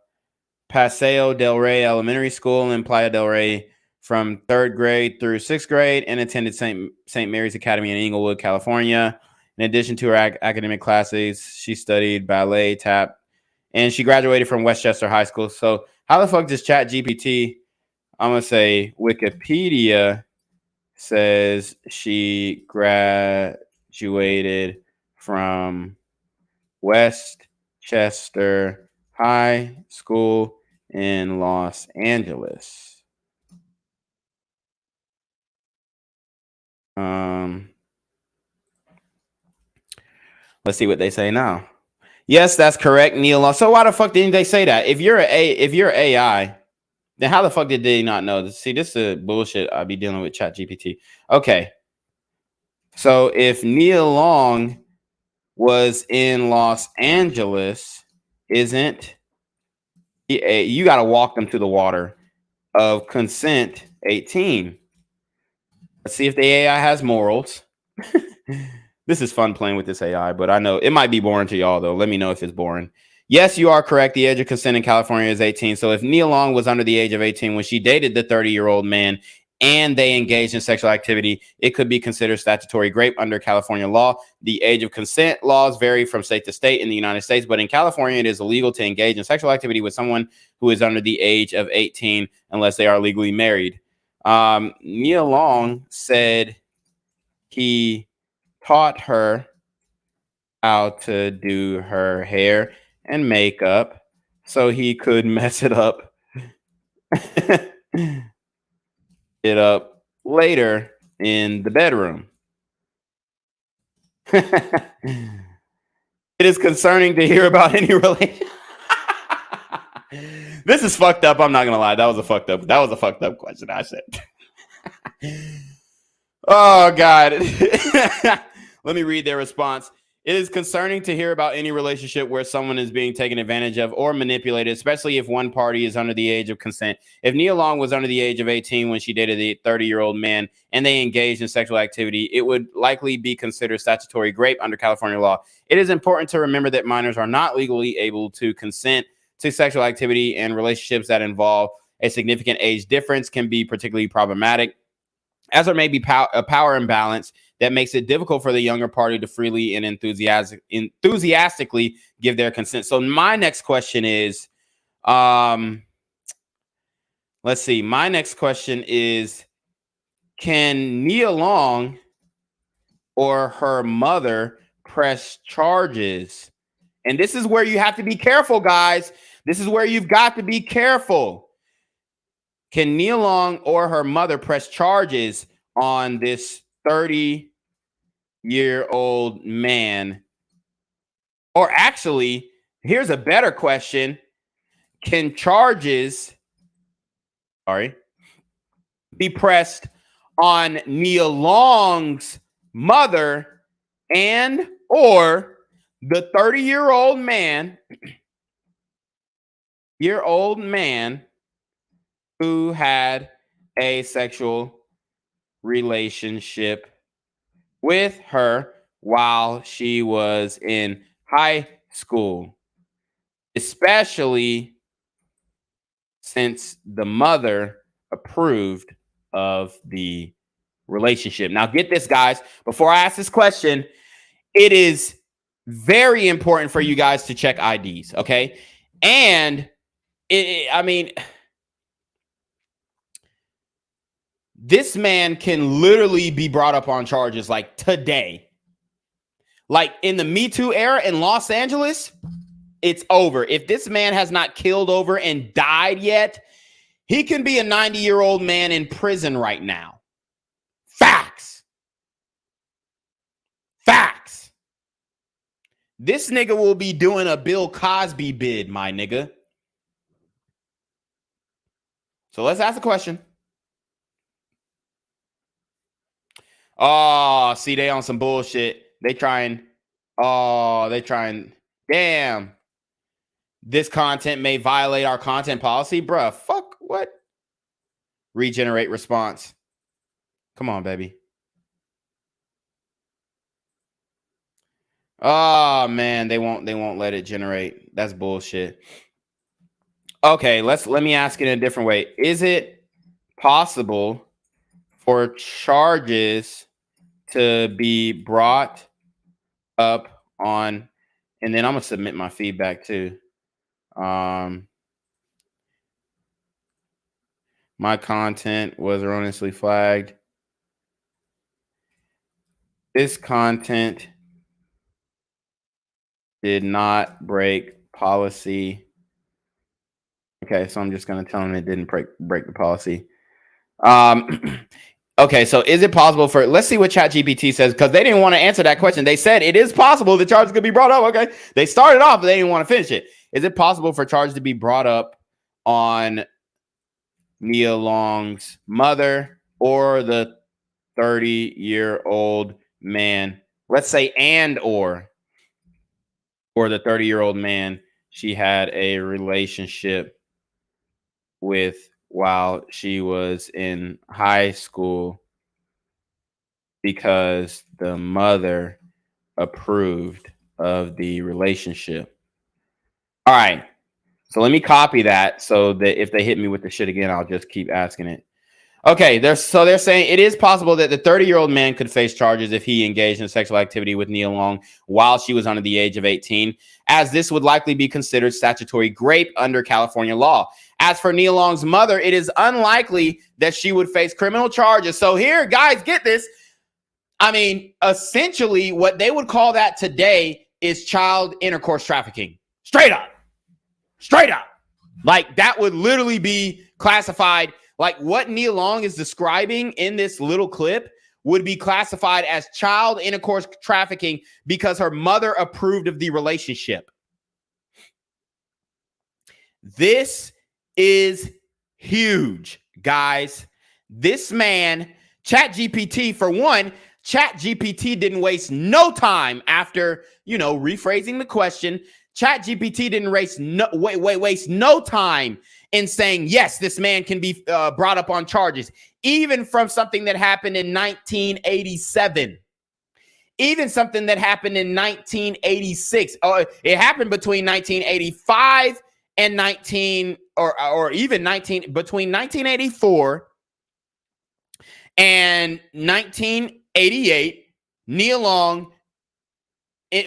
Paseo del Rey Elementary School in Playa del Rey from 3rd grade through 6th grade, and attended St. Mary's Academy in Inglewood, California. In addition to her academic classes, she studied ballet, tap, and she graduated from Westchester High School. So how the fuck does ChatGPT, I'm going to say Wikipedia says she graduated from Westchester High School in Los Angeles. Let's see what they say now. Yes, that's correct, Neil Long. So why the fuck didn't they say that? If you're AI, then how the fuck did they not know this? See, this is bullshit. I'll be dealing with ChatGPT. Okay. So if Neil Long was in Los Angeles, isn't you got to walk them to the water of consent 18? Let's see if the AI has morals. This is fun playing with this AI, but I know it might be boring to y'all, though. Let me know if it's boring. Yes, you are correct. The age of consent in California is 18. So if Nia Long was under the age of 18 when she dated the 30-year-old man and they engaged in sexual activity, it could be considered statutory rape under California law. The age of consent laws vary from state to state in the United States, but in California, it is illegal to engage in sexual activity with someone who is under the age of 18 unless they are legally married. Nia Long said he taught her how to do her hair and makeup so he could mess it up later in the bedroom. It is concerning to hear about any relation. This is fucked up. I'm not gonna lie. That was a fucked up question I said. Oh God. Let me read their response. It is concerning to hear about any relationship where someone is being taken advantage of or manipulated, especially if one party is under the age of consent. If Nia Long was under the age of 18 when she dated the 30-year-old man and they engaged in sexual activity, it would likely be considered statutory rape under California law. It is important to remember that minors are not legally able to consent to sexual activity, and relationships that involve a significant age difference can be particularly problematic, as there may be a power imbalance that makes it difficult for the younger party to freely and enthusiastically give their consent. So my next question is, let's see. My next question is, can Nia Long or her mother press charges? And this is where you have to be careful, guys. This is where you've got to be careful. Can Nia Long or her mother press charges on this 30-year-old man? Or actually, Here's a better question. Can charges, be pressed on Nia Long's mother and or the 30-year-old man who had a sexual relationship with her while she was in high school, especially since the mother approved of the relationship. Now, get this, guys. Before I ask this question, it is very important for you guys to check IDs, okay? And I mean, this man can literally be brought up on charges like today. Like in the Me Too era in Los Angeles, it's over. If this man has not killed over and died yet, he can be a 90-year-old man in prison right now. Facts. Facts. This nigga will be doing a Bill Cosby bid, my nigga. So let's ask the question. Oh, see, they on some bullshit. They trying. Damn. This content may violate our content policy. Bruh, fuck what? Regenerate response. Come on, baby. Oh man, they won't let it generate. That's bullshit. Okay, let me ask it in a different way. Is it possible for charges to be brought up on, and then I'm gonna submit my feedback too. My content was erroneously flagged. This content did not break policy. Okay, so I'm just gonna tell him it didn't break the policy. Okay, so is it possible for, let's see what ChatGPT says, because they didn't want to answer that question. They said it is possible the charges could be brought up. Okay, they started off, but they didn't want to finish it. Is it possible for charges to be brought up on Nia Long's mother or the 30-year-old man? Let's say and or the 30-year-old man she had a relationship with while she was in high school because the mother approved of the relationship. All right. So let me copy that so that if they hit me with the shit again, I'll just keep asking it. Okay, they're saying it is possible that the 30-year-old man could face charges if he engaged in sexual activity with Nia Long while she was under the age of 18, as this would likely be considered statutory rape under California law. As for Nia Long's mother, it is unlikely that she would face criminal charges. So here, guys, get this. I mean, essentially, what they would call that today is child intercourse trafficking. Straight up. Straight up. Like, that would literally be classified. Like, what Nia Long is describing in this little clip would be classified as child intercourse trafficking because her mother approved of the relationship. This is huge, guys. This man, ChatGPT, for one, ChatGPT didn't waste no time after, rephrasing the question. ChatGPT didn't waste no time in saying, yes, this man can be brought up on charges, even from something that happened in 1987. Even something that happened in 1986. It happened between 1985 and between 1984 and 1988. Nia Long,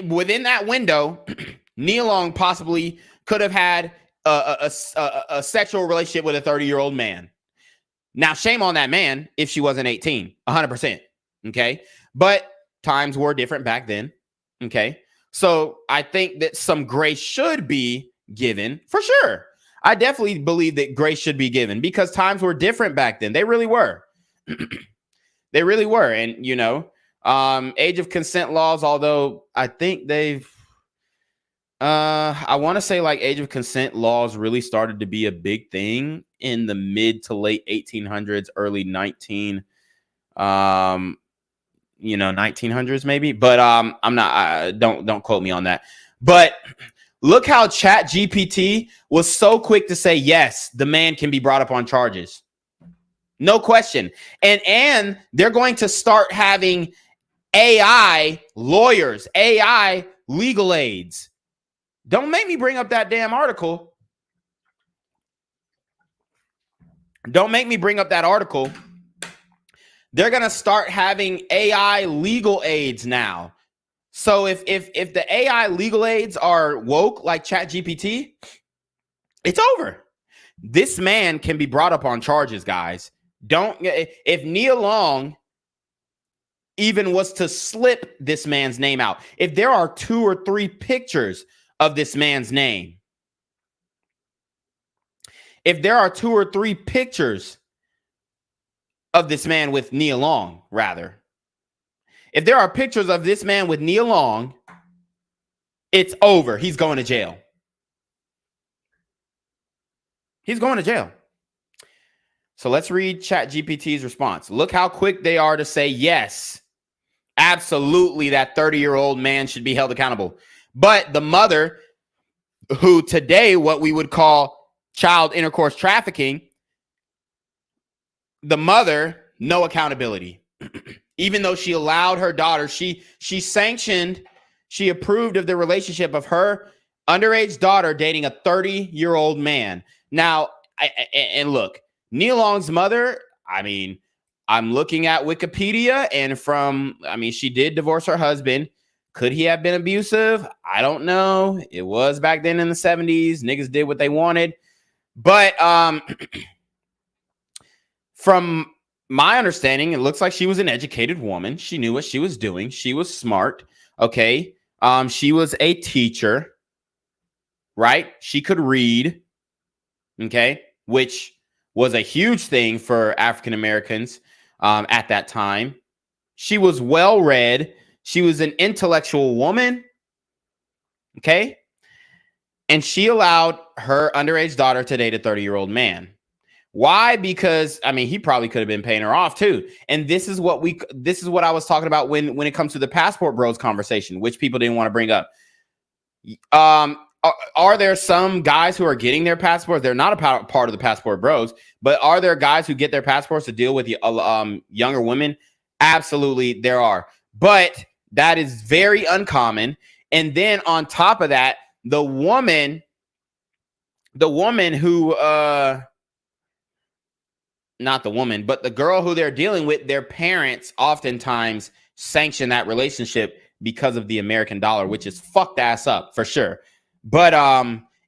within that window, Nia Long possibly could have had a sexual relationship with a 30-year-old man. Now, shame on that man if she wasn't 18, 100%. Okay. But times were different back then. Okay. So I think that some grace should be given for sure. I definitely believe that grace should be given because times were different back then. They really were. They really were. And, age of consent laws, although I think they've I want to say like age of consent laws really started to be a big thing in the mid to late 1800s, early 1900s maybe. But I'm not. Don't quote me on that. But look how ChatGPT was so quick to say yes, the man can be brought up on charges. No question. And they're going to start having AI lawyers, AI legal aids. Don't make me bring up that damn article. Don't make me bring up that article. They're going to start having AI legal aids now. So if the AI legal aids are woke like ChatGPT, it's over. This man can be brought up on charges, guys. If Nia Long even was to slip this man's name out, if there are 2 or 3 pictures of this man's name, if there are 2 or 3 pictures of this man with Nia Long, rather, if there are pictures of this man with Nia Long, it's over. He's going to jail. He's going to jail. So let's read ChatGPT's response. Look how quick they are to say yes. Absolutely, that 30-year-old man should be held accountable. But the mother, who today what we would call child intercourse trafficking, the mother, no accountability. Even though she allowed her daughter, she sanctioned, she approved of the relationship of her underage daughter dating a 30-year-old man. Now, and look, Nia Long's mother, I mean, I'm looking at Wikipedia, and she did divorce her husband. Could he have been abusive? I don't know. It was back then in the 70s. Niggas did what they wanted. But from my understanding, it looks like she was an educated woman. She knew what she was doing. She was smart. Okay. She was a teacher, right? She could read. Okay. Which was a huge thing for African Americans at that time. She was well read. She was an intellectual woman. Okay. And she allowed her underage daughter to date a 30-year-old man. Why? Because, he probably could have been paying her off too. And this is what I was talking about when it comes to the passport bros conversation, which people didn't want to bring up. Are there some guys who are getting their passports? They're not a part of the passport bros, but are there guys who get their passports to deal with younger women? Absolutely, there are. But that is very uncommon. And then on top of that, the woman who, not the woman, but the girl who they're dealing with, their parents oftentimes sanction that relationship because of the American dollar, which is fucked ass up for sure. But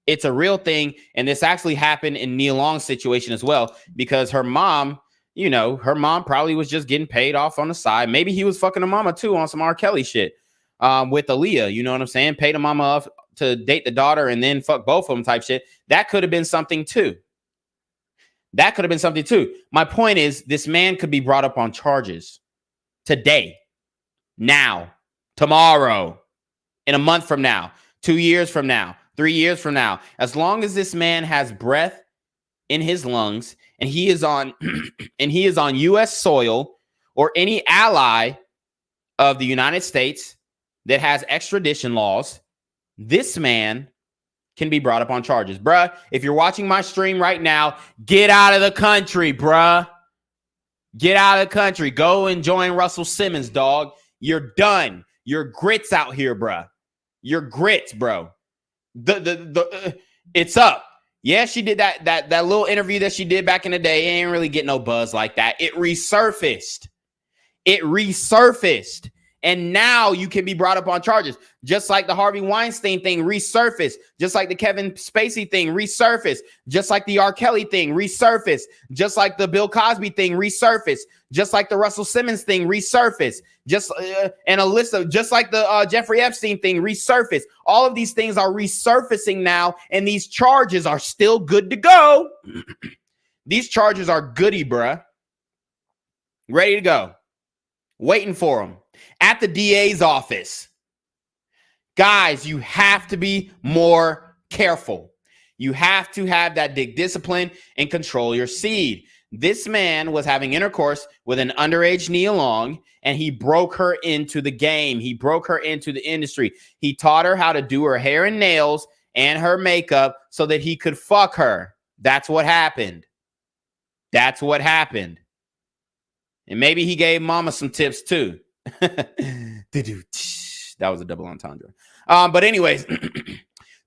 it's a real thing. And this actually happened in Nia Long's situation as well, because her mom, probably was just getting paid off on the side. Maybe he was fucking her mama too on some R. Kelly shit with Aaliyah. You know what I'm saying? Paid her mama off to date the daughter and then fuck both of them type shit. That could have been something too. My point is, this man could be brought up on charges today, now, tomorrow, in a month from now, 2 years from now, 3 years from now. As long as this man has breath in his lungs and he is on U.S. soil or any ally of the United States that has extradition laws, this man can be brought up on charges. Bruh, if you're watching my stream right now, get out of the country, bruh. Get out of the country. Go and join Russell Simmons, dog. You're done. You're grits out here, bruh. You're grits, bro. It's up. Yeah, she did that little interview that she did back in the day. It ain't really get no buzz like that. It resurfaced. And now you can be brought up on charges. Just like the Harvey Weinstein thing resurfaced. Just like the Kevin Spacey thing resurfaced. Just like the R. Kelly thing resurfaced. Just like the Bill Cosby thing resurfaced. Just like the Russell Simmons thing resurfaced. Just like the Jeffrey Epstein thing resurfaced. All of these things are resurfacing now, and these charges are still good to go. These charges are goody, bruh. Ready to go. Waiting for them. At the DA's office. Guys, you have to be more careful. You have to have that dick discipline and control your seed. This man was having intercourse with an underage Nia Long, and he broke her into the game. He broke her into the industry. He taught her how to do her hair and nails and her makeup so that he could fuck her. That's what happened. That's what happened. And maybe he gave mama some tips too. That was a double entendre. But anyways,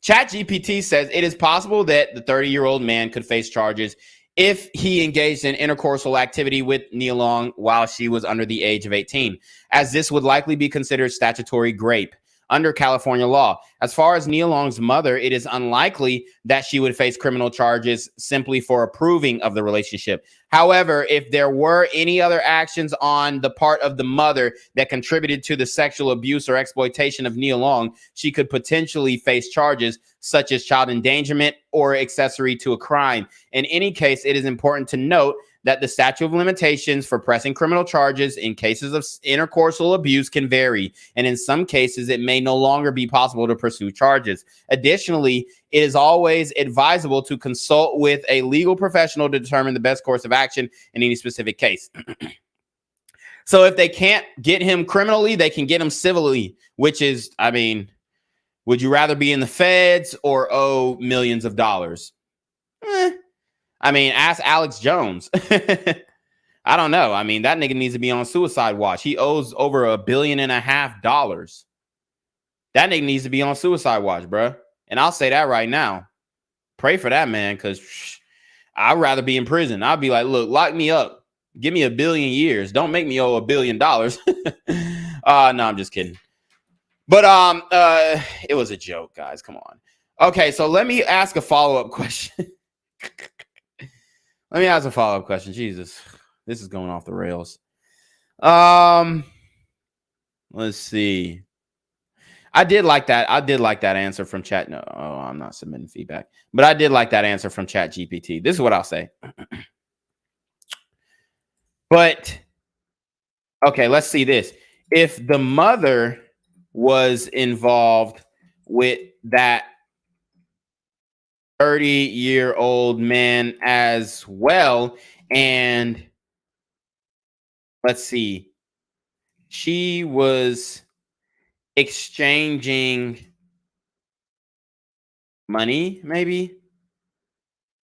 ChatGPT says it is possible that the 30-year-old man could face charges if he engaged in intercoursal activity with Nia Long while she was under the age of 18, as this would likely be considered statutory rape under California law. As far as Nia Long's mother, it is unlikely that she would face criminal charges simply for approving of the relationship. However, if there were any other actions on the part of the mother that contributed to the sexual abuse or exploitation of Nia Long, she could potentially face charges such as child endangerment or accessory to a crime. In any case, it is important to note that the statute of limitations for pressing criminal charges in cases of intercoursal abuse can vary, and in some cases, it may no longer be possible to pursue charges. Additionally, it is always advisable to consult with a legal professional to determine the best course of action in any specific case. So if they can't get him criminally, they can get him civilly, which is, I mean, would you rather be in the feds or owe millions of dollars? I mean, ask Alex Jones. I don't know. I mean, that nigga needs to be on suicide watch. He owes over $1.5 billion. That nigga needs to be on suicide watch, bro. And I'll say that right now. Pray for that man, because I'd rather be in prison. I'd be like, look, lock me up. Give me 1 billion years. Don't make me owe $1 billion. No, I'm just kidding. But it was a joke, guys. Come on. Okay, so let me ask a follow-up question. Let me ask a follow-up question. Jesus, this is going off the rails. Let's see. I did like that answer from chat. No, I'm not submitting feedback, but I did like that answer from Chat GPT. This is what I'll say. But okay, let's see this. If the mother was involved with that 30-year-old man as well, and let's see, she was exchanging money, maybe,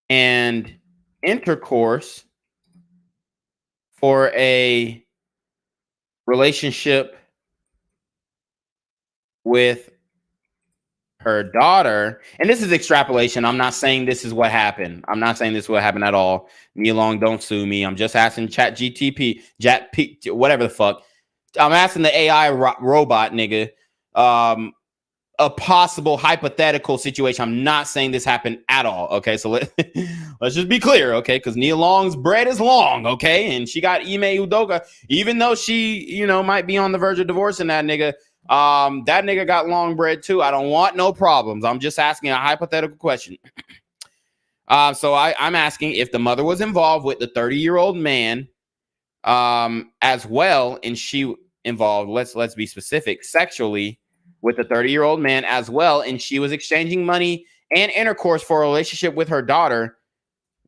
and intercourse for a relationship with her daughter. And this is extrapolation. I'm not saying this is what happened. I'm not saying this is what happened at all. Nia Long, don't sue me. I'm just asking ChatGPT, whatever the fuck. I'm asking the AI robot nigga a possible hypothetical situation. I'm not saying this happened at all. Okay, so let's just be clear. Okay, because Nia Long's bread is long. Okay, and she got Ime Udoka, even though she, might be on the verge of divorcing that nigga. That nigga got long bread too. I don't want no problems. I'm just asking a hypothetical question. So I'm asking if the mother was involved with the 30-year-old man as well, and she involved, let's be specific, sexually with the 30-year-old man as well, and she was exchanging money and intercourse for a relationship with her daughter,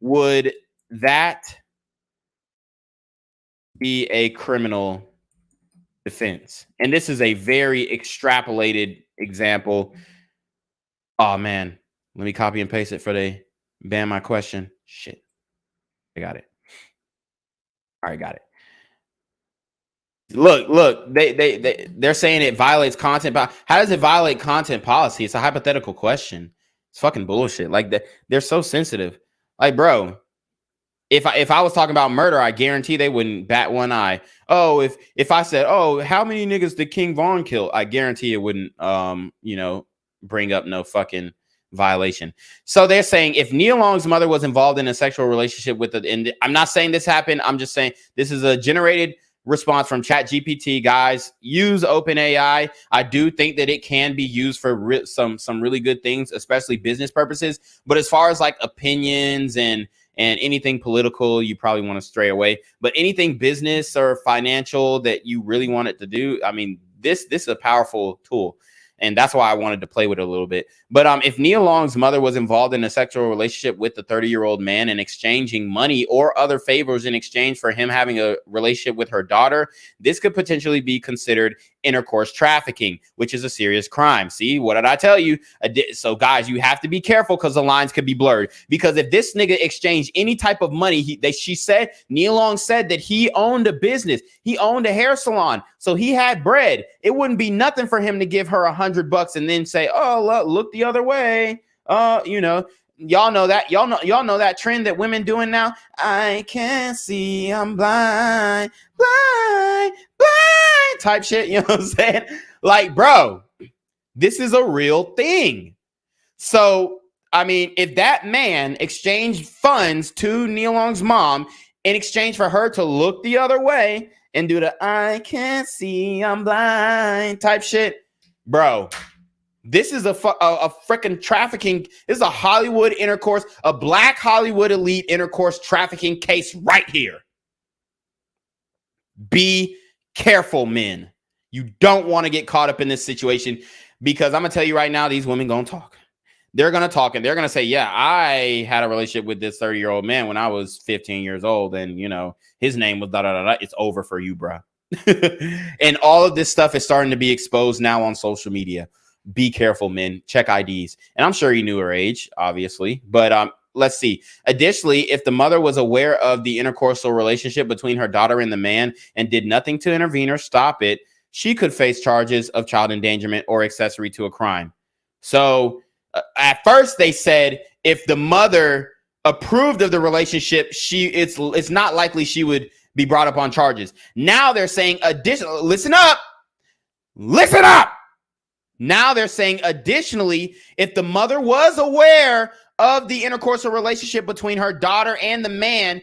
would that be a criminal defense? And this is a very extrapolated example. Oh man, let me copy and paste it for they ban my question. Shit, I got it. All right, got it. Look, they're saying it violates content. How does it violate content policy? It's a hypothetical question. It's fucking bullshit. Like they're so sensitive. Like, bro, if I was talking about murder, I guarantee they wouldn't bat one eye. Oh, if I said, oh, how many niggas did King Von kill? I guarantee it wouldn't bring up no fucking violation. So they're saying if Nia Long's mother was involved in a sexual relationship with and I'm not saying this happened. I'm just saying this is a generated response from ChatGPT. Guys, use OpenAI. I do think that it can be used for some really good things, especially business purposes. But as far as like opinions and anything political, you probably want to stray away. But anything business or financial that you really want it to do, I mean, this is a powerful tool. And that's why I wanted to play with it a little bit. But if Nia Long's mother was involved in a sexual relationship with the 30-year-old man and exchanging money or other favors in exchange for him having a relationship with her daughter, this could potentially be considered intercourse trafficking, which is a serious crime. See, what did I tell you? So guys, you have to be careful because the lines could be blurred. Because if this nigga exchanged any type of money, Nia Long said that he owned a business. He owned a hair salon. So he had bread. It wouldn't be nothing for him to give her $100 and then say, oh, look the other way. Y'all know that. Y'all know that trend that women doing now. I can't see, I'm blind type shit. You know what I'm saying? Like, bro, this is a real thing. So, I mean, if that man exchanged funds to Nia Long's mom in exchange for her to look the other way and do the I can't see, I'm blind type shit, bro, this is a freaking trafficking. This is a Hollywood intercourse, a black Hollywood elite intercourse trafficking case right here. Be careful, men. You don't want to get caught up in this situation because I'm going to tell you right now, these women going to talk. They're going to talk and they're going to say, yeah, I had a relationship with this 30-year-old man when I was 15 years old. And, his name was da-da-da-da. It's over for you, bro. And all of this stuff is starting to be exposed now on social media. Be careful, men. Check IDs. And I'm sure you knew her age, obviously. But let's see. Additionally, if the mother was aware of the intercoursal relationship between her daughter and the man and did nothing to intervene or stop it, she could face charges of child endangerment or accessory to a crime. So at first they said if the mother approved of the relationship, it's not likely she would be brought up on charges. Now they're saying listen up. Now they're saying additionally, if the mother was aware of the intercoursal relationship between her daughter and the man,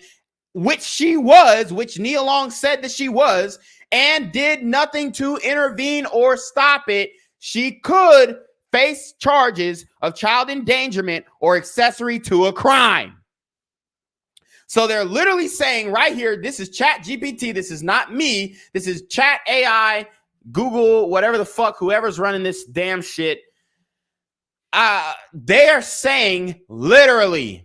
which Nia Long said that she was, and did nothing to intervene or stop it, she could face charges of child endangerment or accessory to a crime. So they're literally saying right here, this is Chat GPT. This is not me. This is Chat AI, Google, whatever the fuck, whoever's running this damn shit. They're saying literally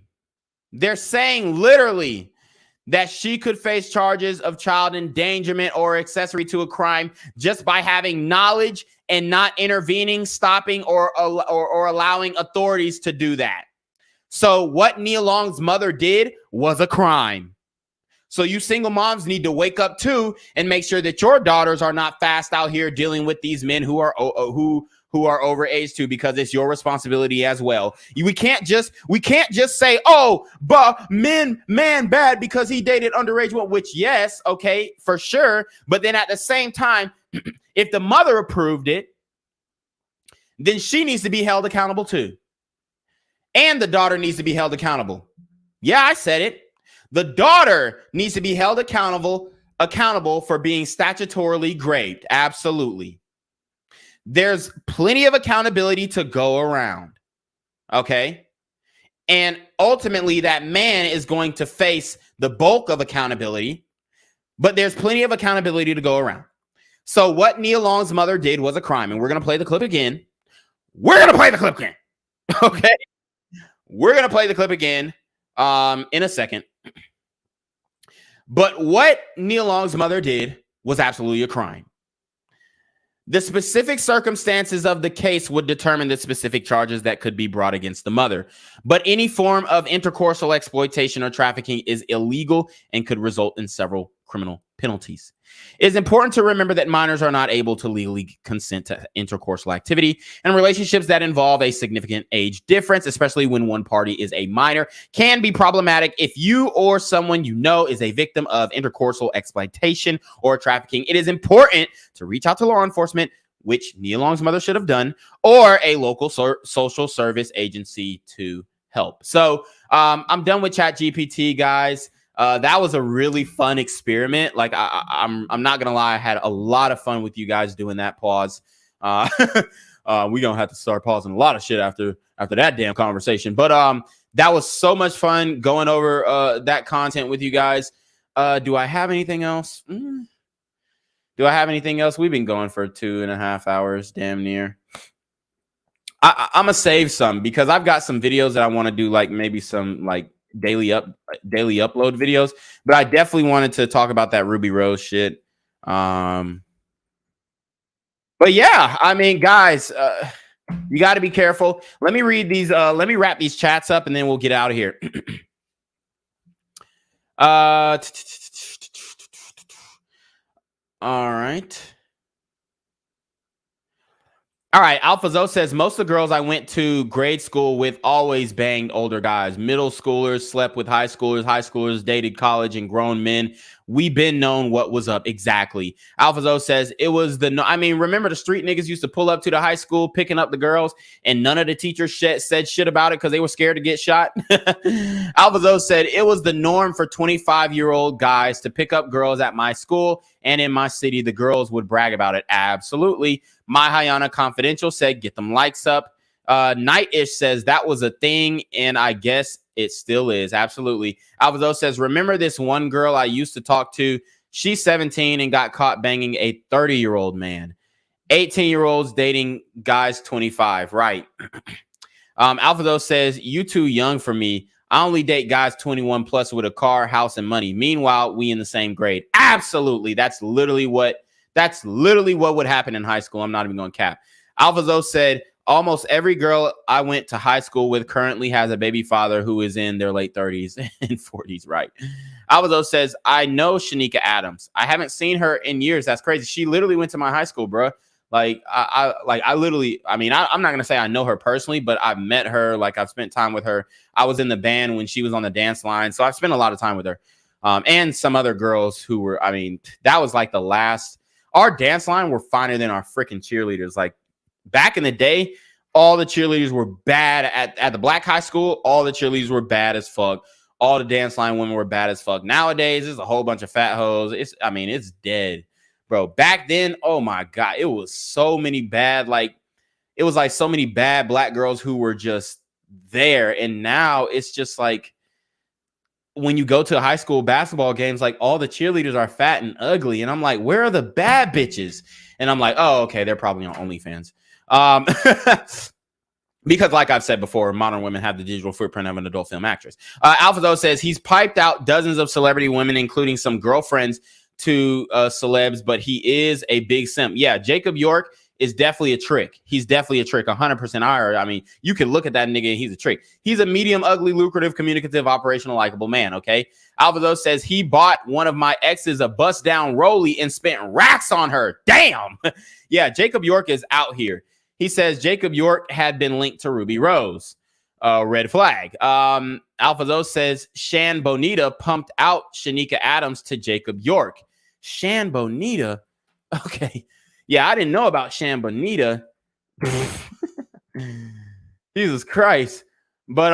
that she could face charges of child endangerment or accessory to a crime just by having knowledge and not intervening, stopping, or allowing authorities to do that. So what Nia Long's mother did was a crime. So you single moms need to wake up too and make sure that your daughters are not fast out here dealing with these men who are over age too, because it's your responsibility as well. We can't just say, oh, but man bad because he dated underage women, which yes, okay, for sure. But then at the same time, if the mother approved it, then she needs to be held accountable too. And the daughter needs to be held accountable. Yeah, I said it. The daughter needs to be held accountable for being statutorily graved. Absolutely. There's plenty of accountability to go around. Okay? And ultimately, that man is going to face the bulk of accountability, but there's plenty of accountability to go around. So what Nia Long's mother did was a crime, and we're going to play the clip again. Okay? We're going to play the clip again in a second. But what Nia Long's mother did was absolutely a crime. The specific circumstances of the case would determine the specific charges that could be brought against the mother. But any form of intercoursal exploitation or trafficking is illegal and could result in several criminal penalties. It is important to remember that minors are not able to legally consent to intercoursal activity, and relationships that involve a significant age difference, especially when one party is a minor, can be problematic. If you or someone you know is a victim of intercoursal exploitation or trafficking, it is important to reach out to law enforcement, which Nia Long's mother should have done, or a local social service agency to help. So I'm done with ChatGPT, guys. That was a really fun experiment. Like I'm not gonna lie, I had a lot of fun with you guys doing that pause. We gonna have to start pausing a lot of shit after that damn conversation. But that was so much fun going over that content with you guys. Do I have anything else? Do I have anything else? We've been going for 2.5 hours, damn near. I'm gonna save some because I've got some videos that I want to do, like maybe some like daily upload videos. But I definitely wanted to talk about that Ruby Rose shit. But yeah, I mean, guys, you got to be careful. Let me read these. Let me wrap these chats up, and then we'll get out of here. All right. All right, AlphaZo says, most of the girls I went to grade school with always banged older guys. Middle schoolers slept with high schoolers dated college and grown men. We been known what was up. Exactly. AlphaZo says, it was remember the street niggas used to pull up to the high school picking up the girls and none of the teachers said shit about it because they were scared to get shot? AlphaZo said, it was the norm for 25-year-old guys to pick up girls at my school and in my city. The girls would brag about it. Absolutely. My Hayana Confidential said, get them likes up. Nightish says, that was a thing, and I guess it still is. Absolutely. Alvazo says, remember this one girl I used to talk to? She's 17 and got caught banging a 30-year-old man. 18-year-olds dating guys 25. Right. Alvazo says, you too young for me. I only date guys 21 plus with a car, house, and money. Meanwhile, we in the same grade. Absolutely. That's literally what would happen in high school. I'm not even going to cap. Alvazo said, almost every girl I went to high school with currently has a baby father who is in their late 30s and 40s. Right. Alvazo says, I know Shanika Adams. I haven't seen her in years. That's crazy. She literally went to my high school, bro. I'm not going to say I know her personally, but I've met her. Like, I've spent time with her. I was in the band when she was on the dance line. So I've spent a lot of time with her. And some other girls who were, that was like the last. Our dance line were finer than our freaking cheerleaders. Like, back in the day, all the cheerleaders were bad at the black high school. All the cheerleaders were bad as fuck. All the dance line women were bad as fuck. Nowadays, there's a whole bunch of fat hoes. It's dead, bro. Back then, oh my God, it was so many bad, so many bad black girls who were just there. And now it's just like, when you go to high school basketball games, like, all the cheerleaders are fat and ugly. And I'm like, where are the bad bitches? And I'm like, oh, okay, they're probably on OnlyFans. Because like I've said before, modern women have the digital footprint of an adult film actress. Alphazo says he's piped out dozens of celebrity women, including some girlfriends to celebs, but he is a big simp. Yeah, Jacob York is definitely a trick. He's definitely a trick, 100%. You can look at that nigga and he's a trick. He's a medium, ugly, lucrative, communicative, operational, likable man, okay? Alvazo says he bought one of my exes a bust-down Rollie and spent racks on her. Damn! Yeah, Jacob York is out here. He says Jacob York had been linked to Ruby Rose. Red flag. Alvazo says Shan Bonita pumped out Shanika Adams to Jacob York. Shan Bonita? Okay. Yeah, I didn't know about Shan Bonita. Jesus Christ. But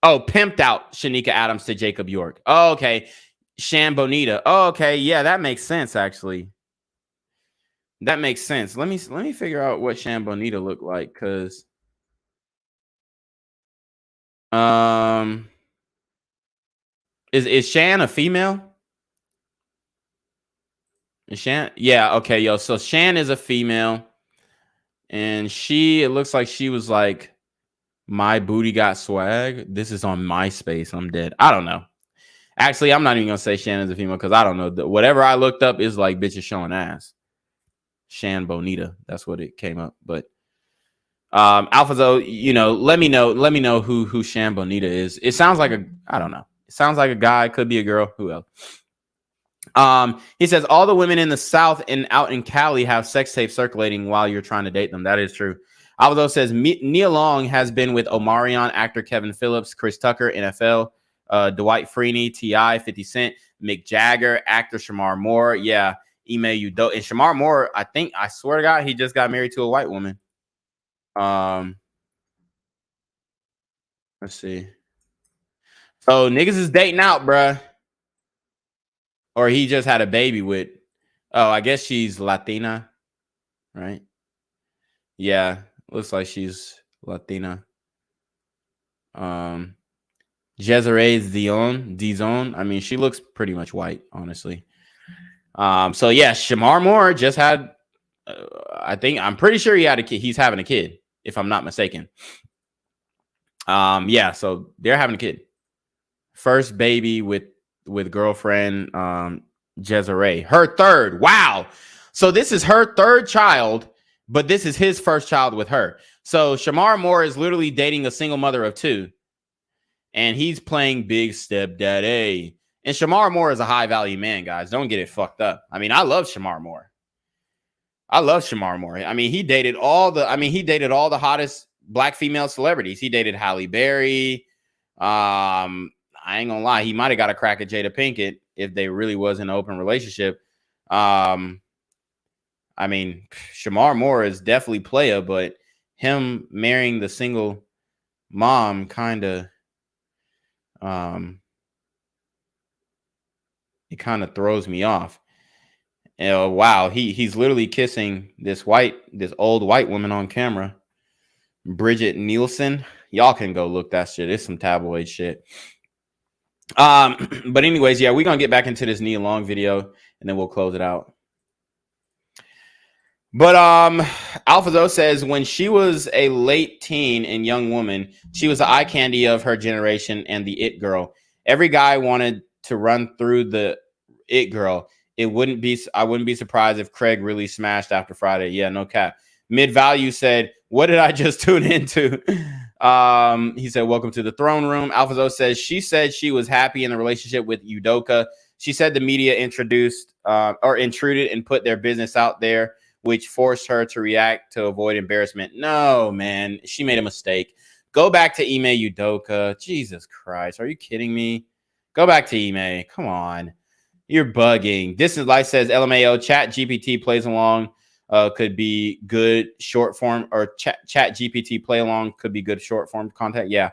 pimped out Shanika Adams to Jacob York. Oh, okay. Shan Bonita. Oh, okay. Yeah, that makes sense, actually. That makes sense. Let me figure out what Shan Bonita looked like, because is Shan a female? Is Shan? Yeah, okay, yo. So Shan is a female, and it looks like she was like, my booty got swag. This is on MySpace. I'm dead. I don't know. Actually, I'm not even gonna say Shan is a female because I don't know. Whatever I looked up is like bitches showing ass. Shan Bonita. That's what it came up. But Alphazo, let me know who Shan Bonita is. It sounds like I don't know. It sounds like a guy, could be a girl. Who else? He says all the women in the South and out in Cali have sex tapes circulating while you're trying to date them. That is true. Alvaro says Nia Long has been with Omarion, actor Kevin Phillips, Chris Tucker, NFL, Dwight Freeney, T.I., 50 Cent, Mick Jagger, actor Shamar Moore. Yeah, Ime Udo. And Shamar Moore, I swear to God, he just got married to a white woman. Let's see. So niggas is dating out, bruh. Or he just had a baby with. Oh, I guess she's Latina, right? Yeah, looks like she's Latina. Jezreel Dizon. She looks pretty much white, honestly. So yeah, Shamar Moore just had I'm pretty sure he had a kid. He's having a kid, if I'm not mistaken. Yeah, so they're having a kid. First baby with girlfriend Desiree. Her third. Wow. So this is her third child, but this is his first child with her. So Shamar Moore is literally dating a single mother of two, and he's playing big stepdaddy. And Shamar Moore is a high value man, guys. Don't get it fucked up. I mean, I love Shamar Moore. I mean, he dated all the hottest black female celebrities. He dated Halle Berry. I ain't gonna lie, he might have got a crack at Jada Pinkett if they really was in an open relationship. I mean, Shamar Moore is definitely player, but him marrying the single mom kind of it kind of throws me off. Wow, he's literally kissing this old white woman on camera, Bridget Nielsen. Y'all can go look that shit. It's some tabloid shit. But anyways, yeah, we're gonna get back into this Nia Long video and then we'll close it out. But Alphazo says when she was a late teen and young woman, she was the eye candy of her generation and the it girl. Every guy wanted to run through the it girl. I wouldn't be surprised if Craig really smashed after Friday. Yeah, no cap. Mid Value said, what did I just tune into? He said, welcome to the throne room. Alphazo says she said she was happy in the relationship with Udoka. She said the media intruded and put their business out there, which forced her to react to avoid embarrassment. No, man, she made a mistake. Go back to Ime Udoka. Jesus Christ, are you kidding me? Go back to Ime. Come on. You're bugging. Distant Life says, LMAO, Chat GPT plays along could be good short form, or Chat GPT play along could be good short form content. Yeah.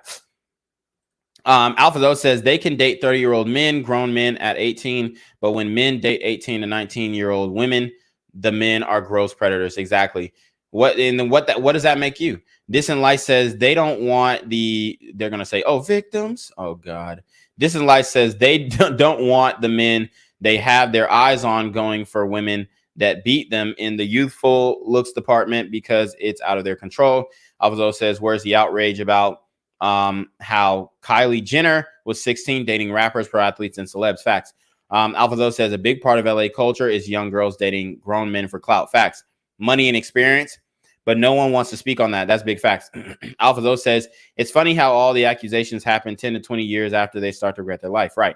Alphazo says they can date 30-year-old men, grown men at 18, but when men date 18 to 19-year-old women, the men are gross predators. Exactly. What does that make you? Distant Light says they don't want they're going to say, oh, victims. Oh God. Distant Light says they don't want the men they have their eyes on going for women that beat them in the youthful looks department because it's out of their control. Alvazo says, where's the outrage about how Kylie Jenner was 16 dating rappers, pro athletes, and celebs? Facts. Alphazo says a big part of LA culture is young girls dating grown men for clout. Facts. Money and experience, but no one wants to speak on that. That's big facts. Alphazo says it's funny how all the accusations happen 10 to 20 years after they start to regret their life. Right.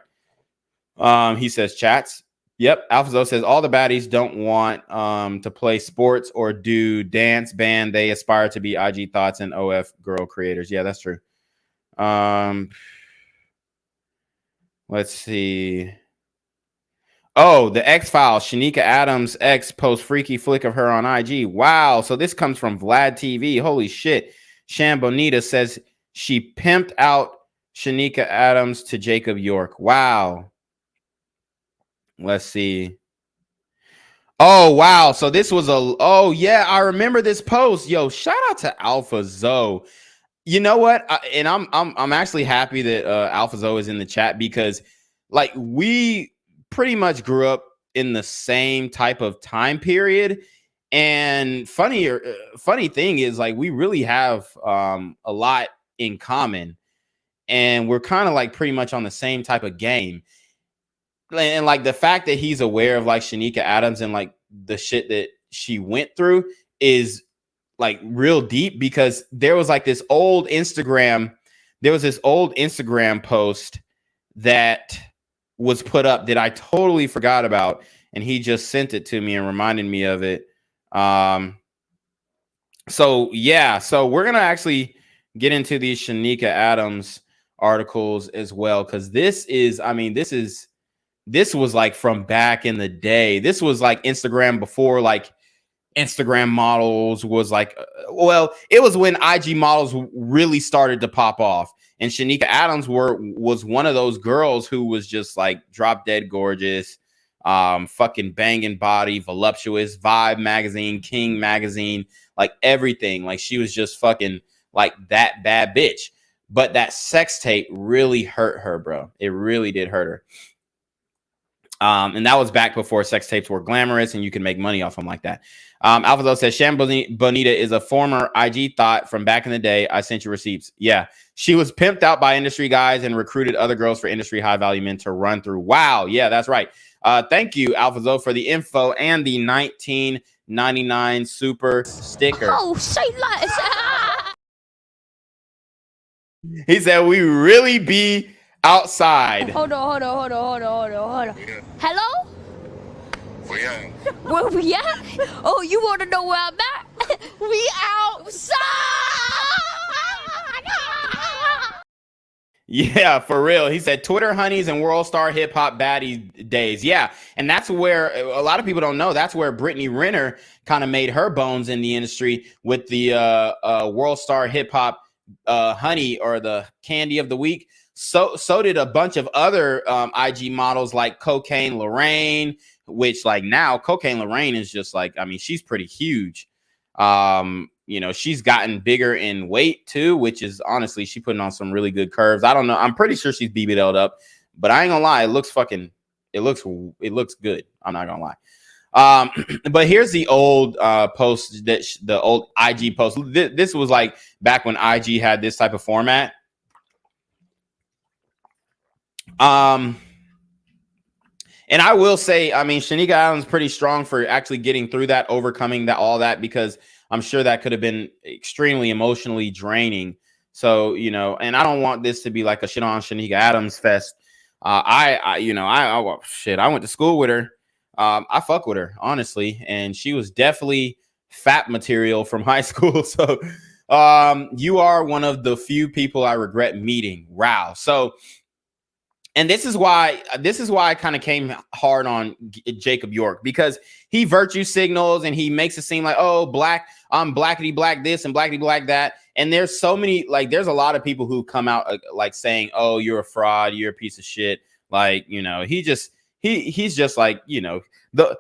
He says chats. Yep. Alphazo says all the baddies don't want to play sports or do dance band. They aspire to be IG thoughts and OF girl creators. Yeah, that's true. Let's see. Oh, the X-Files. Shanika Adams' ex posts freaky flick of her on IG. Wow. So this comes from Vlad TV. Holy shit. Sham Bonita says she pimped out Shanika Adams to Jacob York. Wow. Let's see. Oh, wow. So this was oh, yeah. I remember this post. Yo, shout out to Alpha Zoe. You know what? I'm actually happy that Alpha Zoe is in the chat because like we pretty much grew up in the same type of time period. And funny thing is like we really have a lot in common, and we're kind of like pretty much on the same type of game. And like the fact that he's aware of like Shanika Adams and like the shit that she went through is like real deep, because there was this old Instagram post that was put up that I totally forgot about, and he just sent it to me and reminded me of it. So yeah, so we're gonna actually get into these Shanika Adams articles as well, because this was like from back in the day. This was like Instagram before like Instagram models was like, well, it was when IG models really started to pop off. And Shanika Adams was one of those girls who was just like drop dead gorgeous, fucking banging body, voluptuous, Vibe magazine, King magazine, like everything. Like she was just fucking like that bad bitch. But that sex tape really hurt her, bro. It really did hurt her. And that was back before sex tapes were glamorous and you could make money off them like that. Alphazo says, Shan Bonita is a former IG thought from back in the day. I sent you receipts. Yeah. She was pimped out by industry guys and recruited other girls for industry high value men to run through. Wow. Yeah, that's right. Thank you, Alphazo, for the info and the 1999 super sticker. Oh, say less. He said, we really be outside. Hold on. Hello? Where we at? Oh, you want to know where I'm at? We outside. Yeah, for real. He said Twitter honeys and world star hip hop baddie days. Yeah. And that's where a lot of people don't know. That's where Brittany Renner kind of made her bones in the industry with the world star hip hop honey or the candy of the week. So did a bunch of other IG models like Cocaine Lorraine, which like now Cocaine Lorraine is just like, I mean, she's pretty huge. You know, she's gotten bigger in weight too, which is honestly, she putting on some really good curves. I don't know. I'm pretty sure she's BBL'd up, but I ain't gonna lie. It looks good. I'm not gonna lie. But here's the old post the old IG post. This was like back when IG had this type of format. And I will say, I mean, Shanika Adams pretty strong for actually getting through that, overcoming that, all that, because I'm sure that could have been extremely emotionally draining. So, you know, and I don't want this to be like a shit on Shanika Adams fest. I went to school with her. I fuck with her, honestly. And she was definitely fat material from high school. So, you are one of the few people I regret meeting. Wow. So, and this is why I kind of came hard on Jacob York, because he virtue signals and he makes it seem like, oh, black, I'm blackity black this and blackity black that. And there's so many, like, there's a lot of people who come out like saying, oh, you're a fraud, you're a piece of shit. Like, you know, he's just like, you know, I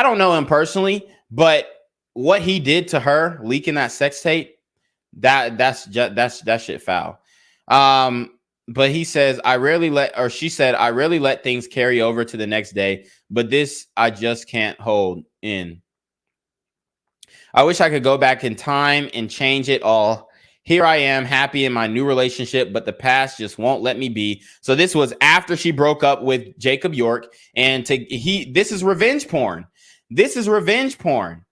don't know him personally, but what he did to her, leaking that sex tape, that's shit foul. But he says, she said, I rarely let things carry over to the next day, but this I just can't hold in. I wish I could go back in time and change it all. Here I am, happy in my new relationship, but the past just won't let me be. So this was after she broke up with Jacob York, and this is revenge porn. This is revenge porn.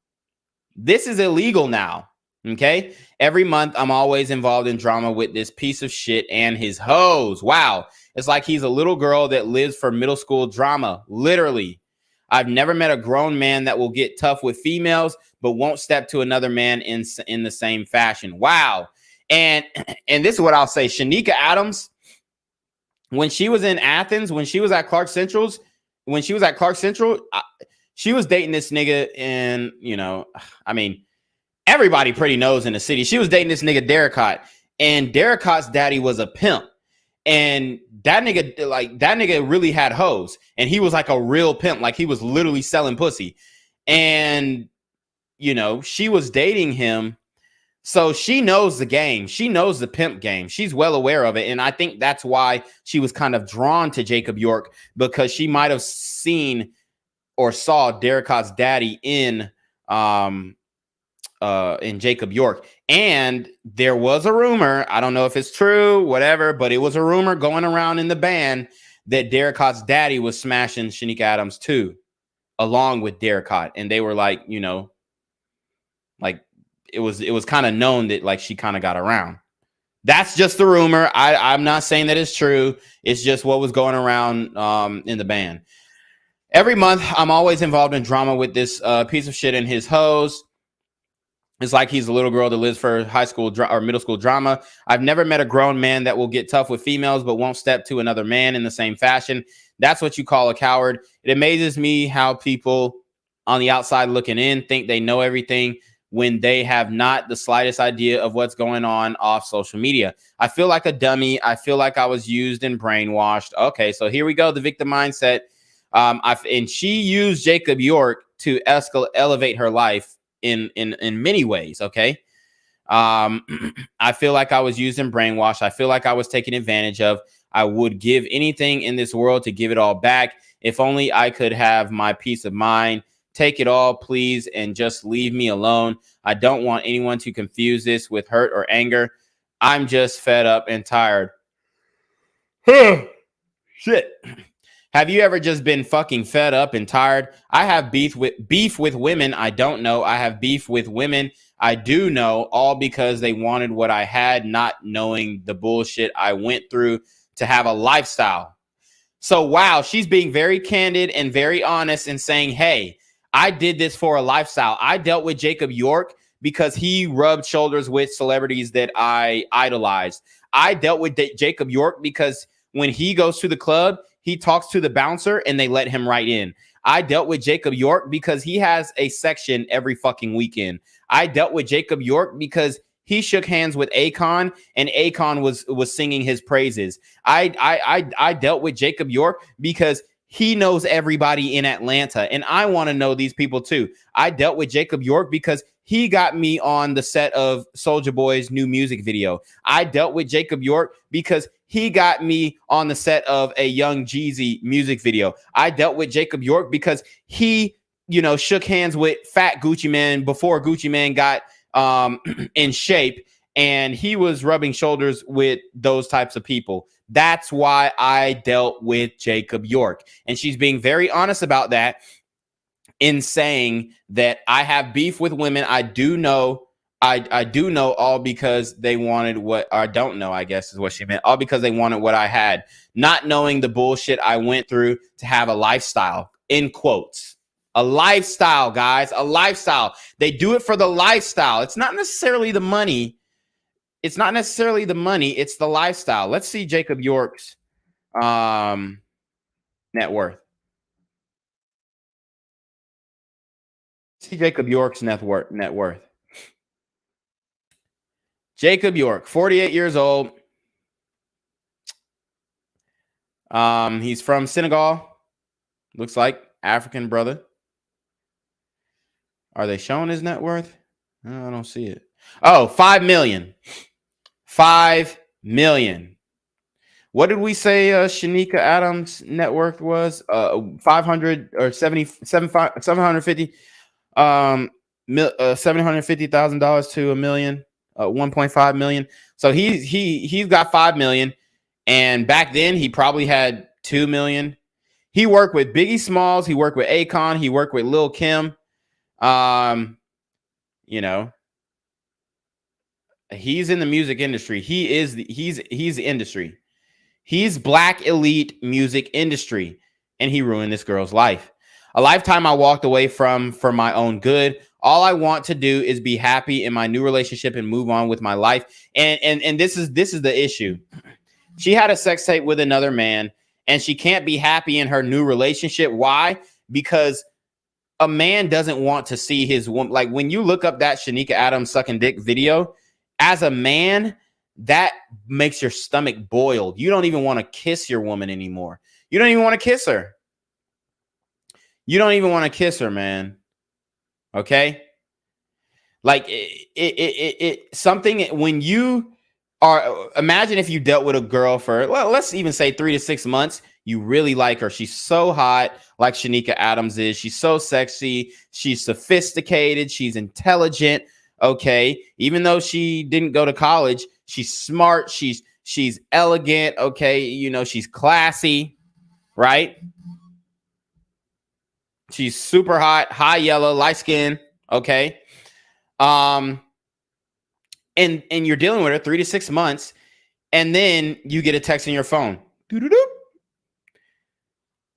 This is illegal now. Okay. Every month, I'm always involved in drama with this piece of shit and his hoes. Wow. It's like he's a little girl that lives for middle school drama. Literally. I've never met a grown man that will get tough with females, but won't step to another man in the same fashion. Wow. And this is what I'll say. Shanika Adams, when she was in Athens, when she was at Clark Central, she was dating this nigga, and, you know, I mean, everybody pretty knows in the city. She was dating this nigga Derrickot, and Derrickot's daddy was a pimp. And that nigga really had hoes, and he was like a real pimp. Like, he was literally selling pussy. And, you know, she was dating him. So she knows the game. She knows the pimp game. She's well aware of it. And I think that's why she was kind of drawn to Jacob York, because she might have seen or saw Derrickot's daddy in Jacob York. And there was a rumor, I don't know if it's true, whatever, but it was a rumor going around in the band that Derrickot's daddy was smashing Shanika Adams too, along with Derrickot. And they were like, you know, like it was kind of known that like she kind of got around. That's just the rumor. I'm not saying that it's true. It's just what was going around in the band. Every month, I'm always involved in drama with this piece of shit and his hoes. It's like he's a little girl that lives for high school or middle school drama. I've never met a grown man that will get tough with females, but won't step to another man in the same fashion. That's what you call a coward. It amazes me how people on the outside looking in think they know everything when they have not the slightest idea of what's going on off social media. I feel like a dummy. I feel like I was used and brainwashed. Okay, so here we go. The victim mindset. And she used Jacob York to elevate her life in many ways. Okay. I feel like I was used and brainwashed. I feel like I was taken advantage of. I would give anything in this world to give it all back. If only I could have my peace of mind. Take it all, please, and just leave me alone. I don't want anyone to confuse this with hurt or anger. I'm just fed up and tired. Shit. Have you ever just been fucking fed up and tired? I have beef with women I don't know. I have beef with women I do know, all because they wanted what I had, not knowing the bullshit I went through to have a lifestyle. So, wow, she's being very candid and very honest and saying, hey, I did this for a lifestyle. I dealt with Jacob York because he rubbed shoulders with celebrities that I idolized. I dealt with Jacob York because when he goes to the club, he talks to the bouncer and they let him right in. I dealt with Jacob York because he has a section every fucking weekend. I dealt with Jacob York because he shook hands with Akon and Akon was singing his praises. I dealt with Jacob York because he knows everybody in Atlanta, and I want to know these people too. I dealt with Jacob York because he got me on the set of Soulja Boy's new music video. I dealt with Jacob York because he got me on the set of a Young Jeezy music video. I dealt with Jacob York because he, shook hands with Fat Gucci Mane before Gucci Mane got in shape, and he was rubbing shoulders with those types of people. That's why I dealt with Jacob York. And she's being very honest about that in saying that I have beef with women. I do know all because they wanted what, or I don't know, I guess is what she meant. All because they wanted what I had, not knowing the bullshit I went through to have a lifestyle, in quotes. A lifestyle, guys, a lifestyle. They do it for the lifestyle. It's not necessarily the money. It's the lifestyle. Let's see Jacob York's net worth. See Jacob York's net worth. Jacob York, 48 years old. He's from Senegal. Looks like African brother. Are they showing his net worth? No, I don't see it. Oh, 5 million. 5 million. What did we say Shanika Adams' net worth was? 500 or 750 $750,000 to $1 million, 1.5 million. So he's got 5 million, and back then he probably had 2 million. He worked with Biggie Smalls, he worked with Akon, he worked with Lil Kim. He's in the music industry. He's the industry. He's black elite music industry, and he ruined this girl's life. A lifetime I walked away from for my own good. All I want to do is be happy in my new relationship and move on with my life. And this is the issue. She had a sex tape with another man, and she can't be happy in her new relationship. Why? Because a man doesn't want to see his woman. Like when you look up that Shanika Adams sucking dick video, as a man, that makes your stomach boil. You don't even want to kiss your woman anymore. You don't even want to kiss her. You don't even want to kiss her, man. Okay? Like it something when you are, imagine if you dealt with a girl for, well, let's even say 3 to 6 months. You really like her. She's so hot, like Shanika Adams is. She's so sexy. She's sophisticated. She's intelligent. Okay. Even though she didn't go to college, she's smart. She's elegant. Okay. She's classy, right? She's super hot, high yellow, light skin. Okay. And you're dealing with her 3 to 6 months, and then you get a text on your phone. Doo-doo-doo.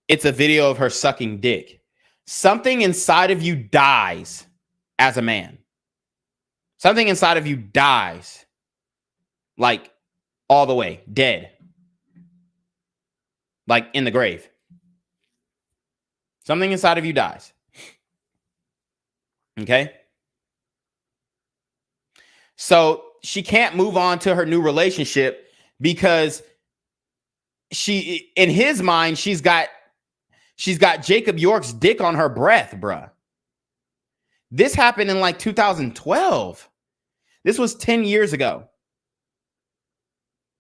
It's a video of her sucking dick. Something inside of you dies as a man. Something inside of you dies. Like all the way, dead. Like in the grave. Something inside of you dies. Okay? So she can't move on to her new relationship because she, in his mind, she's got Jacob York's dick on her breath, bruh. This happened in like 2012. This was 10 years ago.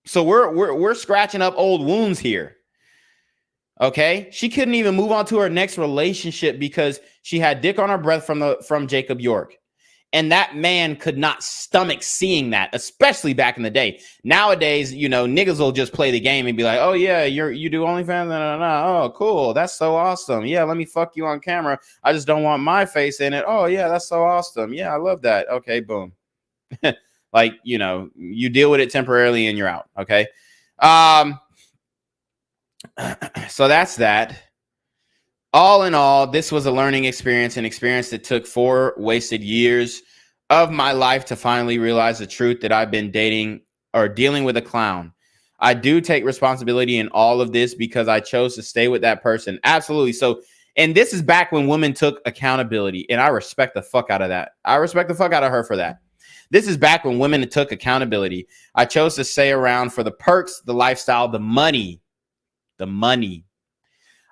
So we're scratching up old wounds here. Okay? She couldn't even move on to her next relationship because she had dick on her breath from Jacob York. And that man could not stomach seeing that, especially back in the day. Nowadays, you know, niggas will just play the game and be like, oh, yeah, you do OnlyFans? No. Oh, cool. That's so awesome. Yeah, let me fuck you on camera. I just don't want my face in it. Oh, yeah, that's so awesome. Yeah, I love that. Okay, boom. Like, you know, you deal with it temporarily and you're out. Okay. So that's that. All in all, this was a learning experience, an experience that took 4 wasted years of my life to finally realize the truth that I've been dating or dealing with a clown. I do take responsibility in all of this because I chose to stay with that person. Absolutely. So, and this is back when women took accountability, and I respect the fuck out of that. I respect the fuck out of her for that. This is back when women took accountability. I chose to stay around for the perks, the lifestyle, the money.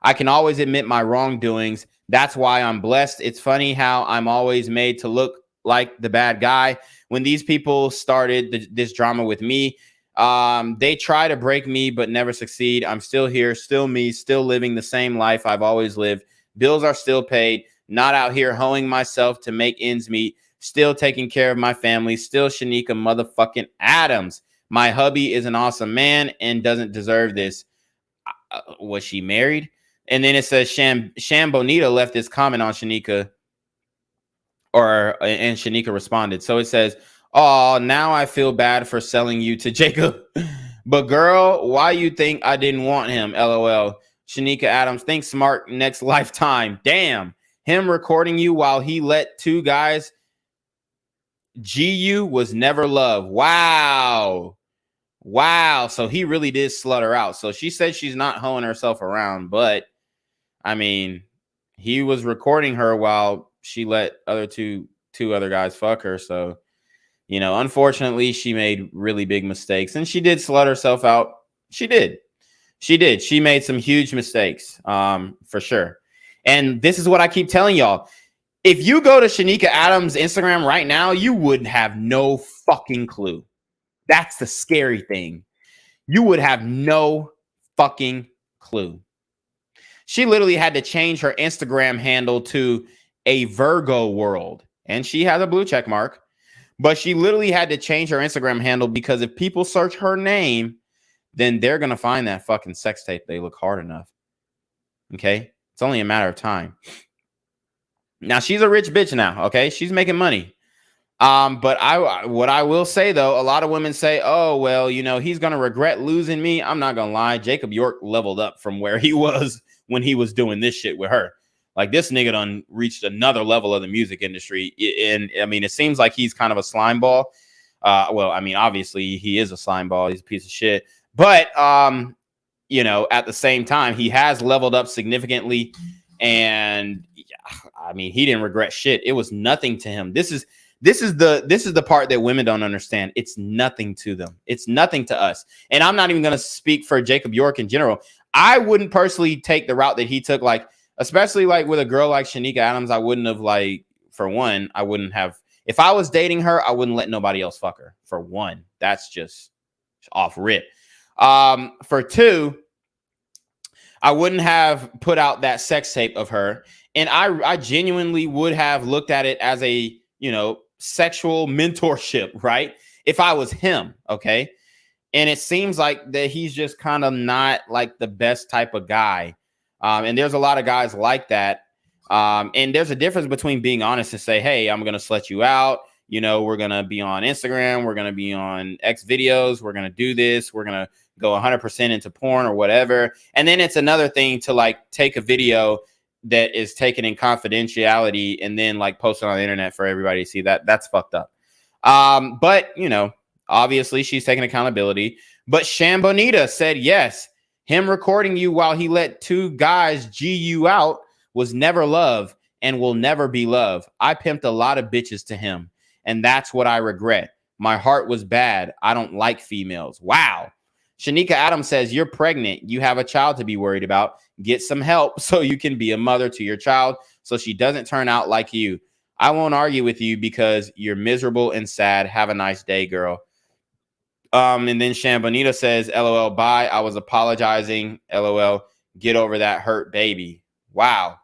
I can always admit my wrongdoings. That's why I'm blessed. It's funny how I'm always made to look like the bad guy. When these people started this drama with me, they try to break me but never succeed. I'm still here, still me, still living the same life I've always lived. Bills are still paid, not out here hoeing myself to make ends meet, still taking care of my family, still Shanika motherfucking Adams. My hubby is an awesome man and doesn't deserve this. Was she married? And then it says Sham Bonita left this comment on Shanika, and Shanika responded. So it says, oh, now I feel bad for selling you to Jacob. But girl, why you think I didn't want him? LOL. Shanika Adams, think smart next lifetime. Damn. Him recording you while he let 2 guys G you was never love. Wow. So he really did slut her out. So she said she's not hoeing herself around, but I mean, he was recording her while she let two other guys fuck her. So, you know, unfortunately, she made really big mistakes, and she did slut herself out. She did. She made some huge mistakes, for sure. And this is what I keep telling y'all. If you go to Shanika Adams' Instagram right now, you would have no fucking clue. That's the scary thing. You would have no fucking clue. She literally had to change her Instagram handle to a Virgo world. And she has a blue check mark. But she literally had to change her Instagram handle because if people search her name, then they're going to find that fucking sex tape. They look hard enough. Okay? It's only a matter of time. Now, she's a rich bitch now. Okay? She's making money. But what I will say, though, a lot of women say, oh, well, you know, he's going to regret losing me. I'm not going to lie. Jacob York leveled up from where he was when he was doing this shit with her. Like, this nigga done reached another level of the music industry. And I mean, it seems like he's kind of a slime ball. Well, I mean, obviously he is a slime ball. He's a piece of shit. But, you know, at the same time, he has leveled up significantly. And I mean, he didn't regret shit. It was nothing to him. This is the part that women don't understand. It's nothing to them. It's nothing to us. And I'm not even going to speak for Jacob York in general. I wouldn't personally take the route that he took, like, especially like with a girl like Shanika Adams. I wouldn't have, like, for one, I wouldn't have, if I was dating her, I wouldn't let nobody else fuck her. For one, that's just off rip. For two, I wouldn't have put out that sex tape of her. And I genuinely would have looked at it as a, you know, sexual mentorship, right? If I was him, okay? And it seems like that he's just kind of not like the best type of guy. And there's a lot of guys like that. And there's a difference between being honest and say, hey, I'm going to slut you out. You know, we're going to be on Instagram. We're going to be on X videos. We're going to do this. We're going to go 100% into porn or whatever. And then it's another thing to like take a video that is taken in confidentiality and then like post it on the internet for everybody to see. That's fucked up. But, you know, obviously she's taking accountability. But Sham Bonita said, yes, him recording you while he let 2 guys G you out was never love and will never be love. I pimped a lot of bitches to him, and that's what I regret. My heart was bad. I don't like females. Wow. Shanika Adams says, you're pregnant. You have a child to be worried about. Get some help so you can be a mother to your child so she doesn't turn out like you. I won't argue with you because you're miserable and sad. Have a nice day, girl. And then Shambonita says, LOL, bye. I was apologizing. LOL, get over that hurt baby. Wow.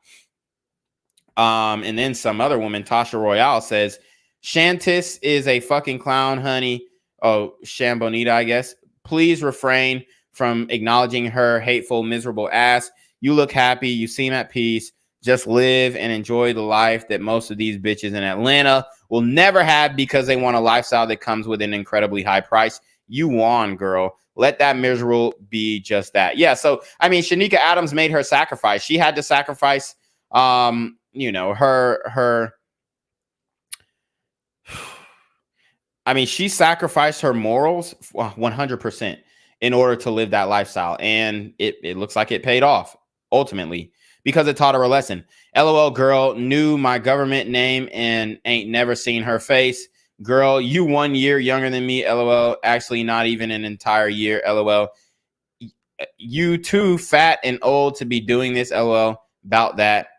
And then some other woman, Tasha Royale, says, Shantis is a fucking clown, honey. Oh, Shambonita, I guess. Please refrain from acknowledging her hateful, miserable ass. You look happy. You seem at peace. Just live and enjoy the life that most of these bitches in Atlanta will never have because they want a lifestyle that comes with an incredibly high price. You won, girl. Let that miserable be just that. Yeah, so, I mean, Shanika Adams made her sacrifice. She had to sacrifice, you know, her I mean, she sacrificed her morals 100% in order to live that lifestyle. And it looks like it paid off ultimately because it taught her a lesson. LOL, girl, knew my government name and ain't never seen her face. Girl, you 1 year younger than me. LOL, actually not even an entire year. LOL, you too fat and old to be doing this. LOL, about that.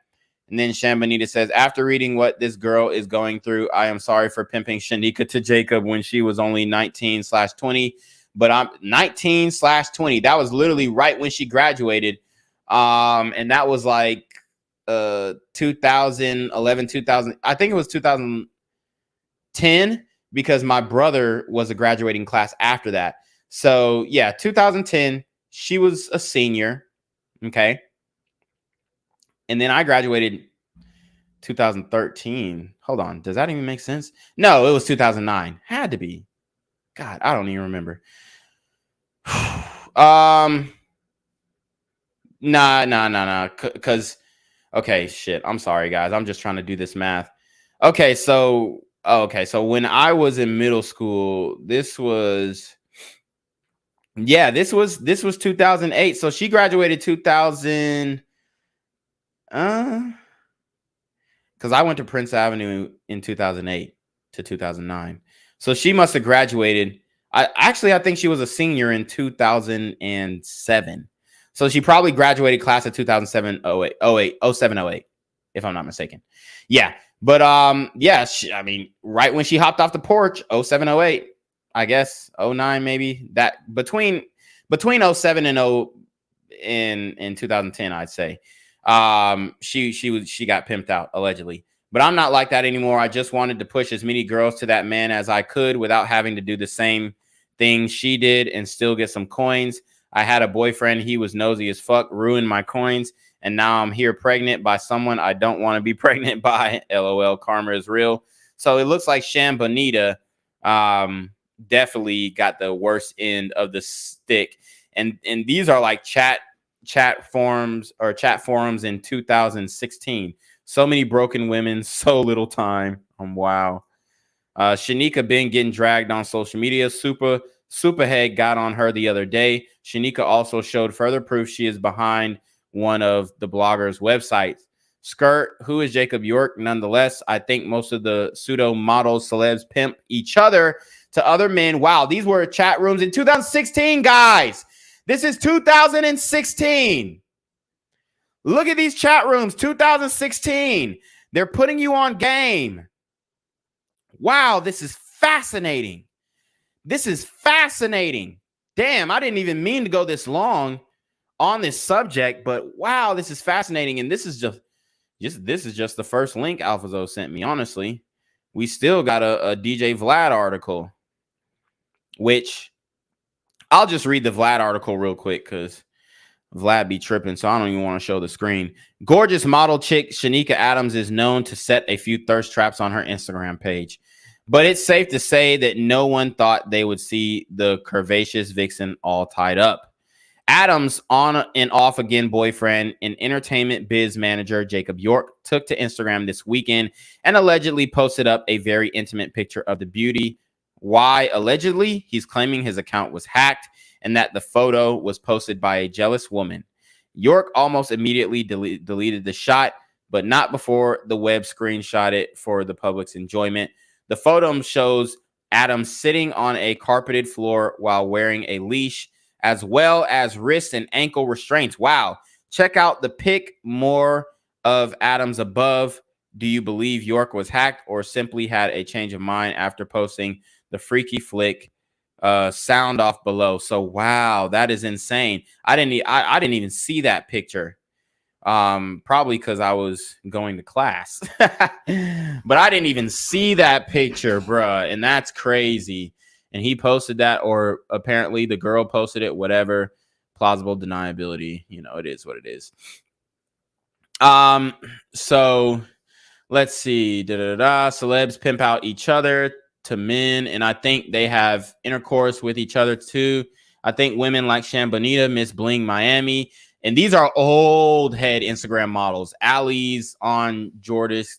And then Shambonita says, after reading what this girl is going through, I am sorry for pimping Shanika to Jacob when she was only 19/20. But I'm 19/20. That was literally right when she graduated. And that was like 2011, 2000. I think it was 2010 because my brother was a graduating class after that. So yeah, 2010, she was a senior. Okay. And then I graduated 2013. Hold on. Does that even make sense? No, it was 2009. Had to be. God, I don't even remember. Nah. Because, okay, shit. I'm sorry, guys. I'm just trying to do this math. Okay, so when I was in middle school, this was 2008. So she graduated 2000. Because I went to Prince Avenue in 2008 to 2009. So she must have graduated. I think she was a senior in 2007. So she probably graduated class of 2007, 08, if I'm not mistaken. Yeah. But I mean, right when she hopped off the porch, 07, 08, I guess, 09 maybe. That between 07 and 2010, I'd say. She got pimped out allegedly, but I'm not like that anymore. I just wanted to push as many girls to that man as I could without having to do the same thing she did and still get some coins. I had a boyfriend. He was nosy as fuck, ruined my coins. And now I'm here pregnant by someone I don't want to be pregnant by. LOL, karma is real. So it looks like Shambonita, definitely got the worst end of the stick. And these are like chat forums in 2016. So many broken women, so little time. Wow. Shanika been getting dragged on social media. Superhead got on her the other day. Shanika also showed further proof she is behind one of the blogger's websites. Skirt, who is Jacob York? Nonetheless, I think most of the pseudo models, celebs pimp each other to other men. Wow, these were chat rooms in 2016, guys. This is 2016. Look at these chat rooms, 2016. They're putting you on game. Wow, this is fascinating. This is fascinating. Damn, I didn't even mean to go this long on this subject, but wow, this is fascinating. And this is just the first link AlphaZo sent me, honestly. We still got a DJ Vlad article, which I'll just read the Vlad article real quick because Vlad be tripping, so I don't even want to show the screen. Gorgeous model chick Shanika Adams is known to set a few thirst traps on her Instagram page. But it's safe to say that no one thought they would see the curvaceous vixen all tied up. Adams' on and off again boyfriend and entertainment biz manager Jacob York took to Instagram this weekend and allegedly posted up a very intimate picture of the beauty. Why allegedly? He's claiming his account was hacked and that the photo was posted by a jealous woman. York almost immediately deleted the shot, but not before the web screenshot it for the public's enjoyment. The photo shows Adams sitting on a carpeted floor while wearing a leash, as well as wrist and ankle restraints. Wow. Check out the pic. More of Adams above. Do you believe York was hacked or simply had a change of mind after posting the freaky flick? Sound off below. So wow, that is insane. I didn't even see that picture. Probably because I was going to class. But I didn't even see that picture, bruh. And that's crazy. And he posted that, or apparently the girl posted it, whatever. Plausible deniability. You know, it is what it is. So let's see. Celebs pimp out each other to men, and I think they have intercourse with each other too. I think women like Shambonita, Miss Bling Miami, and these are old head Instagram models. Allie's on Jordas,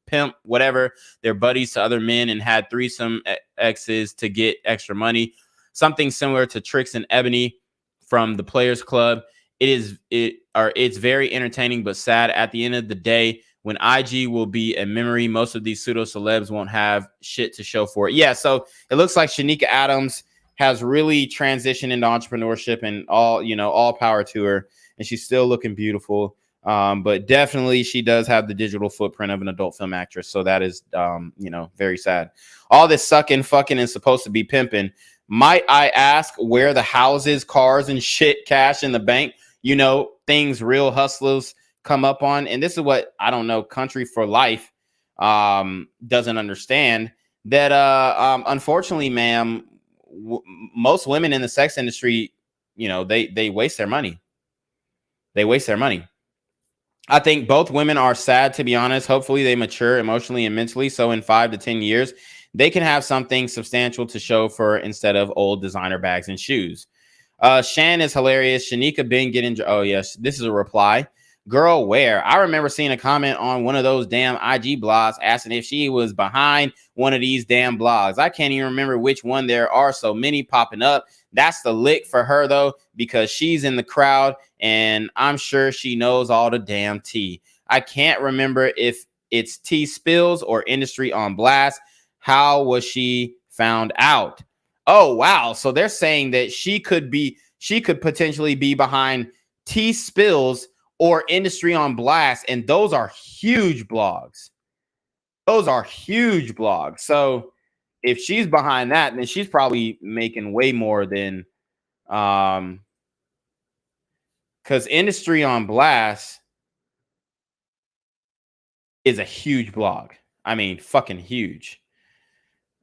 pimp, whatever. They're buddies to other men and had threesome exes to get extra money. Something similar to Trix and Ebony from the Players Club. It's very entertaining but sad. At the end of the day, when IG will be a memory, most of these pseudo celebs won't have shit to show for it. Yeah, so it looks like Shanika Adams has really transitioned into entrepreneurship, and all power to her. And she's still looking beautiful. But definitely she does have the digital footprint of an adult film actress. So that is, very sad. All this sucking, fucking, and supposed to be pimping. Might I ask where the houses, cars, and shit, cash in the bank, things real hustlers come up on? And this is what, I don't know, Country for Life doesn't understand. That, unfortunately, ma'am, most women in the sex industry, they waste their money. They waste their money. I think both women are sad, to be honest. Hopefully they mature emotionally and mentally. So in 5 to 10 years, they can have something substantial to show for instead of old designer bags and shoes. Shan is hilarious. Shanika been getting... Oh, yes. This is a reply. Girl, where? I remember seeing a comment on one of those damn IG blogs asking if she was behind one of these damn blogs. I can't even remember which one. There are so many popping up. That's the lick for her, though, because she's in the crowd, and I'm sure she knows all the damn tea. I can't remember if it's Tea Spills or Industry on Blast. How was she found out? Oh, wow. So they're saying that she could potentially be behind Tea Spills or Industry on Blast, and those are huge blogs. Those are huge blogs. So if she's behind that, then she's probably making way more than because Industry on Blast is a huge blog. I mean, fucking huge.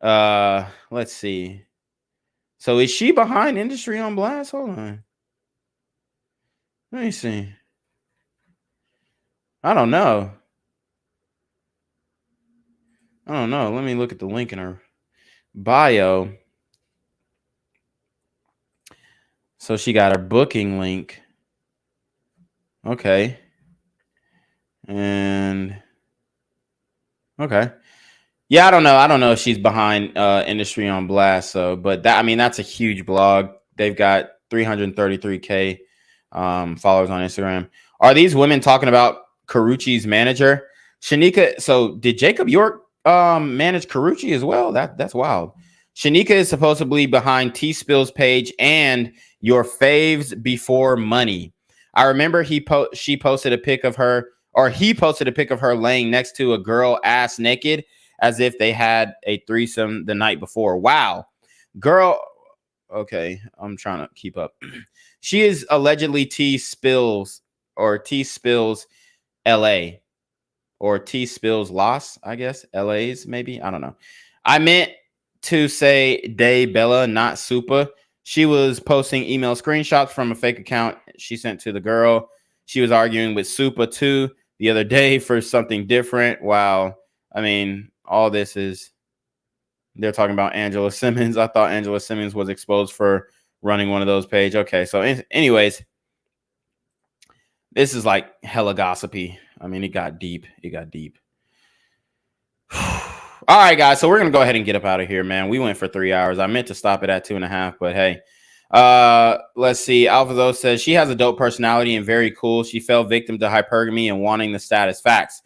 Let's see. So is she behind Industry on Blast? Hold on. Let me see. I don't know. Let me look at the link in her bio. So she got her booking link. Okay. And okay. Yeah, I don't know. I don't know if she's behind Industry on Blast. So, but that's a huge blog. They've got 333K followers on Instagram. Are these women talking about Karuchi's manager? Shanika, so did Jacob York manage Karuchi as well? That's wild. Shanika is supposedly behind T Spill's page and Your Faves Before Money. I remember she posted a pic of her, or he posted a pic of her laying next to a girl ass naked as if they had a threesome the night before. Wow. Girl. Okay. I'm trying to keep up. She is allegedly T Spills or T Spills LA or T Spills Loss, I guess. LA's maybe. I don't know. I meant to say Day Bella, not Supa. She was posting email screenshots from a fake account she sent to the girl. She was arguing with Supa too the other day for something different. Wow. I mean, all this is, they're talking about Angela Simmons. I thought Angela Simmons was exposed for running one of those pages. Okay. So anyways, this is like hella gossipy. I mean, it got deep. All right, guys. So we're going to go ahead and get up out of here, man. We went for 3 hours. I meant to stop it at 2.5, but hey, let's see. Alvazo says she has a dope personality and very cool. She fell victim to hypergamy and wanting the status. Facts.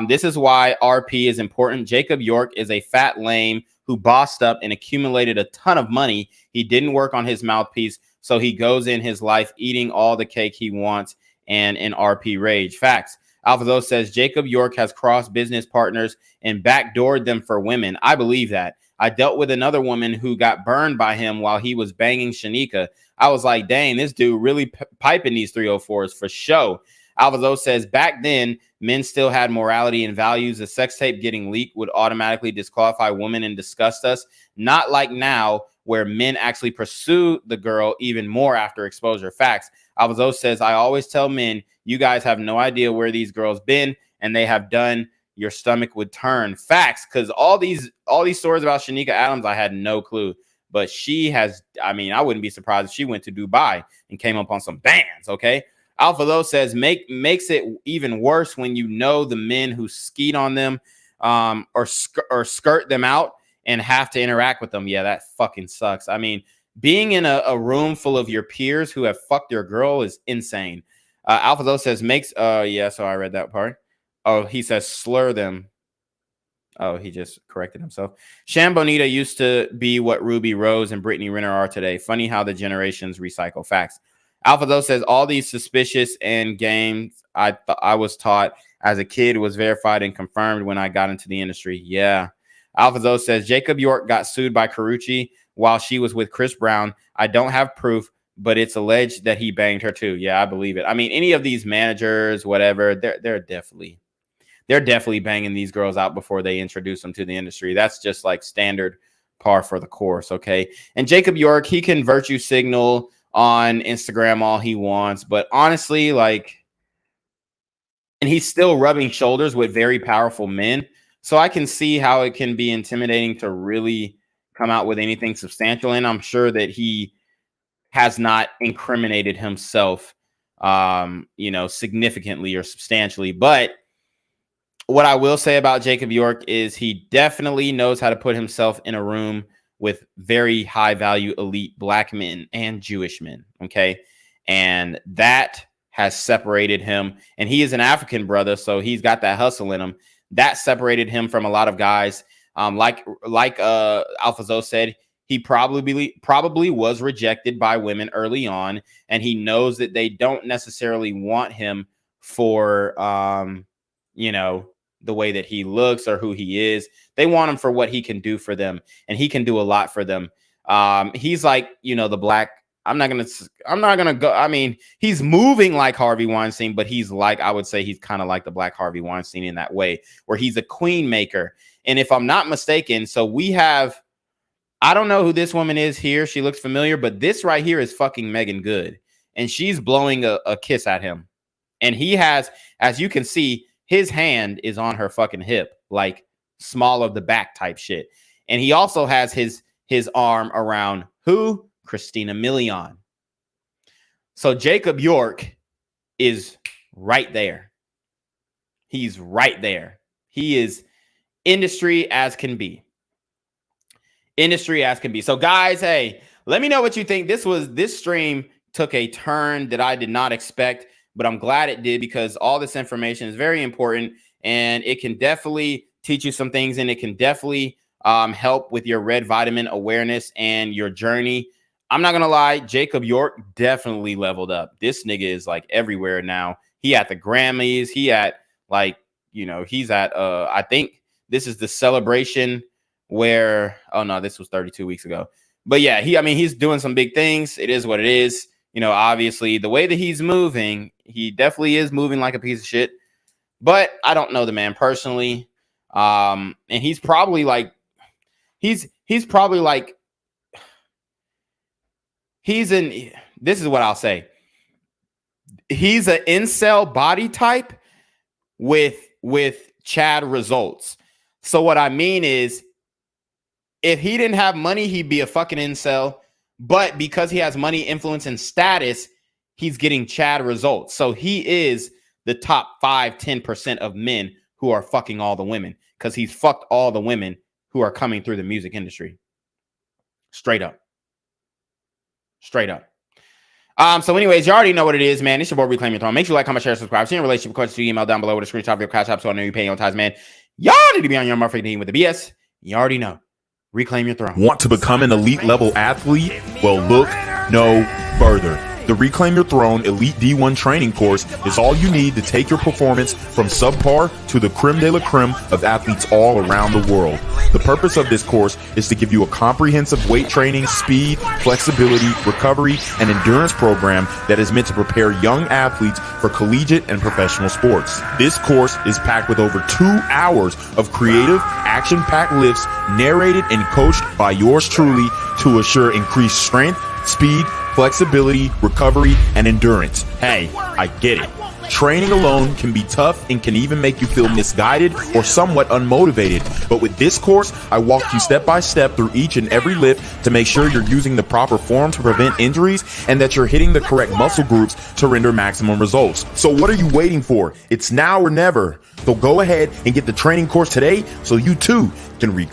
This is why RP is important. Jacob York is a fat lame who bossed up and accumulated a ton of money. He didn't work on his mouthpiece, so he goes in his life eating all the cake he wants and in RP rage. Facts. Alphazo says Jacob York has crossed business partners and backdoored them for women. I believe that. I dealt with another woman who got burned by him while he was banging Shanika. I was like, dang, this dude really piping these 304s for show. Alvazo says back then, men still had morality and values. A sex tape getting leaked would automatically disqualify women and disgust us. Not like now, where men actually pursue the girl even more after exposure. Facts. Alvazo says, I always tell men, you guys have no idea where these girls been, and they have done. Your stomach would turn. Facts, because all these stories about Shanika Adams, I had no clue. But she has, I mean, I wouldn't be surprised if she went to Dubai and came up on some bands, okay? Alpha Low says makes it even worse when you know the men who skeet on them or skirt them out and have to interact with them. Yeah, that fucking sucks. I mean, being in a room full of your peers who have fucked your girl is insane. Alpha Low says yeah, so I read that part. Oh, he says slur them. Oh, he just corrected himself. Sham Bonita used to be what Ruby Rose and Brittany Renner are today. Funny how the generations recycle. Facts. Alpha though says all these suspicious and games I was taught as a kid was verified and confirmed when I got into the industry. Yeah. Alpha though says Jacob York got sued by Karrueche while she was with Chris Brown. I don't have proof, but it's alleged that he banged her too. Yeah, I believe it. I mean, any of these managers, whatever, they're definitely banging these girls out before they introduce them to the industry. That's just like standard par for the course, okay? And Jacob York, he can virtue signal on Instagram all he wants, but honestly, like, and he's still rubbing shoulders with very powerful men. So I can see how it can be intimidating to really come out with anything substantial. And I'm sure that he has not incriminated himself, significantly or substantially, but what I will say about Jacob York is he definitely knows how to put himself in a room with very high value elite black men and Jewish men. Okay. And that has separated him. And he is an African brother, so he's got that hustle in him. That separated him from a lot of guys. Like Alphazo said, he probably was rejected by women early on, and he knows that they don't necessarily want him for the way that he looks or who he is. They want him for what he can do for them, and he can do a lot for them. He's like, the black, I'm not gonna go. I mean, he's moving like Harvey Weinstein, but he's like, I would say he's kind of like the black Harvey Weinstein in that way, where he's a queen maker. And if I'm not mistaken, so we have, I don't know who this woman is here. She looks familiar, but this right here is fucking Megan Good, and she's blowing a kiss at him. And he has, as you can see, his hand is on her fucking hip, like small of the back type shit. And he also has his arm around who? Christina Milian. So Jacob York is right there. He's right there. He is industry as can be. Industry as can be. So guys, hey, let me know what you think. This stream took a turn that I did not expect, but I'm glad it did, because all this information is very important, and it can definitely teach you some things, and it can definitely help with your red vitamin awareness and your journey. I'm not going to lie. Jacob York definitely leveled up. This nigga is like everywhere now. He at the Grammys. He at he's at, I think this is the celebration where, oh no, this was 32 weeks ago. But yeah, he's doing some big things. It is what it is. Obviously the way that he's moving, he definitely is moving like a piece of shit, but I don't know the man personally. And he's probably like, this is what I'll say. He's an incel body type with Chad results. So what I mean is, if he didn't have money, he'd be a fucking incel. But because he has money, influence, and status, he's getting Chad results. So he is the top 5-10% of men who are fucking all the women, because he's fucked all the women who are coming through the music industry. Straight up. So anyways, you already know what it is, man. It's your boy Reclaim Your Throne. Make sure you like, comment, share, subscribe. See your relationship questions, email down below with a screenshot of your CashApp, so I know you're paying on ties, man. Y'all need to be on your motherfucking team with the BS. You already know. Reclaim your throne. Want to become an elite level athlete? Well, look no further. The Reclaim Your Throne Elite D1 training course is all you need to take your performance from subpar to the creme de la creme of athletes all around the world. The purpose of this course is to give you a comprehensive weight training, speed, flexibility, recovery, and endurance program that is meant to prepare young athletes for collegiate and professional sports. This course is packed with over 2 hours of creative, action-packed lifts narrated and coached by yours truly to assure increased strength, speed, flexibility, recovery, and endurance. Hey, I get it. Training alone can be tough and can even make you feel misguided or somewhat unmotivated. But with this course, I walk you step by step through each and every lift to make sure you're using the proper form to prevent injuries and that you're hitting the correct muscle groups to render maximum results. So what are you waiting for? It's now or never. So go ahead and get the training course today so you too can reclaim